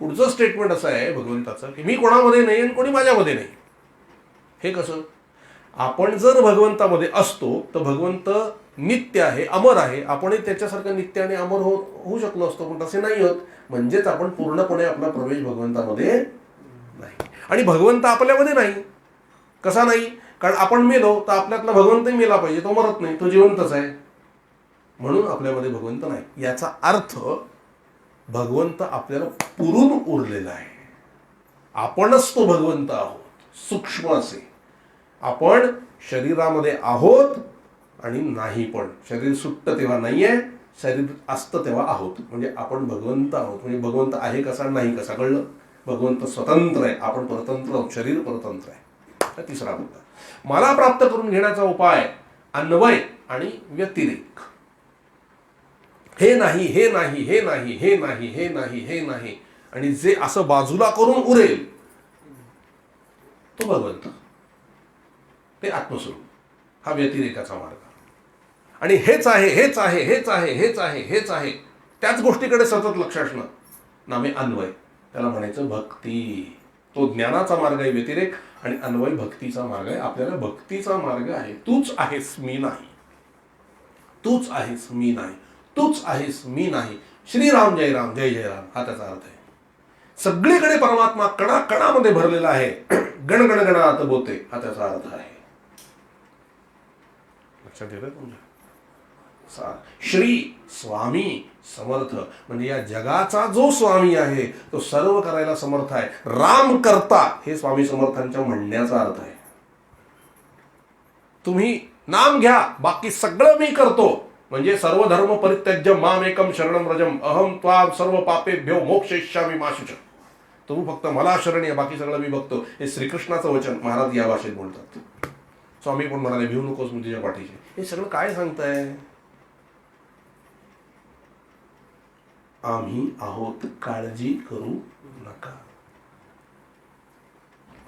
पुढचं स्टेटमेंट असं आहे भगवंताचं की मी कोणामध्ये नाही आणि कोणी माझ्यामध्ये नाही. हे कसं? आपण जर भगवंतामध्ये असतो तर भगवंत नित्य आहे, अमर आहे. आपणही त्याच्यासारखं नित्य आणि अमर होऊ शकलो असतो, पण तसे नाही होत. म्हणजेच आपण पूर्णपणे आपला प्रवेश भगवंतामध्ये नाही. आणि भगवंत आपल्यामध्ये नाही. कसा नाही? कारण आपण मेलो तर आपल्यातला भगवंतही मेला पाहिजे. तो मरत नाही, तो जिवंतच आहे. म्हणून आपल्यामध्ये भगवंत नाही. याचा अर्थ भगवंत आपल्याला पुरून उरलेला आहे. आपणच तो भगवंत आहोत, सूक्ष्म असे. आपण शरीरामध्ये आहोत आणि नाही पण. शरीर सुटतं तेव्हा नाहीये, शरीर असतं तेव्हा आहोत. म्हणजे आपण भगवंत आहोत. म्हणजे भगवंत आहे कसा, नाही कसा. कळलं? भगवंत स्वतंत्र आहे, आपण परतंत्र आहोत, शरीर परतंत्र आहे. हा तिसरा मुद्दा. मला प्राप्त करून घेण्याचा उपाय अन्वय आणि व्यतिरेक. हे नाही, हे नाही, हे नाही, हे नाही, हे नाही, हे नाही, आणि जे असं बाजूला करून उरेल तो भगवंत, ते आत्मस्वरूप. हा व्यतिरेकाचा मार्ग. आणि हेच आहे, हेच आहे, हेच आहे, हेच आहे, हेच आहे, त्याच गोष्टीकडे सतत लक्ष असणं नामे अन्वय. त्याला म्हणायचं भक्ती. तो ज्ञानाचा मार्ग आहे व्यतिरेक, आणि अन्वय भक्तीचा मार्ग आहे. आपल्याला भक्तीचा मार्ग आहे. तूच आहेस मी नाही, तूच आहेस मी नाही, तूच आहेस मी नाही. श्रीराम जय राम, जय जय राम. हा त्याचा अर्थ आहे. सगळीकडे परमात्मा कणा कणामध्ये भरलेला आहे. गण गण गणात बोते. हा त्याचा अर्थ आहे. लक्षात येतं तुमच्या? श्री स्वामी समर्थ म्हणजे या जगाचा जो स्वामी आहे तो सर्व करायला समर्थ आहे. राम करता हे स्वामी समर्थांच्या म्हणण्याचा अर्थ आहे. तुम्ही नाम घ्या, बाकी सगळं मी करतो. म्हणजे सर्व धर्म परित्यज्य माम एकम शरणम व्रजम अहम त्वाम सर्व पापेभ्यो मोक्षयिष्यामि मा शुच. तू फक्त मला शरण ये, बाकी सगळं मी बघतो. हे श्रीकृष्णाचं वचन महाराज या भाषेत बोलतात. स्वामी पण म्हणाले भिवू नकोस मी तुझ्या पाठीशी. हे सगळं काय सांगताय? आम्ही आहोत, काळजी करू नका.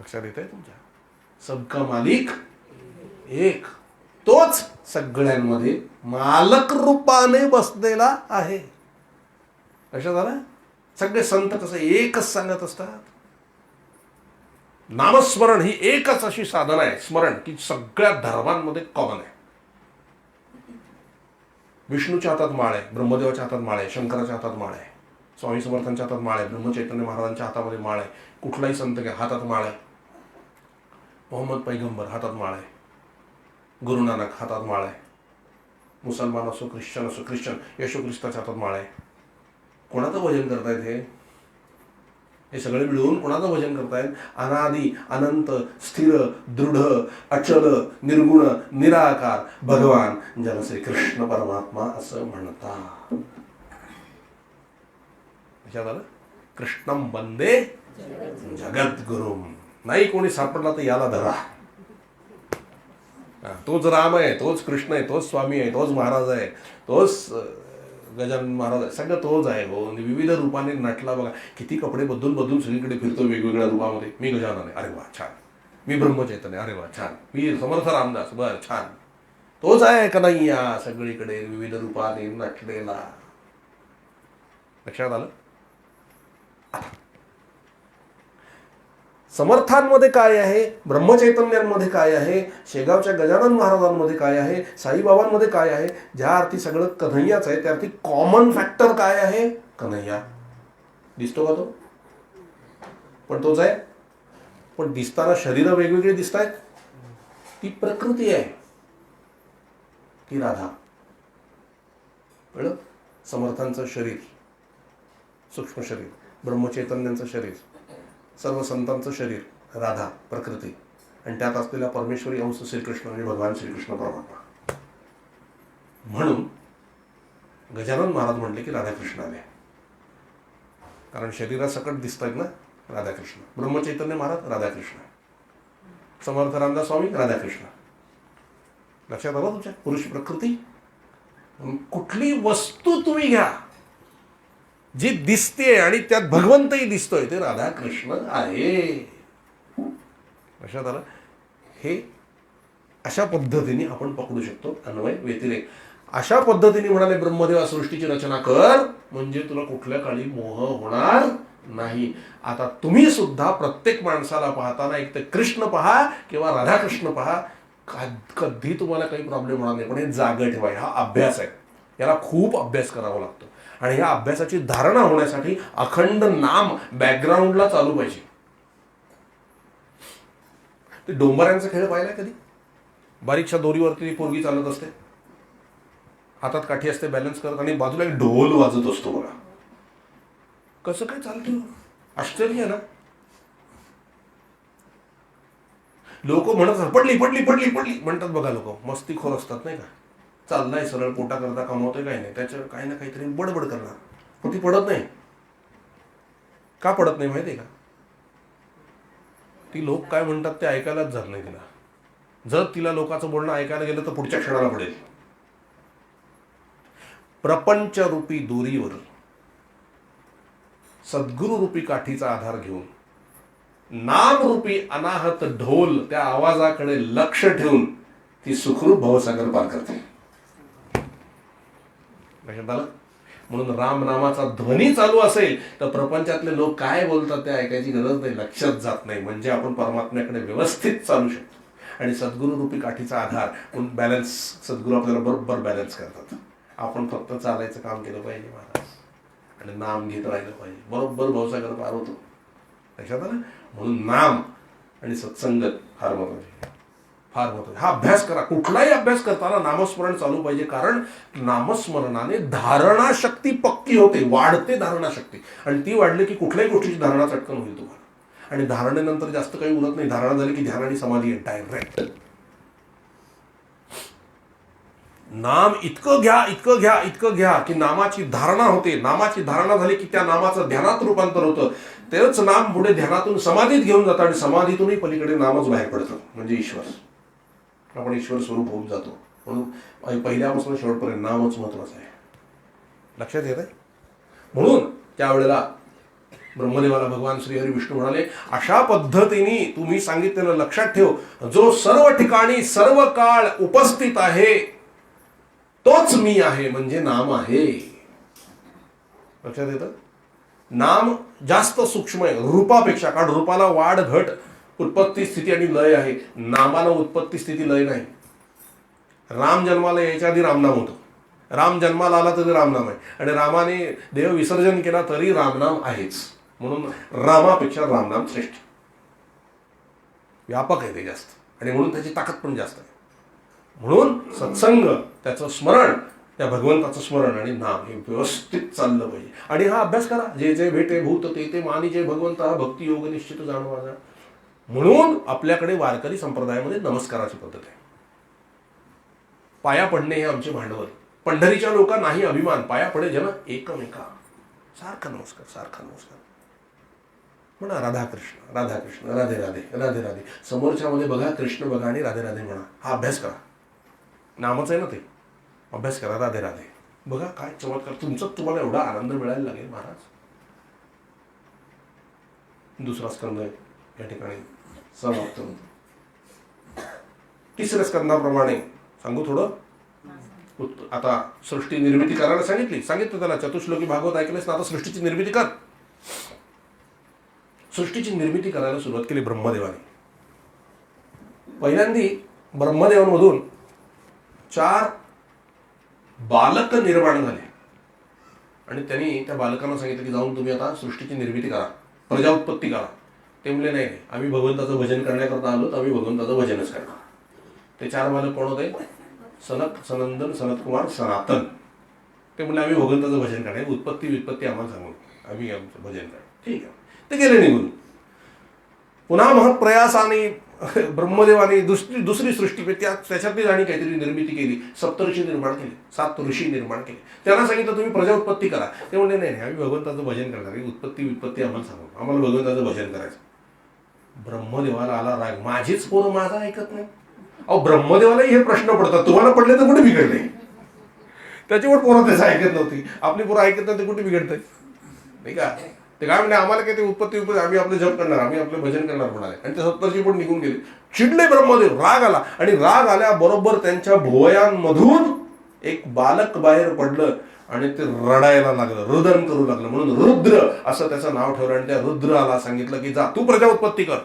लक्षात येत आहे तुमच्या? सबका मालिक एक. तोच सगळ्यांमध्ये मालक रूपाने बसलेला आहे. लक्षात आलं? सगळे संत कसं एकच सांगत असतात. नामस्मरण ही एकच अशी साधना आहे, स्मरण, की सगळ्या धर्मांमध्ये कॉमन आहे. विष्णूच्या हातात माळ आहे, ब्रह्मदेवाच्या हातात माळ आहे, शंकराच्या हातात माळ आहे, स्वामी समर्थांच्या हातात माळ आहे, ब्रह्मचैतन्य महाराजांच्या हातामध्ये माळ आहे. कुठलाही संत घ्या हातात माळ आहे. मोहम्मद पैगंबर हातात माळ आहे. गुरु नानक हातात माळ आहे. मुसलमान असो, ख्रिश्चन असो, ख्रिश्चन येशू ख्रिस्ताच्या हातात माळ आहे. कोणाचं भजन करतायत हे सगळे मिळून कोणाचं भजन करतायत? अनादि अनंत स्थिर दृढ अचल निर्गुण निराकार भगवान ज्याला श्री कृष्ण परमात्मा असं म्हणतात. लक्षात आलं? कृष्णम वंदे जगद्गुरुम. नाही कोणी सापडला तर याला धरा. तोच राम आहे, तोच कृष्ण आहे, तोच स्वामी आहे, तोच महाराज आहे, तोच गजानन महाराज आहे. सगळं तोच आहे. हो, विविध रूपाने नटला बघा. किती कपडे बदलून बदलून सगळीकडे फिरतो वेगवेगळ्या रूपामध्ये. मी गजानन आहे, अरे वा छान. मी ब्रह्मचैतन्य, अरे वा छान. मी समर्थ रामदास, बर छान. तोच आहे का नाही या सगळीकडे विविध रूपाने नटलेला. लक्षात आलं? समर्थांमध्ये काय आहे, ब्रह्मचैतन्यांमध्ये काय आहे, शेगावच्या गजानन महाराजांमध्ये काय आहे, साईबाबांमध्ये काय आहे, ज्या अर्थी सगळं कन्हैयाच आहे त्या अर्थी कॉमन फॅक्टर काय आहे? कन्हैया. दिसतो का तो? पण तोच आहे. पण दिसताना शरीर वेगवेगळे दिसत आहेत. ती प्रकृती आहे. ही राधा. कळलं? समर्थांचं शरीर, सूक्ष्म शरीर, ब्रह्मचैतन्यांचं शरीर, सर्व संतांचं शरीर राधा प्रकृती, आणि त्यात असलेला परमेश्वरी अंश श्रीकृष्ण म्हणजे भगवान श्रीकृष्ण परमात्मा. म्हणून गजानन महाराज म्हणले की राधाकृष्ण आले, कारण शरीरासकट दिसत आहेत ना राधाकृष्ण. ब्रह्मचैतन्य महाराज राधाकृष्ण, समर्थ रामदास स्वामी राधाकृष्ण. लक्षात आलं तुमच्या? पुरुष प्रकृती. कुठली वस्तू तुम्ही घ्या जी दिसते आणि त्यात भगवंतही दिसतोय, ते राधाकृष्ण आहे. लक्षात आलं? हे अशा पद्धतीने आपण पकडू शकतो. अन्वय व्यतिरेक. अशा पद्धतीने म्हणाले ब्रह्मदेवा सृष्टीची रचना कर, म्हणजे तुला कुठल्या काळी मोह होणार नाही. आता तुम्ही सुद्धा प्रत्येक माणसाला पाहताना एक तर कृष्ण पहा किंवा राधाकृष्ण पहा, कधी तुम्हाला काही प्रॉब्लेम होणार नाही. पण हे जागा ठेवा, हा अभ्यास आहे, याला खूप अभ्यास करावा लागतो. आणि या अभ्यासाची धारणा होण्यासाठी अखंड नाम बॅकग्राऊंडला चालू पाहिजे. ते डोंबऱ्यांचा खेळ पाहिलाय कधी? बारीकशा दोरीवरती ती पोरगी चालत असते, हातात काठी असते बॅलन्स करत, आणि बाजूला एक ढोल वाजत असतो. बघा कसं काय चालतं, आश्चर्य आहे ना. लोक म्हणत पडली पडली पडली पडली म्हणतात बघा, लोक मस्तीखोर असतात नाही का. चाललाय सरळ, पोटा करता कमवतोय काही नाही, त्याच्यावर काही ना काहीतरी बडबड करणार, पण ती पडत नाही. का पडत नाही माहिती आहे का? ती लोक काय म्हणतात ते ऐकायलाच जात नाही तिला. जर तिला लोकांचं बोलणं ऐकायला गेलं तर पुढच्या क्षणाला पडेल. प्रपंच रूपी दोरीवर सद्गुरु रूपी काठीचा आधार घेऊन नामरूपी अनाहत ढोल त्या आवाजाकडे लक्ष ठेवून ती सुखरूप भवसागर पार करते. लक्षात आलं? म्हणून रामनामाचा ध्वनी चालू असेल तर प्रपंचातले लोक काय बोलतात ते ऐकायची गरज नाही, लक्षात जात नाही. म्हणजे आपण परमात्म्याकडे व्यवस्थित चालू शकतो. आणि सद्गुरु रूपी काठीचा आधार म्हणून बॅलन्स, सद्गुरू आपल्याला बरोबर बॅलन्स करतात. आपण फक्त चालायचं काम केलं पाहिजे महाराज, आणि नाम घेत राहिलं पाहिजे, बरोबर भवसागर पार होतो. लक्षात आलं? म्हणून नाम आणि सत्संगत फार महत्वाचे, फार महत्वाचे. हा अभ्यास करा. कुठलाही अभ्यास करताना नामस्मरण चालू पाहिजे, कारण नामस्मरणाने धारणा शक्ती पक्की होते, वाढते धारणा शक्ती. आणि ती वाढली की कुठल्याही गोष्टीची धारणा चटकन होईल तुम्हाला. आणि धारणेनंतर जास्त काही उरत नाही. धारणा झाली की ध्यान आणि समाधी आहे डायरेक्ट. नाम इतकं घ्या, इतकं घ्या, इतकं घ्या की नामाची धारणा होते. नामाची धारणा झाली की त्या नामाचं ध्यानात रूपांतर होतं. तेच नाम पुढे ध्यानातून समाधीत घेऊन जातं, आणि समाधीतूनही पलीकडे नामच बाहेर पडतं, म्हणजे ईश्वर. आपण ईश्वर स्वरूप होऊन जातो. म्हणून पहिल्यापासून शेवटपर्यंत नामच महत्वाचं आहे. लक्षात येत आहे? म्हणून त्यावेळेला ब्रह्मदेवाला भगवान श्रीहरी विष्णू म्हणाले, अशा पद्धतीने तुम्ही सांगितलेलं लक्षात ठेव, जो सर्व ठिकाणी सर्व काळ उपस्थित आहे तोच मी आहे, म्हणजे नाम आहे. लक्षात येतं? नाम जास्त सूक्ष्म आहे रूपापेक्षा, कारण रूपाला वाढ घट उत्पत्ती स्थिती आणि लय आहे. नामाला उत्पत्ती स्थिती लय नाही. राम जन्माला यायच्या आधी रामनाम होतं, राम जन्माला आला तरी रामनाम आहे, आणि रामाने देह विसर्जन केला तरी रामनाम आहेच. म्हणून रामापेक्षा रामनाम श्रेष्ठ, व्यापक आहे ते जास्त, आणि म्हणून त्याची ताकद पण जास्त आहे. म्हणून सत्संग, त्याचं स्मरण, त्या भगवंताचं स्मरण आणि नाम हे व्यवस्थित चाललं पाहिजे. आणि हा अभ्यास करा. जे जे भेटे भूत ते ते मानी जे भगवंत, हा भक्ती योग निश्चित जाणवा. म्हणून आपल्याकडे वारकरी संप्रदायामध्ये नमस्काराची पद्धत आहे. पाया पडणे हे आमचे भांडवल. पंढरीच्या लोकांनाही अभिमान, पाया पडे जन एकमेका, सारखा नमस्कार, सारखा नमस्कार म्हणा. राधाकृष्ण राधाकृष्ण, राधे राधे राधे राधे. समोरच्या मध्ये बघा कृष्ण बघा आणि राधे राधे म्हणा. हा अभ्यास करा. नामच आहे ना ते. अभ्यास करा, राधे राधे. बघा काय चमत्कार, तुम्हाला एवढा आनंद मिळायला लागेल महाराज. दुसरा स्कंद या ठिकाणी समाप्त होतो. तिसऱ्या स्कंदाप्रमाणे सांगू थोडं. आता सृष्टी निर्मिती करायला सांगितलं त्याला. चतुश्लोकी भागवत ऐकलेस ना? आता सृष्टीची निर्मिती कर. सृष्टीची निर्मिती करायला सुरुवात केली ब्रह्मदेवाने. पहिल्यांदी ब्रह्मदेवांमधून 4 बालक निर्माण झाले, आणि त्यांनी त्या बालकांना सांगितलं की जाऊन तुम्ही आता सृष्टीची निर्मिती करा, प्रजा उत्पत्ती करा. ते म्हणले नाही, आम्ही भगवंताचं भजन करण्याकरता आलो, तर आम्ही भगवंताचं भजनच करणार. ते 4 बालक कोण होते? सनक सनंदन सनतकुमार सनातन. ते म्हणले आम्ही भगवंताचं भजन करणार, उत्पत्ती वित्पत्ती आम्हाला सांगून आम्ही आमचं भजन करणार. ठीक आहे, ते गेले निघून. पुन्हा महत्प्रयासाने ब्रह्मदेवाने दुसरी सृष्टी त्याच्यातली आणि काहीतरी निर्मिती केली. सप्तऋषी निर्माण केले, 7 ऋषी निर्माण केले. त्यांना सांगितलं तुम्ही प्रजा उत्पत्ती करा. ते म्हणले नाही आम्ही भगवंताचं भजन करणार, उत्पत्ती वित्पत्ती आम्हाला सांगू, आम्हाला भगवंताचं भजन करायचं. ब्रह्मदेवाला आला राग, माझीच पोरं माझा ऐकत नाही. अहो ब्रह्मदेवालाही हे प्रश्न पडतात, तुम्हाला पडले तर कुठे बिघडले? त्याची पण पोरं त्याचं ऐकत नव्हती, आपली पोरं ऐकत नाही, ते कुठे बिघडतंय नाही का? ते काय म्हणले आम्हाला काय ते उत्पत्ती आम्ही आपलं जप करणार, आम्ही आपलं भजन करणार म्हणाले. आणि ते 70 पण निघून गेले. चिडले ब्रह्मदेव, राग आला. आणि राग आल्याबरोबर त्यांच्या भुवयांमधून एक बालक बाहेर पडलं आणि ते रडायला लागलं, रुदन करू लागलं. म्हणून रुद्र असं त्याचं नाव ठेवलं. आणि त्या रुद्राला सांगितलं की जा तू प्रजा उत्पत्ती कर,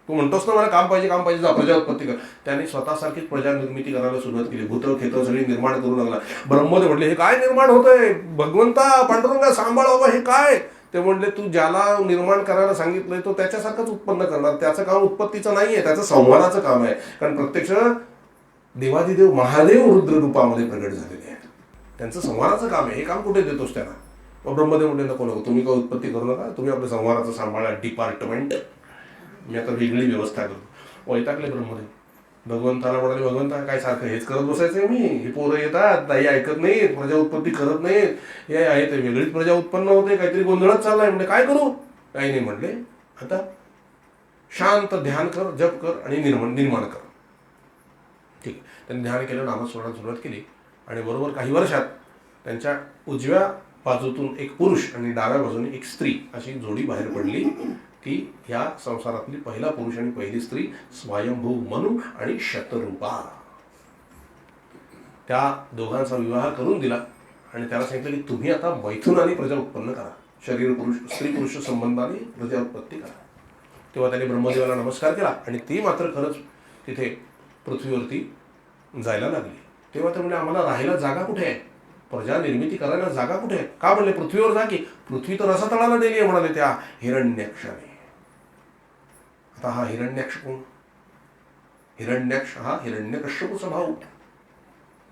तू म्हणतोस ना मला काम पाहिजे जा प्रजा उत्पत्ती कर. त्याने स्वतःसारखीच प्रजा निर्मिती करायला सुरुवात केली. भूत खेत सगळी निर्माण करू लागला. ब्रह्मदेव म्हटले हे काय निर्माण होतंय, भगवंता पांडुरंगा सांभाळ बाबा, हे काय? ते म्हणले तू ज्याला निर्माण करायला सांगितलंय तो त्याच्यासारखंच उत्पन्न करणार. त्याचं काम उत्पत्तीचं नाहीये, त्याचं संहाराचं काम आहे. कारण प्रत्यक्ष देवादिदेव महादेव रुद्र रूपामध्ये प्रगट झालेले आहेत, त्यांचं संहाराचं काम आहे. हे काम कुठे देतोस त्यांना? मग ब्रह्मदेव म्हणले नको नको, तुम्ही काय उत्पत्ती करू नका, तुम्ही आपल्या संहाराचं सांभाळा डिपार्टमेंट, मी आता वेगळी व्यवस्था करतो. वैतागले ब्रह्मदेव. भगवंताला म्हणाले भगवंता काय सारखं हेच करत बसायचंय मी, ही पोरं येतात नाही ऐकत नाहीत, प्रजा उत्पत्ती करत नाहीत, हे आहे ते वेगळीच प्रजा उत्पन्न होते, काहीतरी गोंधळच चाललाय. म्हणजे काय करू? काही नाही म्हणले, आता शांत ध्यान कर, जप कर आणि निर्माण कर. ठीक, त्यांनी ध्यान केलं, नामस्मरणाला सुरुवात केली. आणि बरोबर काही वर्षात त्यांच्या उजव्या बाजूतून एक पुरुष आणि डाव्या बाजूने एक स्त्री अशी जोडी बाहेर पडली. ती ह्या संसारातली पहिला पुरुष आणि पहिली स्त्री स्वयंभू मनु आणि शतरूपा. त्या दोघांचा विवाह करून दिला आणि त्याला सांगितलं की तुम्ही आता मैथुनाने प्रजा उत्पन्न करा, शरीर पुरुष स्त्री पुरुष संबंधाने प्रजा उत्पत्ती करा. तेव्हा त्याने ब्रह्मदेवाला नमस्कार केला आणि ती मात्र खरंच तिथे पृथ्वीवरती जायला लागली. तेव्हा ते म्हणजे आम्हाला राहायला जागा कुठे आहे, प्रजा निर्मिती करायला जागा कुठे आहे? का म्हणले पृथ्वीवर जा की, पृथ्वी तर रसातळाला दिली आहे म्हणाले त्या हिरण्याक्षाने. आता हा हिरण्याक्ष कोण? हिरण्याक्ष हा हिरण्यकश्यपूचा भाऊ.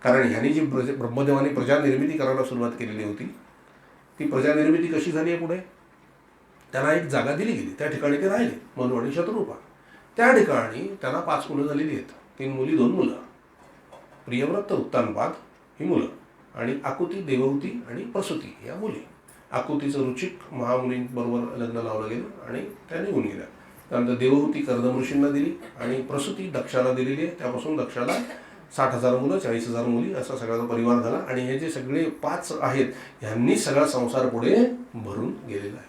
कारण ह्याने जी ब्रह्मदेवाने प्रजा निर्मिती करायला सुरुवात केलेली होती, ती प्रजा निर्मिती कशी झाली आहे पुढे? त्यांना एक जागा दिली गेली, त्या ठिकाणी ते राहिले, मनु आणि शतरूपा. त्या ठिकाणी त्यांना 5 मुलं झालेली आहेत, 3 मुली 2 मुलं. प्रियव्रत उत्तानपाद ही मुलं आणि आकुती देवहूती आणि प्रसूती या मुली. आकुतीचं रुचिक महामुनींबरोबर लग्न लावलं गेलं आणि त्या निघून गेल्या. त्यानंतर देवहूती कर्दम ऋषींना दिली आणि प्रसूती दक्षाला दिलेली आहे. त्यापासून दक्षाला 60,000 मुलं 40,000 मुली असा सगळ्याचा परिवार झाला. आणि हे जे सगळे 5 आहेत ह्यांनी सगळा संसार पुढे भरून गेलेला आहे.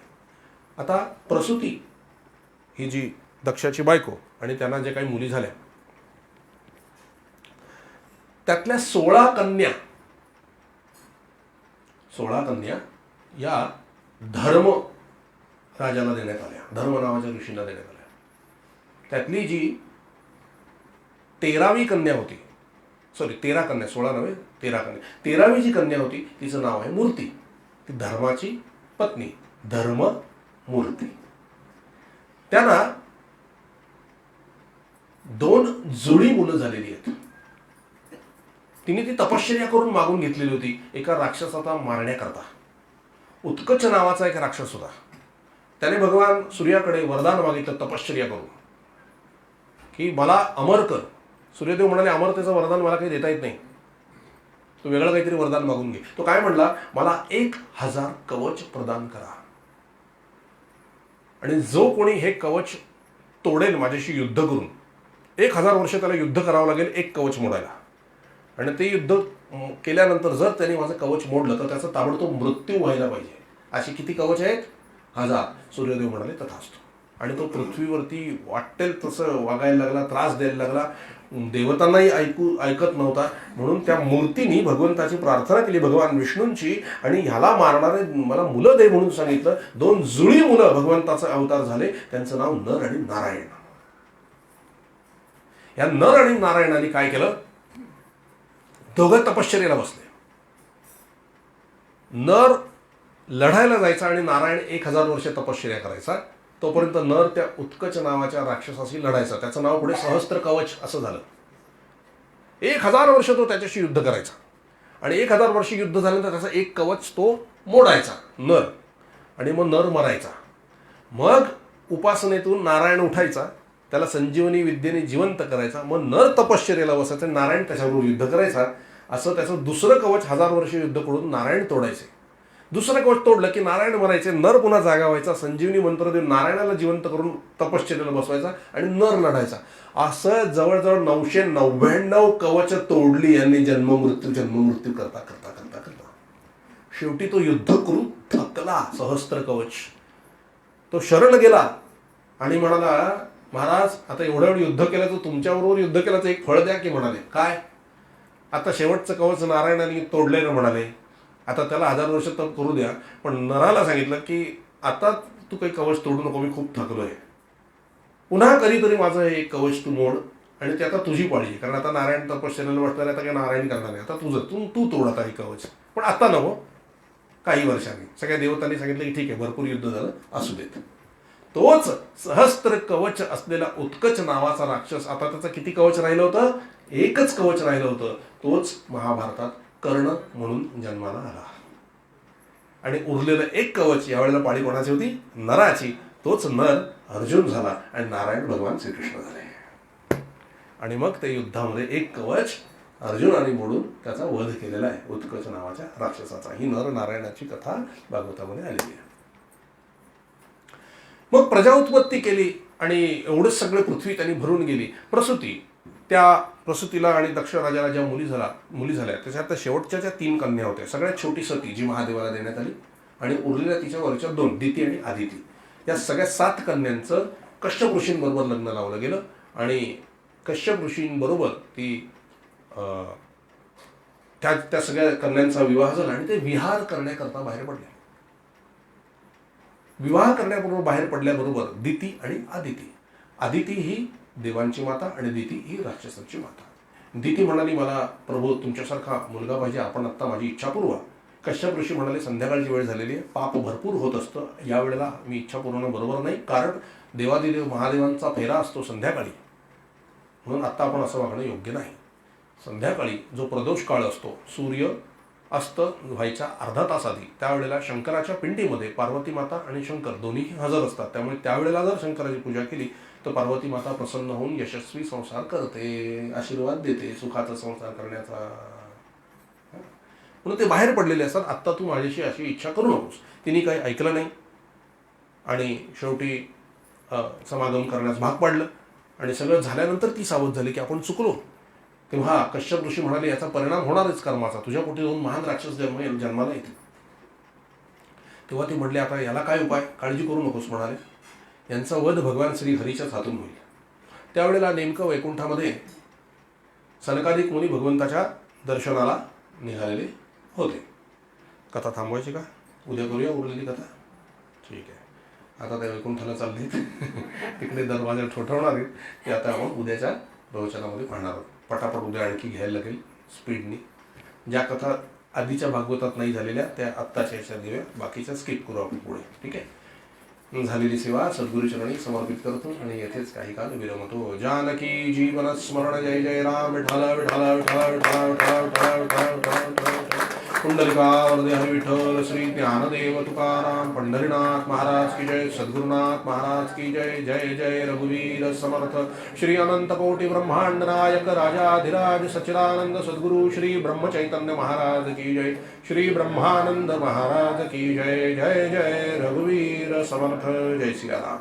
आता प्रसूती ही जी दक्षाची बायको आणि त्यांना जे काही मुली झाल्या त्यातल्या 16 कन्या या धर्म राजाला देण्यात आल्या, धर्म नावाच्या ऋषींना देण्यात आल्या. त्यातली जी 13वी कन्या होती, 13 कन्या, 16 नव्हे 13 कन्या, 13वी जी कन्या होती तिचं नाव आहे मूर्ती. ती धर्माची पत्नी धर्ममूर्ती. त्यांना 2 जुळी मुलं झालेली आहेत. तिने ती तपश्चर्या करून मागून घेतलेली होती एका राक्षसाचा मारण्याकरता. उत्कच नावाचा एक राक्षस होता. त्याने भगवान सूर्याकडे वरदान मागितलं तपश्चर्या करून की मला अमर कर. सूर्यदेव म्हणाले अमरतेचं वरदान मला काही देता येत नाही, तू वेगळं काहीतरी वरदान मागून घे. तो काय म्हणला, मला 1000 कवच प्रदान करा आणि जो कोणी हे कवच तोडेल माझ्याशी युद्ध करून, 1000 वर्ष त्याला युद्ध करावं लागेल एक कवच मोडायला. आणि ते युद्ध केल्यानंतर जर त्याने माझं कवच मोडलं तर त्याचा ताबडतोब मृत्यू व्हायला पाहिजे. अशी किती कवच आहेत? 1000. सूर्यदेव म्हणाले तथास्तु. आणि तो पृथ्वीवरती वाटेल तसं वागायला लागला, त्रास द्यायला लागला. देवतांनाही ऐकत नव्हता. म्हणून त्या मूर्तीने भगवंताची प्रार्थना केली, भगवान विष्णूंची, आणि ह्याला मारणारे मला मुलं दे म्हणून सांगितलं. 2 जुळी मुलं भगवंताचे अवतार झाले. त्यांचं नाव नर आणि नारायण. या नर आणि नारायणाने काय केलं, दोघं तपश्चर्याला बसले. नर लढायला जायचा आणि नारायण 1000 वर्ष तपश्चर्या करायचा. तोपर्यंत नर त्या उत्कच नावाच्या राक्षसाशी लढायचा. त्याचं नाव पुढे सहस्त्र कवच असं झालं. 1000 वर्ष तो त्याच्याशी युद्ध करायचा आणि 1000 वर्ष युद्ध झाल्यानंतर त्याचा एक कवच तो मोडायचा नर, आणि मग नर मरायचा. मग उपासनेतून नारायण उठायचा, त्याला संजीवनी विद्येने जिवंत करायचा, मग नर तपश्चर्याला बसायचा, नारायण त्याच्याबरोबर युद्ध करायचा. असं त्याचं दुसरं कवच 1000 वर्ष युद्ध करून नारायण तोडायचे. दुसरं कवच तोडलं की नारायण मरायचे, नर पुन्हा जागा व्हायचा, संजीवनी मंत्र देऊन नारायणाला जिवंत करून तपश्चर्याला बसवायचा आणि नर लढायचा. असं जवळजवळ 999 कवच तोडली यांनी जन्ममृत्यू करता करता करता करता. शेवटी तो युद्ध करून थकला. सहस्त्र कवच तो शरण गेला आणि म्हणाला, महाराज आता एवढं युद्ध केलं तर तुमच्याबरोबर युद्ध केल्याचं एक फळ द्या की. म्हणाले, काय? आता शेवटचं कवच नारायणाने तोडलेलं म्हणाले, आता त्याला 1000 वर्ष तप करू द्या. पण नराला सांगितलं की आता तू काही कवच तोडू नको, मी खूप थकलोय, पुन्हा कधीतरी माझं हे कवच तू मोड, आणि ते आता तुझी पाळी, कारण आता नारायण तपश्चर्याला बसणार, आता काय नारायण करणार नाही, आता तुझं तू तोड आता हे कवच, पण आता नको, काही वर्षांनी. सगळ्या देवतांनी सांगितलं की ठीक आहे, भरपूर युद्ध झालं, असू देत. तोच सहस्त्र कवच असलेला उत्कच नावाचा राक्षस, आता त्याचं किती कवच राहिलं होतं? एकच कवच राहिलं होतं. तोच महाभारतात कर्ण म्हणून जन्माला आला. आणि उरलेलं एक कवच, यावेळेला पाळी कोणाची होती? नराची. तोच नर अर्जुन झाला आणि नारायण भगवान श्रीकृष्ण झाले. आणि मग ते युद्धामध्ये एक कवच अर्जुनाने मोडून त्याचा वध केलेला आहे, उत्कच नावाच्या राक्षसाचा. ही नर नारायणाची कथा भागवतामध्ये आलेली आहे. मग प्रजा उत्पत्ती केली आणि एवढंच सगळे पृथ्वी त्यांनी भरून गेली. प्रसूती, त्या प्रसूतीला आणि दक्ष राजाला ज्या मुली झाल्या त्याच्यात शेवटच्या ज्या 3 कन्या होत्या, सगळ्यात छोटी सती जी महादेवाला देण्यात आली, आणि उरलेल्या तिच्या वरच्या 2, दिती आणि आदिती, या सगळ्या 7 कन्यांचं कश्यप ऋषींबरोबर लग्न लावलं गेलं. आणि कश्यप ऋषींबरोबर ती त्या सगळ्या कन्यांचा विवाह झाला आणि ते विहार करण्याकरता बाहेर पडले. विवाह करण्याबरोबर बाहेर पडल्याबरोबर दिती आणि आदिती, आदिती ही देवांची माता आणि दिती ही राक्षसांची माता. दिती म्हणाली, मला प्रभू तुमच्यासारखा मुलगा पाहिजे, आपण आत्ता माझी इच्छा पुरवा. कश्यप ऋषी म्हणाले, संध्याकाळची वेळ झालेली आहे, पाप भरपूर होत असतं, यावेळेला मी इच्छा पुरवणं बरोबर नाही, कारण देवादिदेव महादेवांचा फेरा असतो संध्याकाळी, म्हणून आत्ता आपण असं वागणं योग्य नाही. संध्याकाळी जो प्रदोष काळ असतो, सूर्य अस्त व्हायच्या अर्धा तास आधी, त्यावेळेला शंकराच्या पिंडीमध्ये पार्वती माता आणि शंकर दोन्हीही हजर असतात. त्यामुळे त्यावेळेला जर शंकराची पूजा केली तर पार्वती माता प्रसन्न होऊन यशस्वी संसार करते, आशीर्वाद देते सुखाचा संसार करण्याचा. म्हणून ते बाहेर पडलेले असतात, आत्ता तू माझ्याशी अशी इच्छा करू नकोस. तिने काही ऐकलं नाही आणि शेवटी समागम करण्यास भाग पाडलं. आणि सगळं झाल्यानंतर ती सावध झाली की आपण चुकलो. तेव्हा कश्यप ऋषी म्हणाले, याचा परिणाम होणारच कर्माचा, तुझ्या पोटी 2 महान राक्षस जन्माला येतील. तेव्हा ते म्हटले, आता याला काय उपाय? काळजी करू नकोस म्हणाले, यांचा वध भगवान श्री हरीच्याच हातून होईल. त्यावेळेला नेमकं वैकुंठामध्ये सनकादिक मुनी भगवंताच्या दर्शनाला निघालेले होते. कथा थांबवायची का? उद्या करूया उरलेली कथा? ठीक आहे. आता त्या वैकुंठाला चालले तिकडे दरवाजा ठोठवणार आहेत, ते आता आपण उद्याच्या प्रवचनामध्ये पाहणार आहोत. पटापट उद्या आणखी घ्यायला लागेल स्पीडनी. ज्या कथा आधीच्या भागवतात नाही झालेल्या त्या आत्ताच्या याच्या देऊया, बाकीच्या स्किप करू आपण पुढे. ठीक आहे. झालेली सेवा सद्गुरुचरणी समर्पित करतो आणि येथेच काही काल विरमतो. जानकी जीवन स्मरण जय जय राम. विठ्ठल विठ्ठल विठ्ठल विठ्ठल विठ्ठल विठ्ठल विठ्ठल पुंडलिका वरदे हरी विठ्ठल. श्री ज्ञानदेव तुकाराम पंढरीनाथ महाराज की जय. सद्गुरुनाथ महाराज की जय. जय जय रघुवीर समर्थ. श्री अनंत कोटि ब्रह्मांड नायक राजाधिराज सच्चिदानंद सद्गुरु श्री ब्रह्म चैतन्य महाराज की जय. श्री ब्रह्मानंद महाराज की जय. जय जय रघुवीर समर्थ. जय सिया राम.